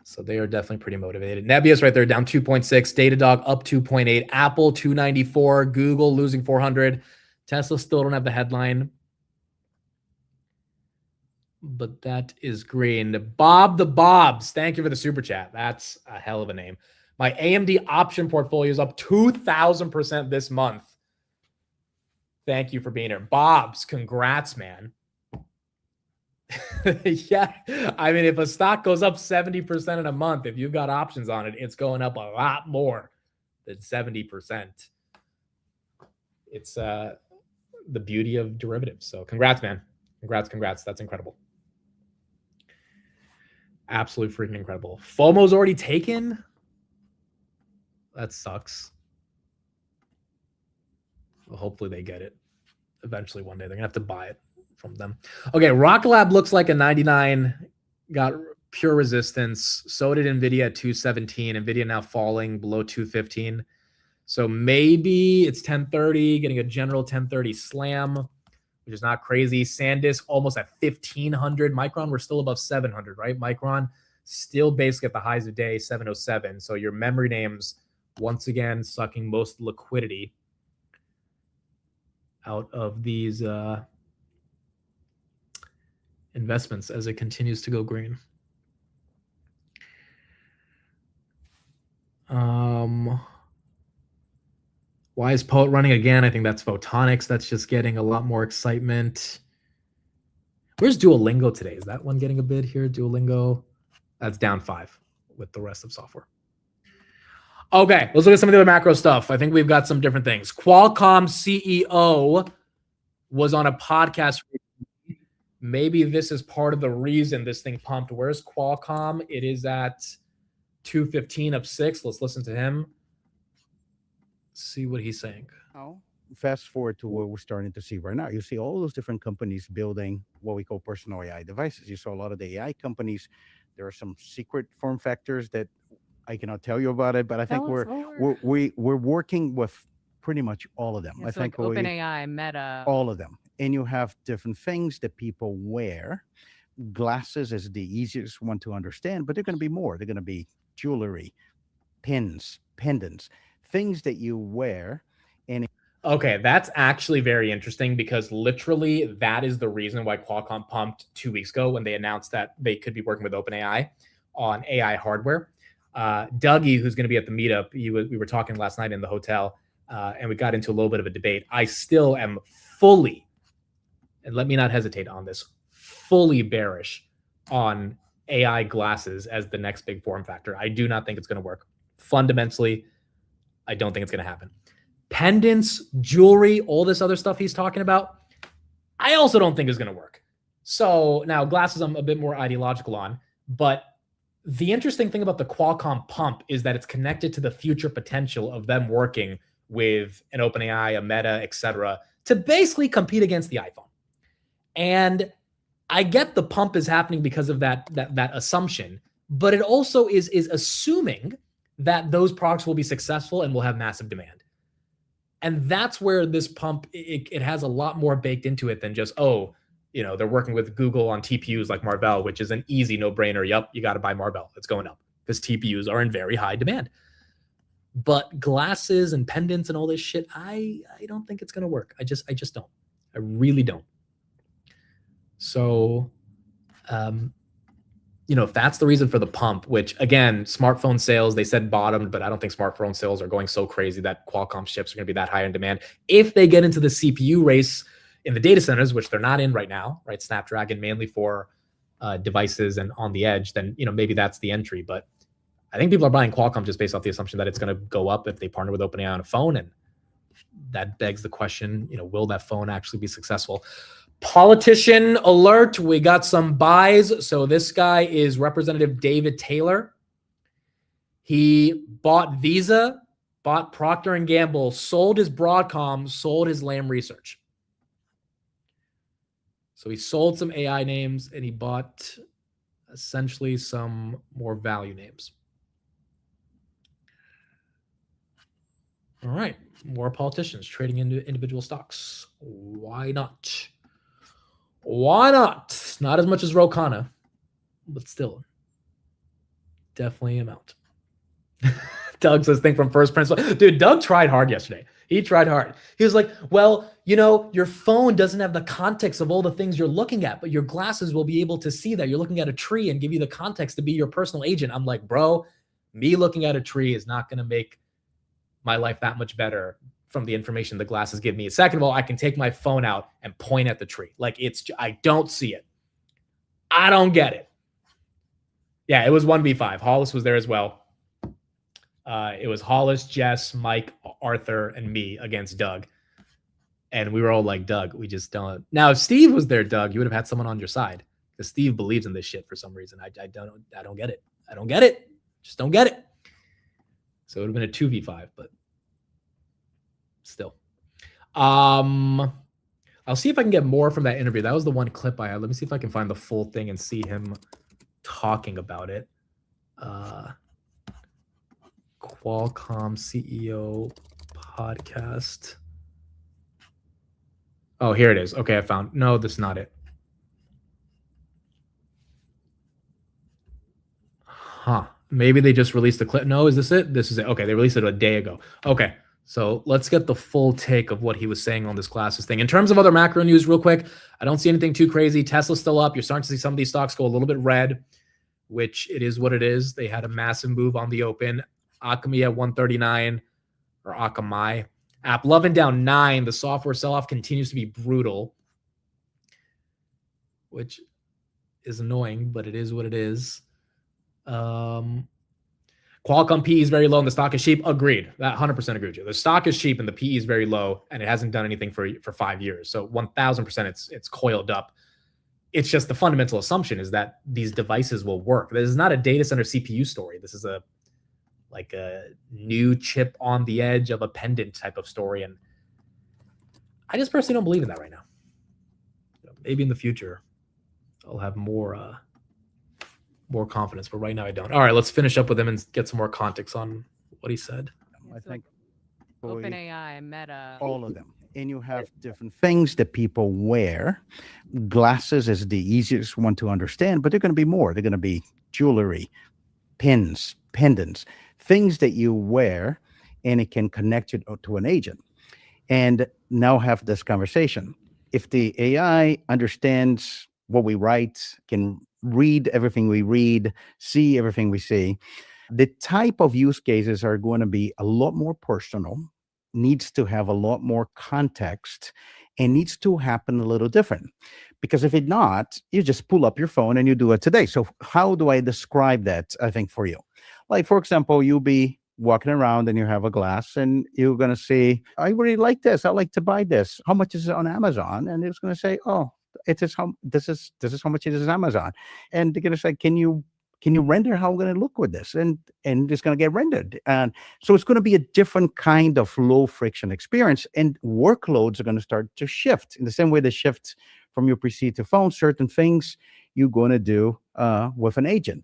So they are definitely pretty motivated. Nebius right there, down 2.6. Datadog up 2.8. Apple 294. Google losing 400. Tesla still don't have the headline. But that is green. Bob the Bobs, thank you for the super chat. That's a hell of a name. My AMD option portfolio is up 2,000% this month. Thank you for being here. Bobs, congrats, man. Yeah, I mean, if a stock goes up 70% in a month, if you've got options on it, it's going up a lot more than 70%. It's the beauty of derivatives. So congrats, man. Congrats. That's incredible. Absolutely freaking incredible. FOMO's already taken? That sucks. Well, hopefully they get it. Eventually one day. They're going to have to buy it from them. Okay, Rocket Lab looks like a 99. Got pure resistance. So did NVIDIA at 217. NVIDIA now falling below 215. So maybe it's 1030, getting a general 1030 slam, which is not crazy. SanDisk almost at 1,500. Micron, we're still above 700, right? Micron still basically at the highs of day, 707. So your memory names, once again, sucking most liquidity out of these investments as it continues to go green. Why is Poet running again? I think that's Photonics. That's just getting a lot more excitement. Where's Duolingo today? Is that one getting a bid here? Duolingo, that's down 5 with the rest of software. Okay, let's look at some of the other macro stuff. I think we've got some different things. Qualcomm CEO was on a podcast. Maybe this is part of the reason this thing pumped. Where's Qualcomm? It is at 215 up 6. Let's listen to him. See what he's saying. Now, fast forward to what we're starting to see right now. You see all those different companies building what we call personal AI devices. You saw a lot of the AI companies. There are some secret form factors that I cannot tell you about it, but I think we're working with pretty much all of them. Yeah, I so think like OpenAI, Meta, all of them. And you have different things that people wear. Glasses is the easiest one to understand, but they're going to be more. They're going to be jewelry, pins, pendants, things that you wear. And okay, that's actually very interesting because literally that is the reason why Qualcomm pumped 2 weeks ago when they announced that they could be working with OpenAI on AI hardware. Dougie, who's going to be at the meetup, we were talking last night in the hotel, and we got into a little bit of a debate. I still am fully, and let me not hesitate on this, fully bearish on AI glasses as the next big form factor. I do not think it's going to work. Fundamentally, I don't think it's going to happen. Pendants, jewelry, all this other stuff he's talking about, I also don't think is going to work. So now glasses I'm a bit more ideological on, but the interesting thing about the Qualcomm pump is that it's connected to the future potential of them working with an OpenAI, a Meta, etc., to basically compete against the iPhone. And I get the pump is happening because of that assumption, but it also is assuming that those products will be successful and will have massive demand. And that's where this pump, it has a lot more baked into it than just, they're working with Google on TPUs like Marvell, which is an easy no-brainer. Yep, you got to buy Marvell. It's going up because TPUs are in very high demand. But glasses and pendants and all this shit, I don't think it's going to work. I just don't. I really don't. So, if that's the reason for the pump, which again, smartphone sales, they said bottomed, but I don't think smartphone sales are going so crazy that Qualcomm chips are going to be that high in demand. If they get into the CPU race in the data centers, which they're not in right now, right? Snapdragon mainly for devices and on the edge, then, maybe that's the entry. But I think people are buying Qualcomm just based off the assumption that it's going to go up if they partner with OpenAI on a phone. And that begs the question, will that phone actually be successful? Politician alert. We got some buys. So this guy is Representative David Taylor. He bought Visa, bought Procter & Gamble, sold his Broadcom, sold his Lam Research. So he sold some AI names and he bought essentially some more value names. All right. More politicians trading into individual stocks. Why not? Why not? Not as much as Rokana, but still, definitely amount. Doug says, think from first principle. Dude, Doug tried hard yesterday. He tried hard. He was like, well, your phone doesn't have the context of all the things you're looking at, but your glasses will be able to see that. You're looking at a tree and give you the context to be your personal agent. I'm like, bro, me looking at a tree is not going to make my life that much better from the information the glasses give me. Second of all, I can take my phone out and point at the tree. Like I don't see it. I don't get it. Yeah, it was 1v5. Hollis was there as well. It was Hollis, Jess, Mike, Arthur, and me against Doug. And we were all like, Doug, we just don't. Now, if Steve was there, Doug, you would have had someone on your side because Steve believes in this shit for some reason. I don't get it. I don't get it. Just don't get it. So it would have been a 2v5, but still. I'll see if I can get more from that interview. That was the one clip I had. Let me see if I can find the full thing and see him talking about it. Qualcomm CEO podcast. Oh, here it is. Okay, I found. No, this is not it. Huh. Maybe they just released the clip. No, is this it? This is it. Okay, they released it a day ago. Okay, so let's get the full take of what he was saying on this glasses thing. In terms of other macro news, real quick, I don't see anything too crazy. Tesla's still up. You're starting to see some of these stocks go a little bit red, which it is what it is. They had a massive move on the open. Akamai at 139, or Akamai. AppLovin down 9. The software sell-off continues to be brutal, which is annoying, but it is what it is. Qualcomm PE is very low and the stock is cheap. Agreed. That 100% agree with you. The stock is cheap and the PE is very low and it hasn't done anything for 5 years. So 1000% it's coiled up. It's just the fundamental assumption is that these devices will work. This is not a data center CPU story. This is a new chip on the edge of a pendant type of story. And I just personally don't believe in that right now. Maybe in the future I'll have more confidence, but right now I don't. All right, let's finish up with him and get some more context on what he said. I think OpenAI, Meta, all of them. And you have different things that people wear. Glasses is the easiest one to understand, but they're going to be more. They're going to be jewelry, pins, pendants, things that you wear, and it can connect you to an agent. And now have this conversation. If the AI understands what we write, can read everything we read, see everything we see, The type of use cases are going to be a lot more personal, needs to have a lot more context, and needs to happen a little different. Because if it not, you just pull up your phone and you do it today. So how do I describe that, I think, for you? Like, for example, you'll be walking around and you have a glass and you're going to say, I really like this. I like to buy this. How much is it on Amazon? And it's going to say, oh, it is how this is how much it is on Amazon. And they're going to say, can you render how I'm going to look with this? And it's going to get rendered. And so it's going to be a different kind of low friction experience. And workloads are going to start to shift in the same way they shift from your PC to phone. Certain things you're going to do with an agent.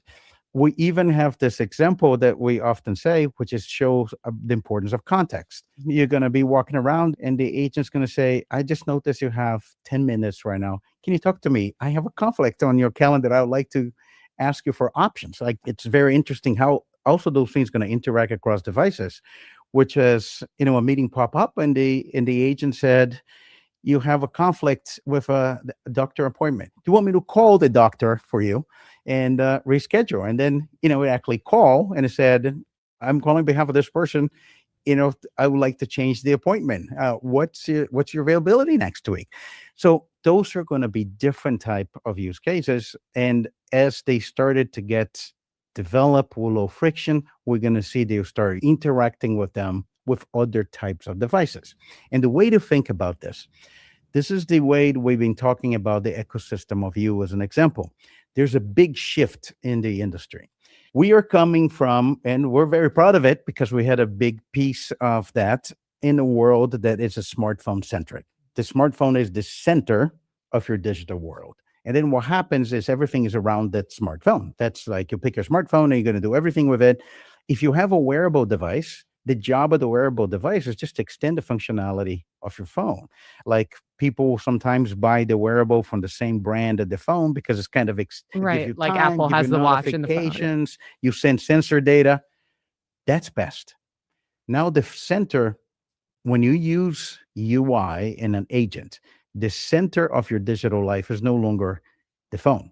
We even have this example that we often say, which is shows the importance of context. You're going to be walking around and the agent's going to say, I just noticed you have 10 minutes right now. Can you talk to me? I have a conflict on your calendar. I would like to ask you for options. Like, it's very interesting how also those things going to interact across devices, which is, a meeting pop up and the agent said, you have a conflict with a doctor appointment. Do you want me to call the doctor for you and reschedule? And then, we actually call and it said, I'm calling on behalf of this person. I would like to change the appointment. What's your availability next week? So those are going to be different type of use cases. And as they started to get developed with low friction, we're going to see they start interacting with them with other types of devices. And the way to think about this is the way we've been talking about the ecosystem of you as an example. There's a big shift in the industry. We are coming from, and we're very proud of it because we had a big piece of that in a world that is a smartphone centric. The smartphone is the center of your digital world. And then what happens is everything is around that smartphone. That's like you pick your smartphone and you're going to do everything with it. If you have a wearable device, the job of the wearable device is just to extend the functionality of your phone. Like, people sometimes buy the wearable from the same brand of the phone because it's kind of gives Right. you Like time, Apple give has you the watch and the phone. notifications, you send sensor data. That's best. Now the center, when you use UI in an agent, the center of your digital life is no longer the phone.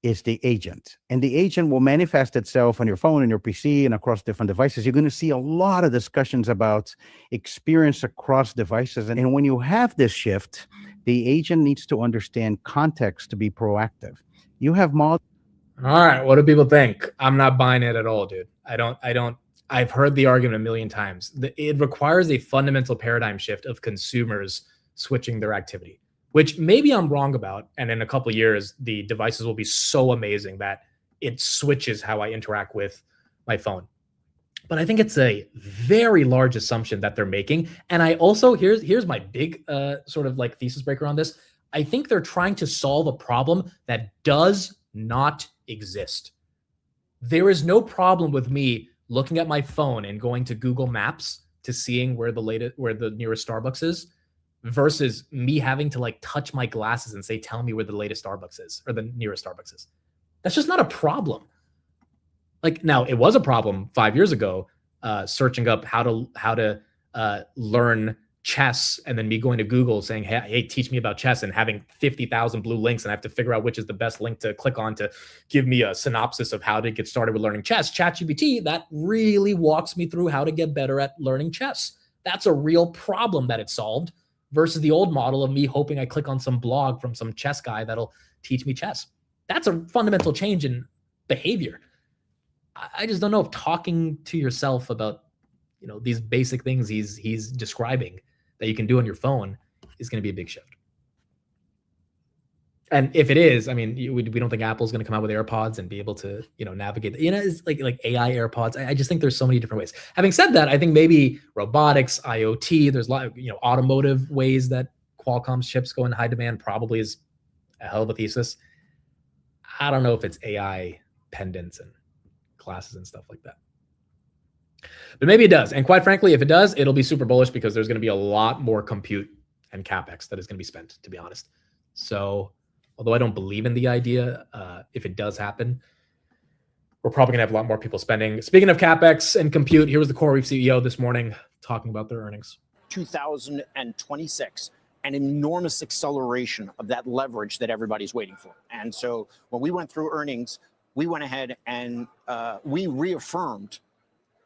Is the agent. And the agent will manifest itself on your phone and your PC and across different devices. You're going to see a lot of discussions about experience across devices. And when you have this shift, the agent needs to understand context to be proactive. You have All right. What do people think? I'm not buying it at all, dude. I've heard the argument a million times. It requires a fundamental paradigm shift of consumers switching their activity, which maybe I'm wrong about. And in a couple of years, the devices will be so amazing that it switches how I interact with my phone. But I think it's a very large assumption that they're making. And I also, here's my big sort of like thesis breaker on this. I think they're trying to solve a problem that does not exist. There is no problem with me looking at my phone and going to Google Maps to seeing where the nearest Starbucks is, versus me having to like touch my glasses and say, tell me where the latest Starbucks is or the nearest Starbucks is. That's just not a problem. Like, now it was a problem 5 years ago, searching up how to learn chess, and then me going to Google saying, hey, teach me about chess, and having 50,000 blue links, and I have to figure out which is the best link to click on to give me a synopsis of how to get started with learning chess. ChatGPT, that really walks me through how to get better at learning chess. That's a real problem that it solved, versus the old model of me hoping I click on some blog from some chess guy that'll teach me chess. That's a fundamental change in behavior. I just don't know if talking to yourself about, these basic things he's describing that you can do on your phone is going to be a big shift. And if it is, I mean, we don't think Apple's going to come out with AirPods and be able to, navigate. It's like AI AirPods. I just think there's so many different ways. Having said that, I think maybe robotics, IoT, there's a lot of, automotive ways that Qualcomm's chips go in high demand probably is a hell of a thesis. I don't know if it's AI pendants and glasses and stuff like that. But maybe it does. And quite frankly, if it does, it'll be super bullish because there's going to be a lot more compute and CapEx that is going to be spent, to be honest. So although I don't believe in the idea, if it does happen, we're probably going to have a lot more people spending. Speaking of CapEx and compute, here was the CoreWeave CEO this morning talking about their earnings. 2026, an enormous acceleration of that leverage that everybody's waiting for. And so when we went through earnings, we went ahead and we reaffirmed,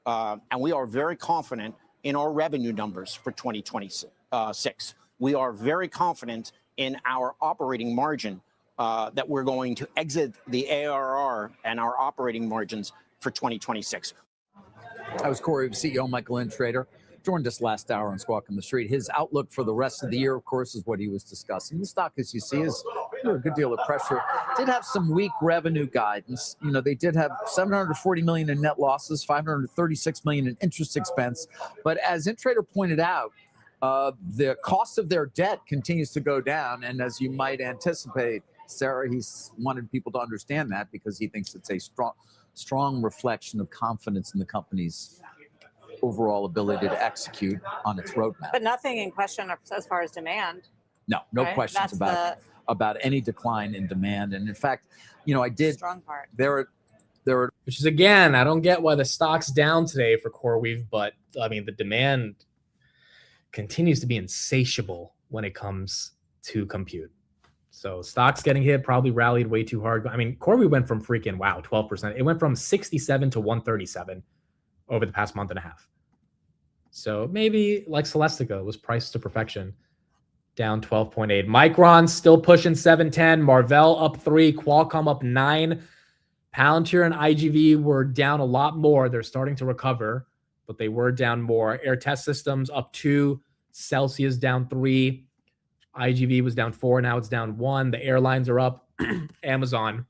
and we are very confident in our revenue numbers for 2026. We are very confident in our operating margin that we're going to exit the ARR and our operating margins for 2026. I was Corey, CEO Michael Lynn Trader. Joined us last hour on Squawk on the Street. His outlook for the rest of the year, of course, is what he was discussing. The stock, as you see, is under a good deal of pressure. Did have some weak revenue guidance. You know, they did have $740 million in net losses, $536 million in interest expense. But as InTrader pointed out, the cost of their debt continues to go down. And as you might anticipate, Sarah, he's wanted people to understand that because he thinks it's a strong reflection of confidence in the company's overall ability to execute on its roadmap. But nothing in question as far as demand. No right? questions about any decline in demand. And in fact, you know, I did. Strong part. There are. Which is, again, I don't get why the stock's down today for CoreWeave, but I mean, the demand continues to be insatiable when it comes to compute. So stocks getting hit, probably rallied way too hard. I mean, CoreWeave went from freaking, 12%. It went from 67 to 137 over the past month and a half. So maybe like Celestica was priced to perfection, down 12.8. Micron still pushing 710. Marvell up 3. Qualcomm up 9. Palantir and IGV were down a lot more. They're starting to recover, but they were down more. Air Test Systems up 2. Celsius down 3. IGV was down 4. Now it's down 1. The airlines are up. Amazon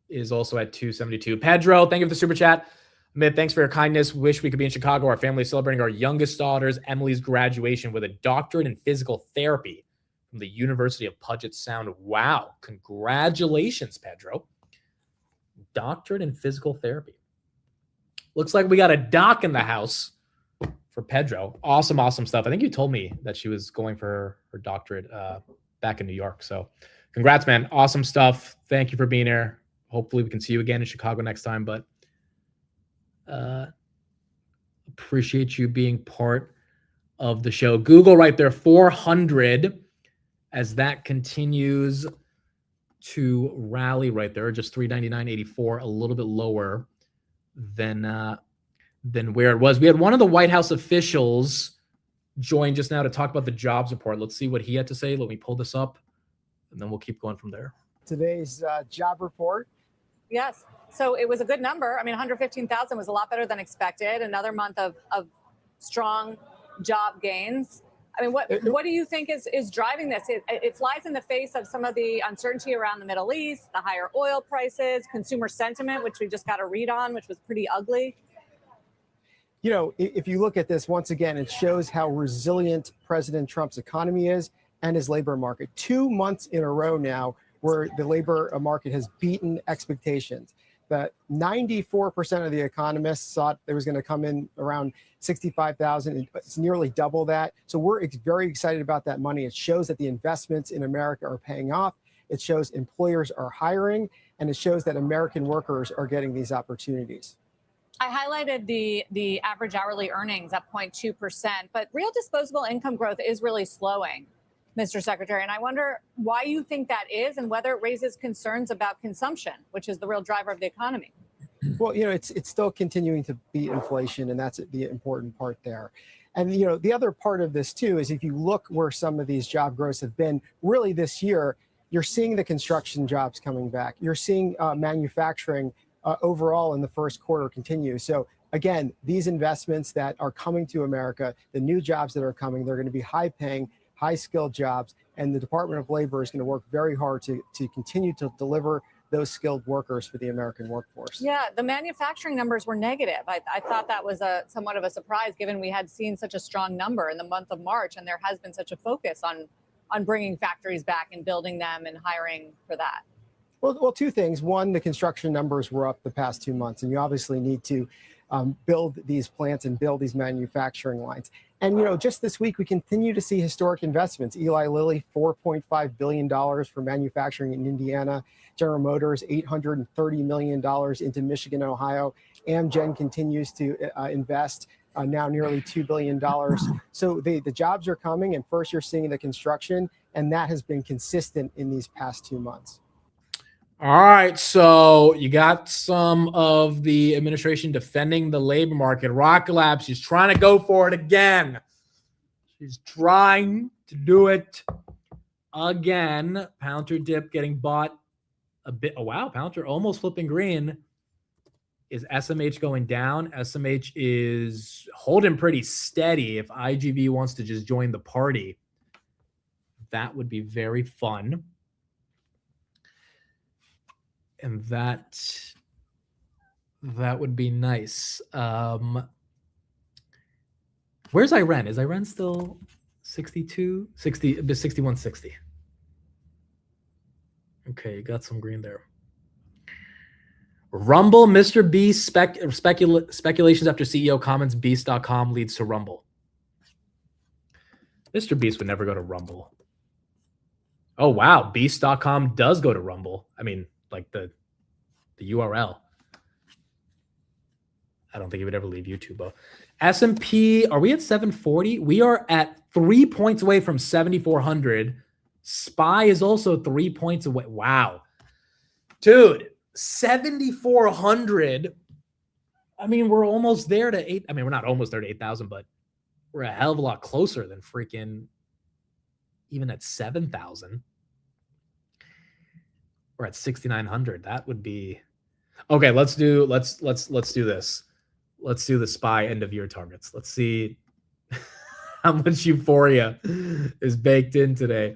is also at 272. Pedro, thank you for the super chat. Amit, thanks for your kindness. Wish we could be in Chicago. Our family is celebrating our youngest daughter's, Emily's, graduation with a doctorate in physical therapy from the University of Puget Sound. Wow. Congratulations, Pedro. Doctorate in physical therapy. Looks like we got a doc in the house for Pedro. Awesome, awesome stuff. I think you told me that she was going for her doctorate back in New York. So congrats, man. Awesome stuff. Thank you for being here. Hopefully we can see you again in Chicago next time, but appreciate you being part of the show. Google right there, 400, as that continues to rally right there, just 399.84, a little bit lower than where it was. We had one of the White House officials join just now to talk about the jobs report. Let's see what he had to say. Let me pull this up, and then we'll keep going from there. Today's job report. Yes. So it was a good number. I mean, 115,000 was a lot better than expected. Another month of strong job gains. I mean, what do you think is driving this? It flies in the face of some of the uncertainty around the Middle East, the higher oil prices, consumer sentiment, which we just got a read on, which was pretty ugly. You know, if you look at this, once again, it shows how resilient President Trump's economy is and his labor market. 2 months in a row now where the labor market has beaten expectations. That 94% of the economists thought there was going to come in around 65,000. It's nearly double that. So we're very excited about that money. It shows that the investments in America are paying off. It shows employers are hiring, and it shows that American workers are getting these opportunities. I highlighted the average hourly earnings up 0.2%, but real disposable income growth is really slowing, Mr. Secretary. And I wonder why you think that is and whether it raises concerns about consumption, which is the real driver of the economy. Well, you know, it's still continuing to beat inflation, and that's the important part there. And, you know, the other part of this, too, is if you look where some of these job growths have been really this year, you're seeing the construction jobs coming back. You're seeing manufacturing overall in the first quarter continue. So, again, these investments that are coming to America, the new jobs that are coming, they're going to be high-paying, high-skilled jobs, and the Department of Labor is going to work very hard to continue to deliver those skilled workers for the American workforce. Yeah, the manufacturing numbers were negative. I thought that was somewhat of a surprise, given we had seen such a strong number in the month of March, and there has been such a focus on bringing factories back and building them and hiring for that. Well, two things. One, the construction numbers were up the past 2 months, and you obviously need to build these plants and build these manufacturing lines. And, you know, just this week, we continue to see historic investments. Eli Lilly, $4.5 billion for manufacturing in Indiana. General Motors, $830 million into Michigan and Ohio. Amgen continues to invest now nearly $2 billion. So the jobs are coming, and first you're seeing the construction, and that has been consistent in these past 2 months. All right, so you got some of the administration defending the labor market. Rocket Lab, she's trying to go for it again. She's trying to do it again. Pounter dip getting bought a bit. Oh, wow, Pounter almost flipping green. Is SMH going down? SMH is holding pretty steady. If IGV wants to just join the party, that would be very fun. And that would be nice. Where's Iran? Is Iran still 62, 60, 6160? Okay, got some green there. Rumble, Mr. Beast speculations after CEO comments. Beast.com leads to Rumble. Mr. Beast would never go to Rumble. Oh, wow. Beast.com does go to Rumble. I mean, like the URL. I don't think he would ever leave YouTube, though. S&P, are we at 740? We are at 3 points away from 7,400. SPY is also 3 points away. Wow. Dude, 7,400. I mean, we're almost there to 8. I mean, we're not almost there to 8,000, but we're a hell of a lot closer than freaking even at 7,000. We're at 6,900. That would be okay. Let's do this. Let's do the SPY end of year targets. Let's see how much euphoria is baked in today.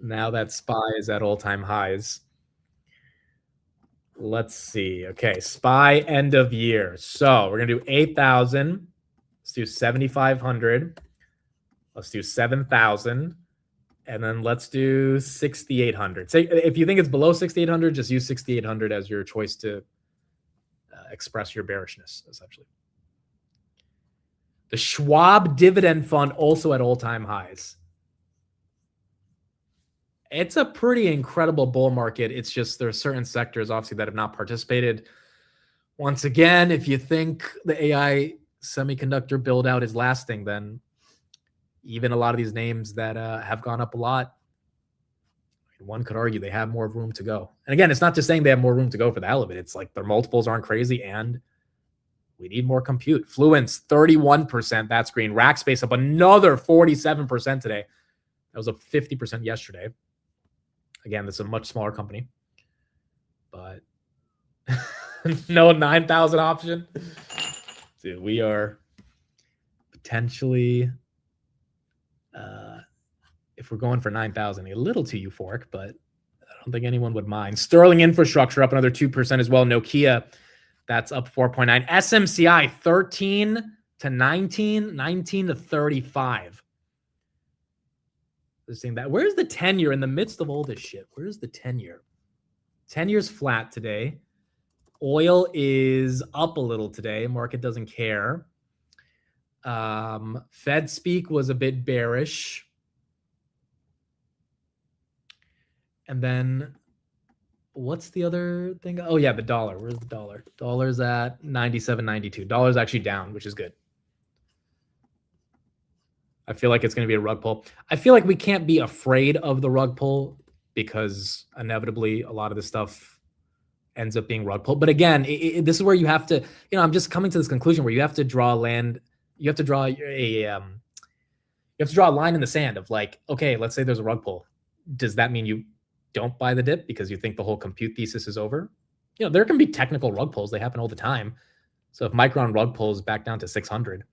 Now that SPY is at all-time highs. Let's see. Okay, SPY end of year. So we're gonna do 8,000. Let's do 7,500. Let's do 7,000. And then let's do 6,800. Say if you think it's below 6,800, just use 6,800 as your choice to express your bearishness, essentially. The Schwab dividend fund also at all-time highs. It's a pretty incredible bull market. It's just there are certain sectors, obviously, that have not participated. Once again, if you think the AI semiconductor build out is lasting, then even a lot of these names that have gone up a lot, one could argue they have more room to go. And again, it's not just saying they have more room to go for the hell of it. It's like their multiples aren't crazy and we need more compute. Fluence, 31%. That's green. Rackspace up another 47% today. That was up 50% yesterday. Again, this is a much smaller company. But no 9,000 option. Dude, we are potentially... if we're going for 9,000, a little too euphoric, but I don't think anyone would mind. Sterling Infrastructure up another 2% as well. Nokia, that's up 4.9. SMCI 13 to 19, 19 to 35. Seeing that. Where's the 10-year in the midst of all this shit? Where's the 10-year? 10-year's flat today. Oil is up a little today. Market doesn't care. Fed speak was a bit bearish. And then what's the other thing? Oh, yeah, the dollar. Where's the dollar? Dollar's at 97.92. Dollar's actually down, which is good. I feel like it's going to be a rug pull. I feel like we can't be afraid of the rug pull because inevitably a lot of this stuff ends up being rug pull. But again, this is where you have to, you know, I'm just coming to this conclusion where you have to draw land. You have to draw a line in the sand of like, okay, let's say there's a rug pull. Does that mean you don't buy the dip because you think the whole compute thesis is over? You know, there can be technical rug pulls. They happen all the time. So if Micron rug pulls back down to 600,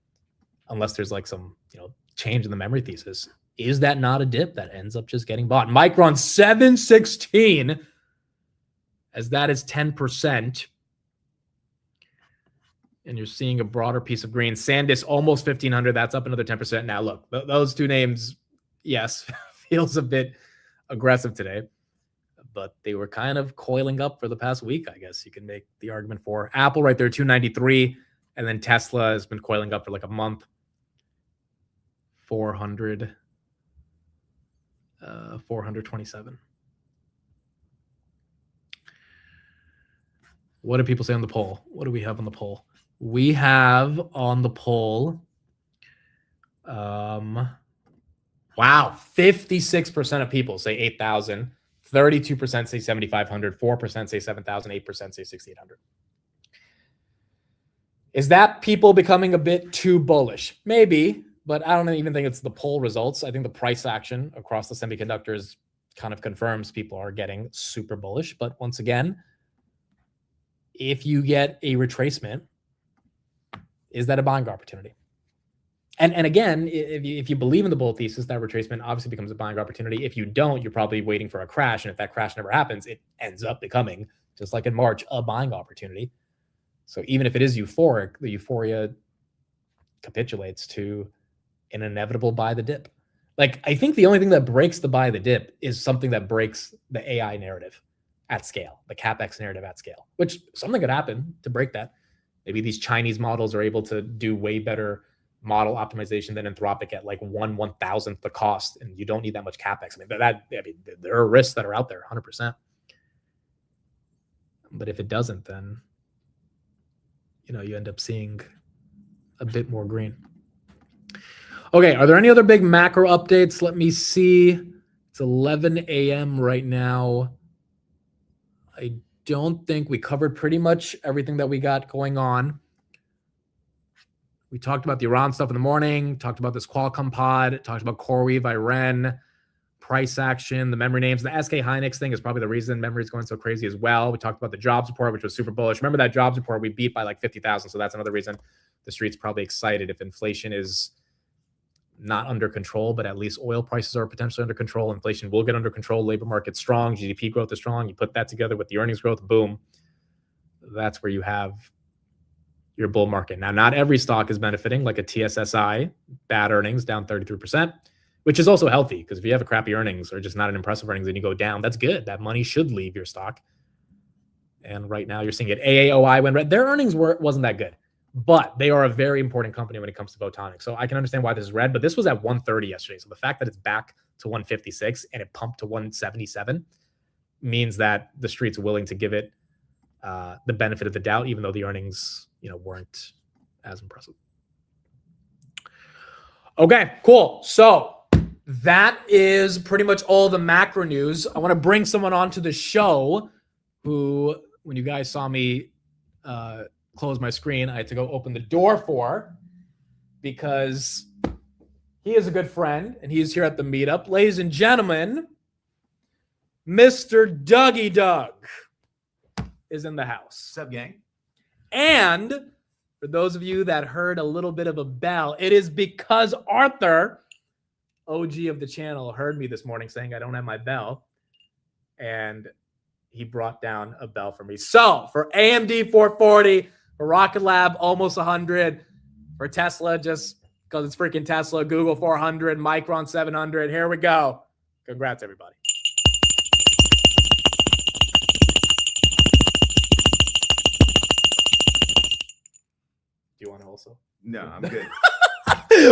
unless there's like some, you know, change in the memory thesis, is that not a dip that ends up just getting bought? Micron 716, as that is 10%. And you're seeing a broader piece of green. SanDisk almost 1,500. That's up another 10%. Now, look, those two names, yes, feels a bit aggressive today. But they were kind of coiling up for the past week, I guess you can make the argument for. Apple right there, 293. And then Tesla has been coiling up for like a month. 427. What do people say on the poll? What do we have on the poll? We have on the poll, wow, 56% of people say 8,000. 32% say 7,500, 4% say 7,000, 8% say 6,800. Is that people becoming a bit too bullish? Maybe, but I don't even think it's the poll results. I think the price action across the semiconductors kind of confirms people are getting super bullish. But once again, if you get a retracement, is that a buying opportunity? And again, if you believe in the bull thesis, that retracement obviously becomes a buying opportunity. If you don't, you're probably waiting for a crash. And if that crash never happens, it ends up becoming, just like in March, a buying opportunity. So even if it is euphoric, the euphoria capitulates to an inevitable buy the dip. Like, I think the only thing that breaks the buy the dip is something that breaks the AI narrative at scale, the CapEx narrative at scale, which something could happen to break that. Maybe these Chinese models are able to do way better model optimization than Anthropic at like 1/1000th the cost, and you don't need that much CapEx. I mean, there are risks that are out there, 100%. But if it doesn't, then you end up seeing a bit more green. Okay, are there any other big macro updates? Let me see. It's 11 a.m. right now. I don't think we covered pretty much everything that we got going on. We talked about the Iran stuff in the morning, talked about this Qualcomm pod, talked about CoreWeave, Iran, price action, the memory names. The SK Hynix thing is probably the reason memory is going so crazy as well. We talked about the jobs report, which was super bullish. Remember that jobs report we beat by like 50,000. So that's another reason the street's probably excited. If inflation is not under control, but at least oil prices are potentially under control, inflation will get under control, labor market's strong, GDP growth is strong. You put that together with the earnings growth, boom. That's where you have your bull market. Now, not every stock is benefiting, like a TSSI, bad earnings, down 33%, which is also healthy, because if you have a crappy earnings or just not an impressive earnings and you go down, that's good. That money should leave your stock. And right now you're seeing it. AAOI went red. Their earnings wasn't that good, but they are a very important company when it comes to photonics. So I can understand why this is red, but this was at 130 yesterday. So the fact that it's back to 156 and it pumped to 177 means that the street's willing to give it the benefit of the doubt, even though the earnings weren't as impressive. Okay, cool. So that is pretty much all the macro news. I want to bring someone onto the show who, when you guys saw me close my screen, I had to go open the door for, because he is a good friend and he is here at the meetup. Ladies and gentlemen, Mr. Dougie Doug is in the house. What's up, gang? And for those of you that heard a little bit of a bell, it is because Arthur, OG of the channel, heard me this morning saying I don't have my bell, and he brought down a bell for me. So for AMD 440, for Rocket Lab almost 100, for Tesla just because it's freaking Tesla, Google 400, Micron 700. Here we go. Congrats, everybody. Do you want to also? No, I'm good.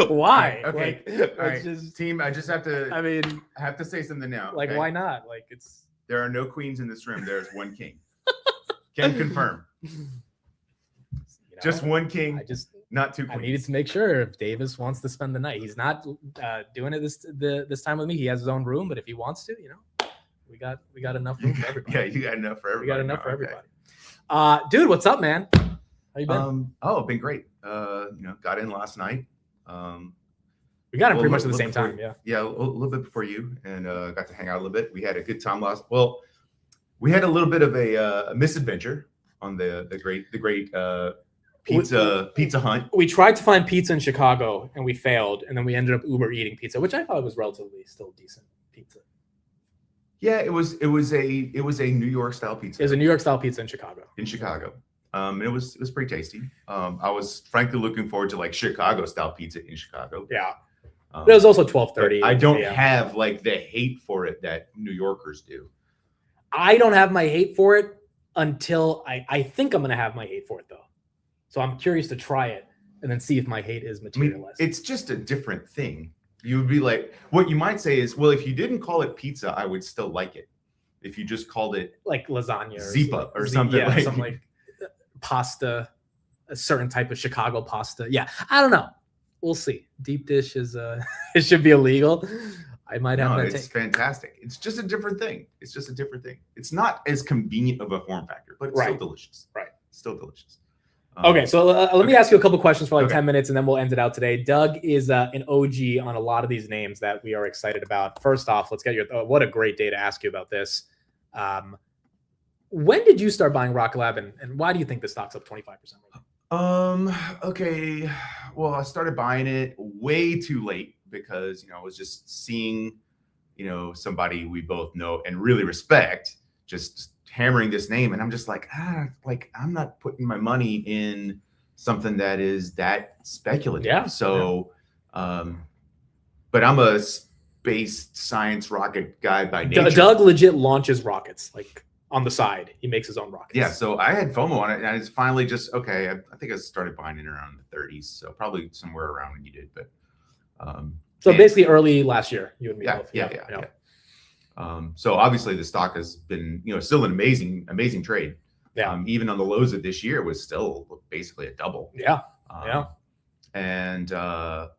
Why? Okay. Like, All right. just, Team, I just have to. I mean, I have to say something now. like, okay? why not? Like, it's. There are no queens in this room. There's one king. Can confirm. Just one king. Not two queens. I needed to make sure if Davis wants to spend the night. He's not doing it this time with me. He has his own room, but if he wants to, we got enough room for everybody. Yeah, you got enough for everybody. We got enough for Okay. everybody. Dude, what's up, man? How you been? Been great. Got in last night. We got in pretty much at the same time. Yeah. Yeah, a little bit before you, and got to hang out a little bit. We had a good time Well, we had a little bit of a misadventure on the great pizza hunt. We tried to find pizza in Chicago and we failed, and then we ended up Uber eating pizza, which I thought was relatively still decent pizza. Yeah, it was a New York style pizza. It was a New York style pizza in Chicago. And it was pretty tasty. I was frankly looking forward to like Chicago style pizza in Chicago. Yeah. But it was also 12:30. I don't have like the hate for it that New Yorkers do. I don't have my hate for it until I think I'm going to have my hate for it, though. So I'm curious to try it and then see if my hate is materialized. It's just a different thing. You would be like, what you might say is, well, if you didn't call it pizza, I would still like it. If you just called it like lasagna Zipa or something, yeah, something like pasta, a certain type of Chicago pasta. Yeah, I don't know. We'll see. Deep dish is it should be illegal. I might have that it's take. fantastic. It's just a different thing. It's just a different thing. It's not as convenient of a form factor, but it's Right. still delicious. Right. Still delicious. Okay, so let me ask you a couple questions for like Okay. 10 minutes and then we'll end it out today. Doug is an OG on a lot of these names that we are excited about. First off, let's get your what a great day to ask you about this. When did you start buying Rocket Lab and why do you think the stock's up 25% right now? Okay. Well, I started buying it way too late because, I was just seeing, somebody we both know and really respect just hammering this name. And I'm just like, I'm not putting my money in something that is that speculative. Yeah. So, but I'm a space science rocket guy by nature. Doug legit launches rockets like on the side. He makes his own rockets. Yeah, so I had FOMO on it, and it's finally just okay. I think I started buying it around the 30s, so probably somewhere around when you did. But so basically early last year, you and me both. Yeah. So obviously the stock has been, still an amazing trade. Yeah. Even on the lows of this year, it was still basically a double. Yeah. And so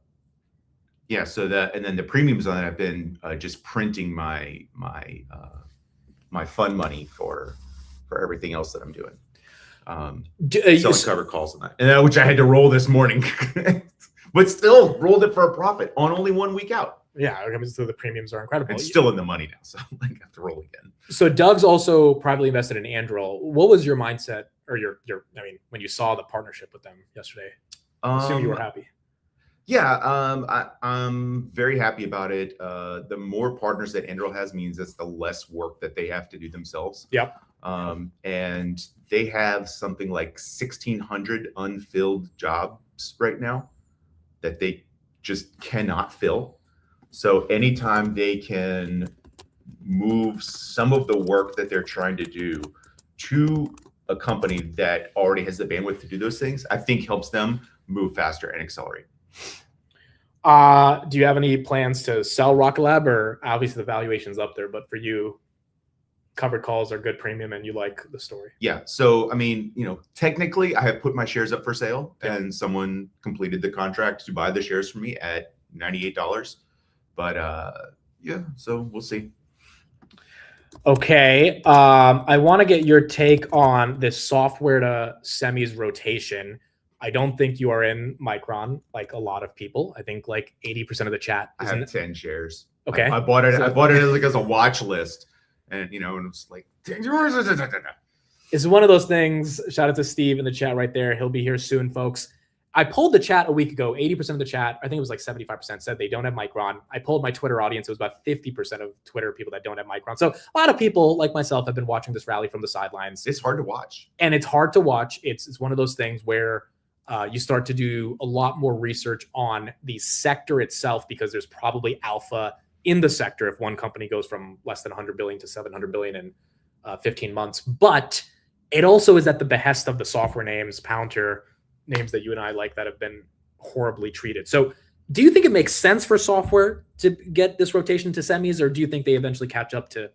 and then the premiums on it have been just printing my fund money for everything else that I'm doing. Selling covered calls on that, and which I had to roll this morning, but still rolled it for a profit on only 1 week out. Yeah, I mean, so the premiums are incredible. It's still in the money now, so I have to roll again. So Doug's also privately invested in Anduril. What was your mindset or your when you saw the partnership with them yesterday? I assume you were happy. Yeah, I'm very happy about it. The more partners that Anduril has means it's the less work that they have to do themselves. Yep. And they have something like 1,600 unfilled jobs right now that they just cannot fill. So anytime they can move some of the work that they're trying to do to a company that already has the bandwidth to do those things, I think helps them move faster and accelerate. Do you have any plans to sell Rocket Lab? Or obviously the valuation's up there, but for you, covered calls are good premium and you like the story. Yeah. So, technically I have put my shares up for sale and someone completed the contract to buy the shares from me at $98. But so we'll see. Okay. I want to get your take on this software to semis rotation. I don't think you are in Micron like a lot of people. I think like 80% of the chat. I have 10 shares. Okay. I bought it. I bought it as a watch list, and and it's like 10 shares. It's one of those things. Shout out to Steve in the chat right there. He'll be here soon, folks. I polled the chat a week ago. 80% of the chat, I think it was like 75%, said they don't have Micron. I polled my Twitter audience. It was about 50% of Twitter people that don't have Micron. So a lot of people like myself have been watching this rally from the sidelines. It's hard to watch. And it's hard to watch. It's one of those things where you start to do a lot more research on the sector itself because there's probably alpha in the sector if one company goes from less than 100 billion to 700 billion in 15 months. But it also is at the behest of the software names, Palantir, names that you and I like that have been horribly treated. So do you think it makes sense for software to get this rotation to semis, or do you think they eventually catch up to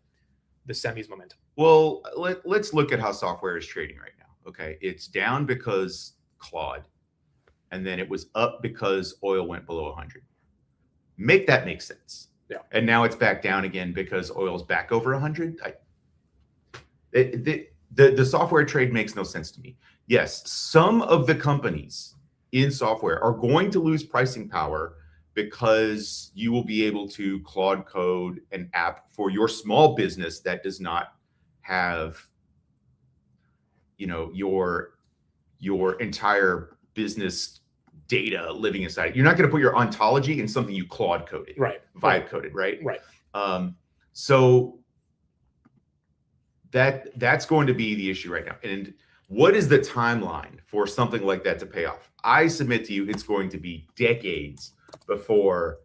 the semis momentum? Well, let's look at how software is trading right now. Okay. It's down because Claude, and then it was up because oil went below 100. Make that make sense. Yeah. And now it's back down again because oil's back over 100. The software trade makes no sense to me. Yes, some of the companies in software are going to lose pricing power because you will be able to Claude code an app for your small business that does not have, your entire business data living inside it. You're not going to put your ontology in something you Claude coded, right? Vibe coded, right? Right. So that's going to be the issue right now. And what is the timeline for something like that to pay off? I submit to you, it's going to be decades before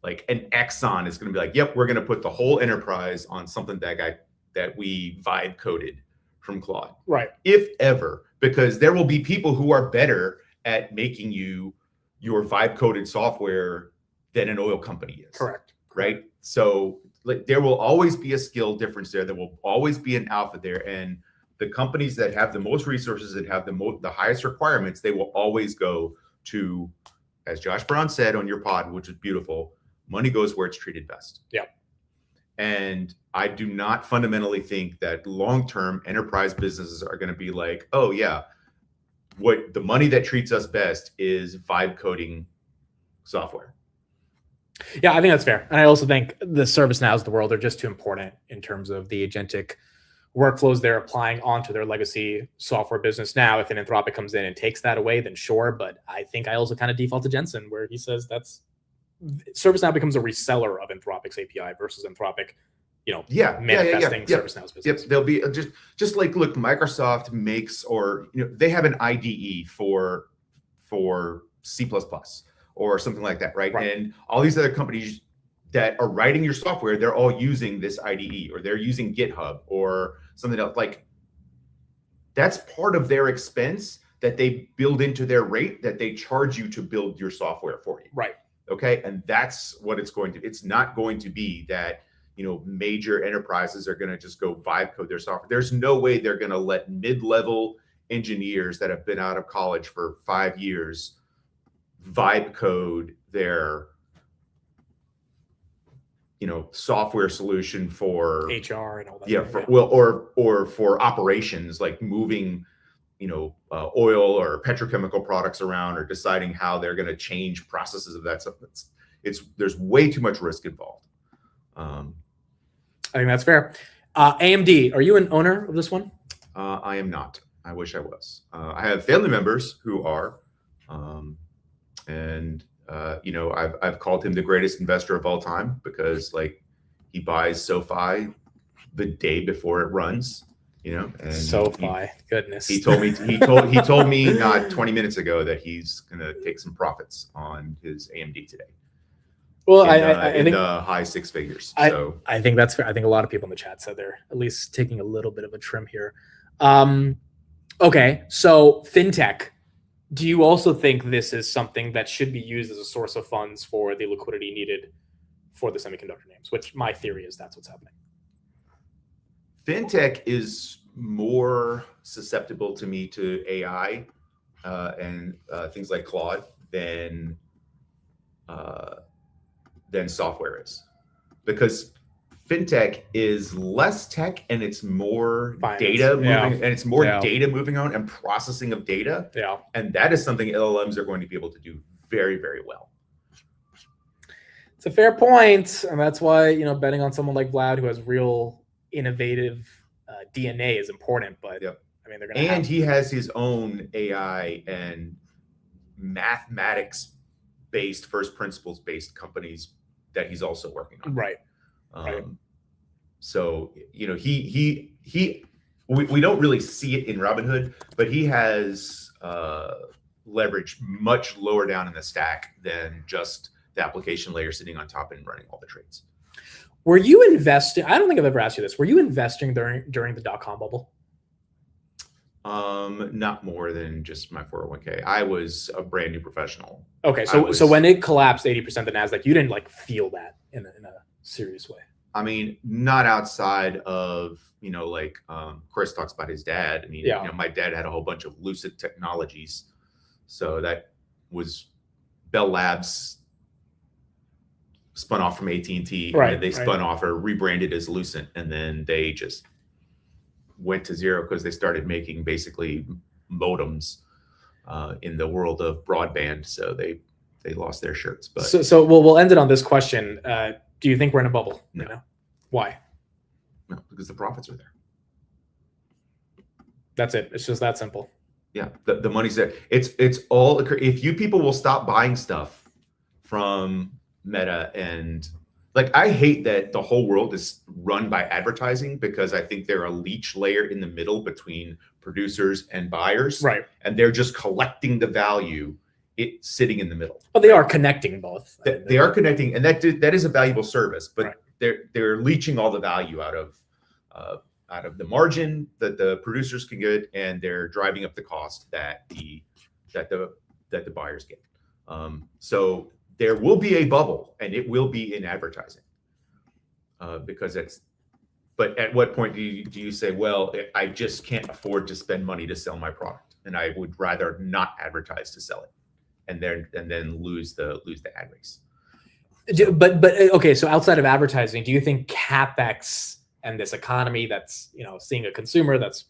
like an Exxon is going to be like, yep, we're going to put the whole enterprise on something that we vibe coded from Claude. Right. If ever, because there will be people who are better at making you your vibe coded software than an oil company is. Correct. Right. So like there will always be a skill difference there. There will always be an alpha there. And the companies that have the most resources, that have the highest requirements, they will always go to, as Josh Brown said on your pod, which is beautiful, money goes where it's treated best. Yeah. And I do not fundamentally think that long-term enterprise businesses are going to be like, oh yeah, what the money that treats us best is vibe coding software. Yeah, I think that's fair. And I also think the ServiceNows of the world are just too important in terms of the agentic workflows they're applying onto their legacy software business. Now, if an Anthropic comes in and takes that away, then sure. But I think I also kind of default to Jensen, where he says that's ServiceNow becomes a reseller of Anthropic's API versus Anthropic, manifesting ServiceNow's business. Yep, they'll be just like, look, Microsoft makes, or they have an IDE for C++ or something like that, right? And all these other companies that are writing your software, they're all using this IDE, or they're using GitHub or something else. Like, that's part of their expense that they build into their rate that they charge you to build your software for you. Right. Okay. And that's what it's going to, it's not going to be that, major enterprises are going to just go vibe code their software. There's no way they're going to let mid-level engineers that have been out of college for 5 years vibe code their, software solution for HR and all that. Yeah. Or for operations, like moving, oil or petrochemical products around, or deciding how they're going to change processes of that stuff. There's way too much risk involved. I think that's fair. AMD, are you an owner of this one? I am not. I wish I was. I have family members who are, I've called him the greatest investor of all time, because he buys SoFi the day before it runs. And SoFi, goodness. He told me not 20 minutes ago that he's gonna take some profits on his AMD today. Well, I think the high six figures. I think that's fair. I think a lot of people in the chat said they're at least taking a little bit of a trim here. Okay, so fintech. Do you also think this is something that should be used as a source of funds for the liquidity needed for the semiconductor names? Which my theory is that's what's happening. Fintech is more susceptible to me to AI and things like Claude than software is, because fintech is less tech and it's more data moving, and it's more data moving on and processing of data. Yeah, and that is something LLMs are going to be able to do very, very well. It's a fair point, and that's why betting on someone like Vlad, who has real innovative DNA, is important. But I mean, they're going to he has his own AI and mathematics based, first principles based companies that he's also working on. Right. So we don't really see it in Robinhood, but he has leverage much lower down in the stack than just the application layer sitting on top and running all the trades. Were you investing? I don't think I've ever asked you this. Were you investing during the .com bubble? Not more than just my 401k. I was a brand new professional. Okay, so when it collapsed 80% the Nasdaq, you didn't feel that in a serious way. I mean, not outside of Chris talks about his dad. I mean, my dad had a whole bunch of Lucid Technologies, so that was Bell Labs spun off from AT&T, and they spun off or rebranded as Lucent, and then they just went to zero because they started making basically modems in the world of broadband. So they lost their shirts. But so we'll end it on this question. Do you think we're in a bubble? No. Why? No, because the profits are there. That's it. It's just that simple. Yeah, the money's there. It's all, if you people will stop buying stuff from Meta, and I hate that the whole world is run by advertising, because I think they're a leech layer in the middle between producers and buyers. Right. And they're just collecting the value, it's sitting in the middle. But they are connecting both. They are connecting, and that is a valuable service, but they're leeching all the value out of the margin that the producers can get, and they're driving up the cost that the buyers get. So there will be a bubble, and it will be in advertising, because but at what point do you say, well, I just can't afford to spend money to sell my product, and I would rather not advertise to sell it, and then lose the ad race. But okay, so outside of advertising, do you think CapEx and this economy that's, you know, seeing a consumer that's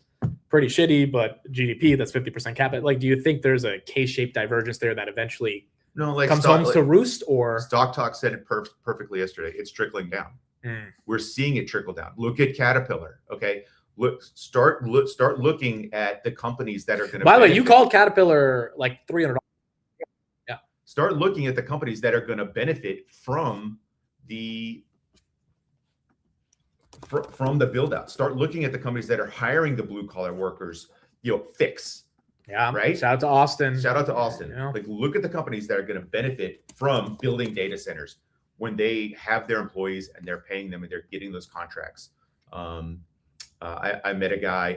pretty shitty, but GDP that's 50% CapEx, like, do you think there's a K-shaped divergence there that eventually comes home to roost? Or Stock Talk said it perfectly yesterday. It's trickling down. We're seeing it trickle down. Look at Caterpillar. Okay, start looking at the companies that are going to. By the way, you called Caterpillar like $300. Yeah. Start looking at the companies that are going to benefit from the build out. Start looking at the companies that are hiring the blue collar workers. You know, fix. Yeah. Right. Shout out to Austin. Shout out to Austin. Yeah. Like, look at the companies that are going to benefit from building data centers when they have their employees and they're paying them and they're getting those contracts. I met a guy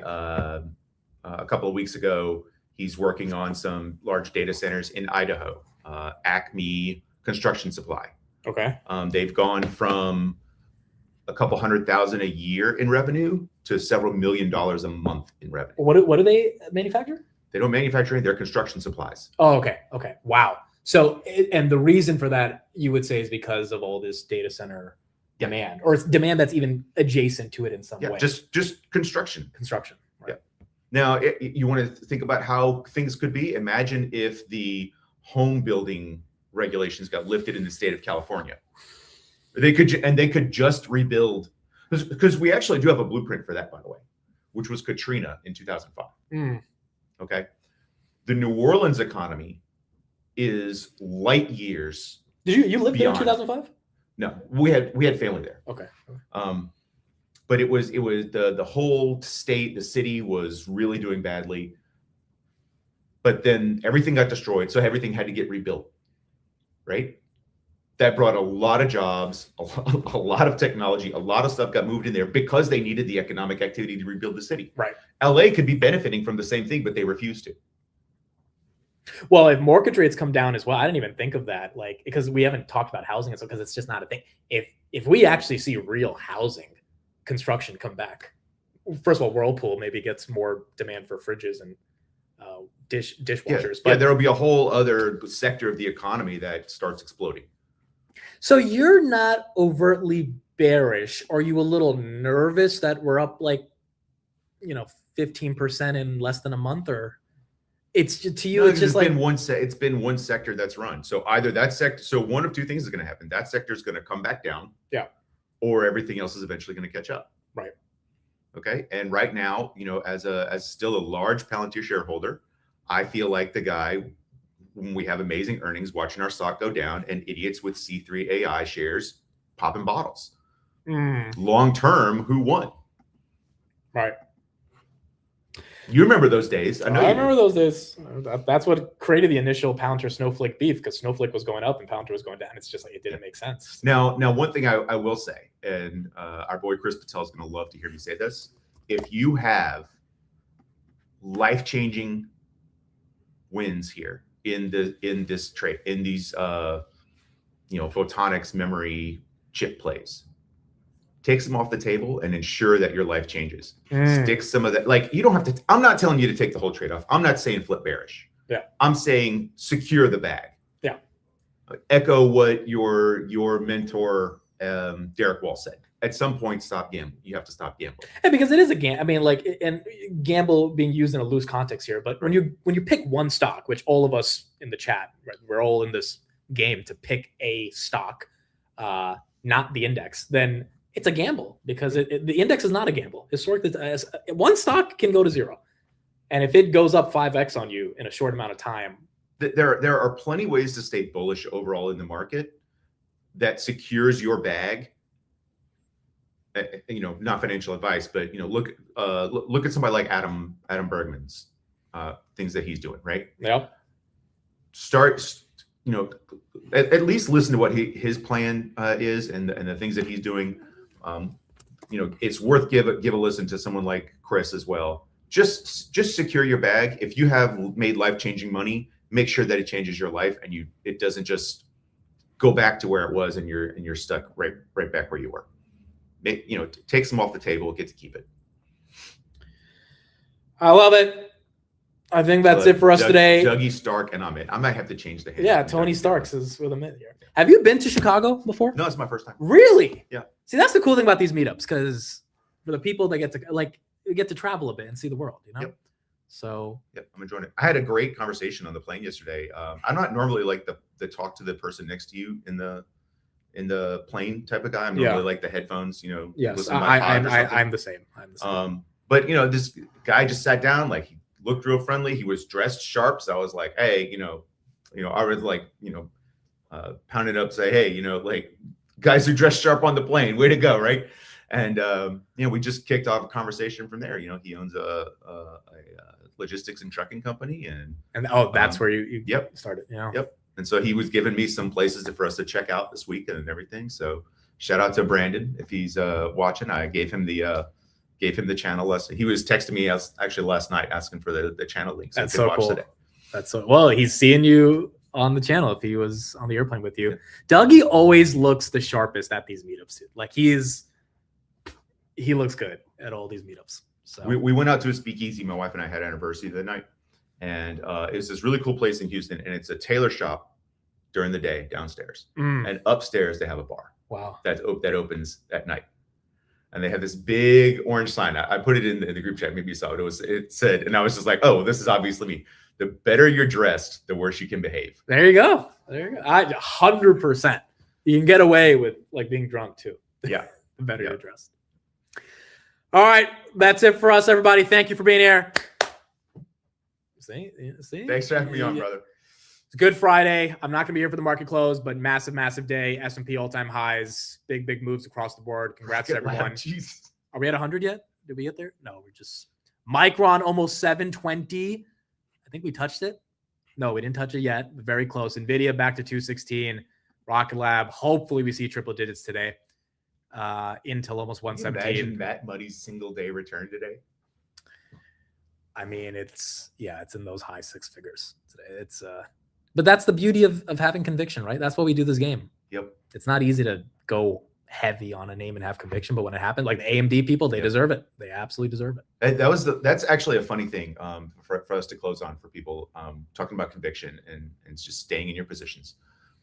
a couple of weeks ago. He's working on some large data centers in Idaho, Acme Construction Supply. Okay. They've gone from a couple $100,000 a year in revenue to several $1 million a month in revenue. What do they manufacture? They don't manufacture anything. They're construction supplies. Oh, okay. Okay. Wow. So, and the reason for that, you would say, is because of all this data center demand, or it's demand that's even adjacent to it in some way. Just construction. Construction. Right. Yeah. Now, you want to think about how things could be. Imagine if the home building regulations got lifted in the state of California. They could just rebuild, because we actually do have a blueprint for that, by the way, which was Katrina in 2005. Okay. The New Orleans economy is light years. Did you live there in beyond. 2005? No, we had family there. Okay. But it was the whole state, the city was really doing badly. But then everything got destroyed, so everything had to get rebuilt. Right? That brought a lot of jobs, a lot of technology, a lot of stuff got moved in there because they needed the economic activity to rebuild the city. Right. LA could be benefiting from the same thing, but they refused to. Well, if mortgage rates come down as well, I didn't even think of that. Like, because we haven't talked about housing and stuff, because it's just not a thing. If we actually see real housing construction come back, first of all, Whirlpool maybe gets more demand for fridges and dishwashers. But there will be a whole other sector of the economy that starts exploding. So you're not overtly bearish. Are you a little nervous that we're up like, 15% in less than a month? Or it's to you, it's just like it's been one sector that's run. So either that sector, so one of two things is going to happen. That sector is going to come back down. Yeah. Or everything else is eventually going to catch up. Right. Okay. And right now, as still a large Palantir shareholder, I feel like the guy, when we have amazing earnings, watching our stock go down, and idiots with C3 AI shares popping bottles. Long term, who won? Right. You remember those days? I remember those days. That's what created the initial Palantir Snowflake beef, because Snowflake was going up and Palantir was going down. It's just like it didn't make sense. Now, one thing I will say, and our boy Chris Patel is going to love to hear me say this: if you have life-changing wins here in this trade, in these photonics memory chip plays, take some off the table and ensure that your life changes. Stick some of that. Like, you don't have to. I'm not telling you to take the whole trade off. I'm not saying flip bearish. Yeah. I'm saying secure the bag. Yeah. Echo what your mentor Derek Wall said. At some point, stop gambling. You have to stop gambling. And because it is a gamble. I mean, like, and gamble being used in a loose context here. But when you pick one stock, which all of us in the chat, right, we're all in this game to pick a stock, not the index, then it's a gamble, because the index is not a gamble. Historically, one stock can go to zero. And if it goes up 5x on you in a short amount of time. There are plenty of ways to stay bullish overall in the market that secures your bag. Not financial advice, but look at somebody like Adam Bergman's things that he's doing, right? Yeah. At least listen to what his plan is and the things that he's doing. It's worth give a listen to someone like Chris as well. Just secure your bag. If you have made life-changing money, make sure that it changes your life and it doesn't just go back to where it was and you're stuck right back where you were. Take some off the table, get to keep it. I love it. I think that's it for us today. Dougie Stark and I'm in. I might have to change the handle. Yeah, Tony Starks is with a minute here. Have you been to Chicago before? No, it's my first time. Really? Yeah. See, that's the cool thing about these meetups, because for the people that get to travel a bit and see the world, you know? Yep. So yep, I'm enjoying it. I had a great conversation on the plane yesterday. I'm not normally like the talk to the person next to you in the plane type of guy. I'm normally like the headphones, yes, listen to my pod or something. I'm the same. But this guy just sat down, like he looked real friendly. He was dressed sharp. So I was like, hey, I was like, pounded up, say, hey, like guys who dress sharp on the plane, way to go, right? And we just kicked off a conversation from there. He owns a logistics and trucking company, and that's where you yep started. Yep. And so he was giving me some places for us to check out this weekend and everything. So shout out to Brandon if he's watching. I gave him the channel list. He was texting me actually last night asking for the channel link. So that's so cool. Today. That's so well. He's seeing you on the channel if he was on the airplane with you. Yeah. Dougie always looks the sharpest at these meetups too. Like he looks good at all these meetups. So we went out to a speakeasy. My wife and I had anniversary the night, and it was this really cool place in Houston, and it's a tailor shop during the day downstairs, and upstairs they have a bar. Wow. That opens at night. And they have this big orange sign. I put it in the group chat. Maybe you saw it. It said, and I was just like, oh, this is obviously me. The better you're dressed, the worse you can behave. There you go. 100%. You can get away with like being drunk too. Yeah. The better you're dressed. All right. That's it for us, everybody. Thank you for being here. See? Thanks for having me on, brother. It's Good Friday. I'm not going to be here for the market close, but massive day. S&P all-time highs. Big moves across the board. Congrats to everyone. Jesus. Are we at 100 yet? Did we get there? No, we're just Micron almost 720. I think we touched it. No, we didn't touch it yet. Very close. NVIDIA back to 216. Rocket Lab. Hopefully we see triple digits today. Intel almost 117. Imagine Matt Muddy's single day return today. I mean, it's in those high six figures today. But that's the beauty of having conviction, right? That's why we do this game. Yep. It's not easy to go heavy on a name and have conviction, but when it happened, like the AMD people, they deserve it. They absolutely deserve it. That's actually a funny thing for us to close on for people talking about conviction and just staying in your positions.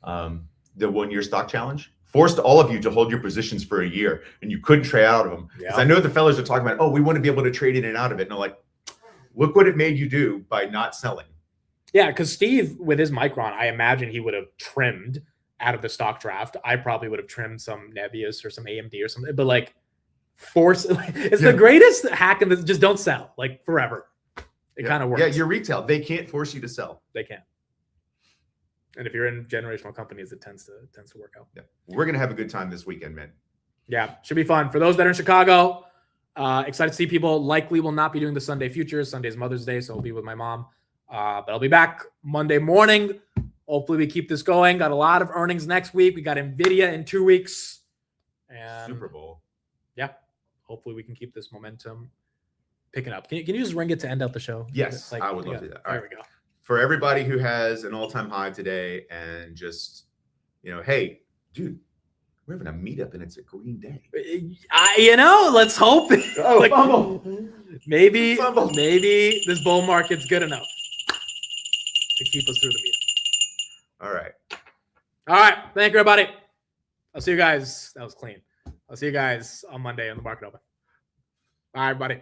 The 1 year stock challenge forced all of you to hold your positions for a year, and you couldn't trade out of them. Because I know the fellas are talking about, oh, we want to be able to trade in and out of it. And I'm like, look what it made you do by not selling. Yeah, because Steve, with his Micron, I imagine he would have trimmed out of the stock draft. I probably would have trimmed some Nebius or some AMD or something. But like, it's the greatest hack in this. Just don't sell, like forever. It kind of works. Yeah, you're retail. They can't force you to sell. They can't. And if you're in generational companies, it tends to work out. Yeah, we're gonna have a good time this weekend, man. Yeah, should be fun for those that are in Chicago. Excited to see people. Likely will not be doing the Sunday futures. Sunday's Mother's Day, so I'll be with my mom. But I'll be back Monday morning. Hopefully we keep this going. Got a lot of earnings next week. We got NVIDIA in 2 weeks. And Super Bowl. Yeah. Hopefully we can keep this momentum picking up. Can you just ring it to end out the show? Yes, I would love to do that. All there right. we go. For everybody who has an all-time high today and just, hey, dude, we're having a meetup and it's a green day. Let's hope. Fumble. Maybe this bull market's good enough to keep us through the meetup. All right. Thank you, everybody. I'll see you guys. That was clean. I'll see you guys on Monday on the Market Open. Bye, everybody.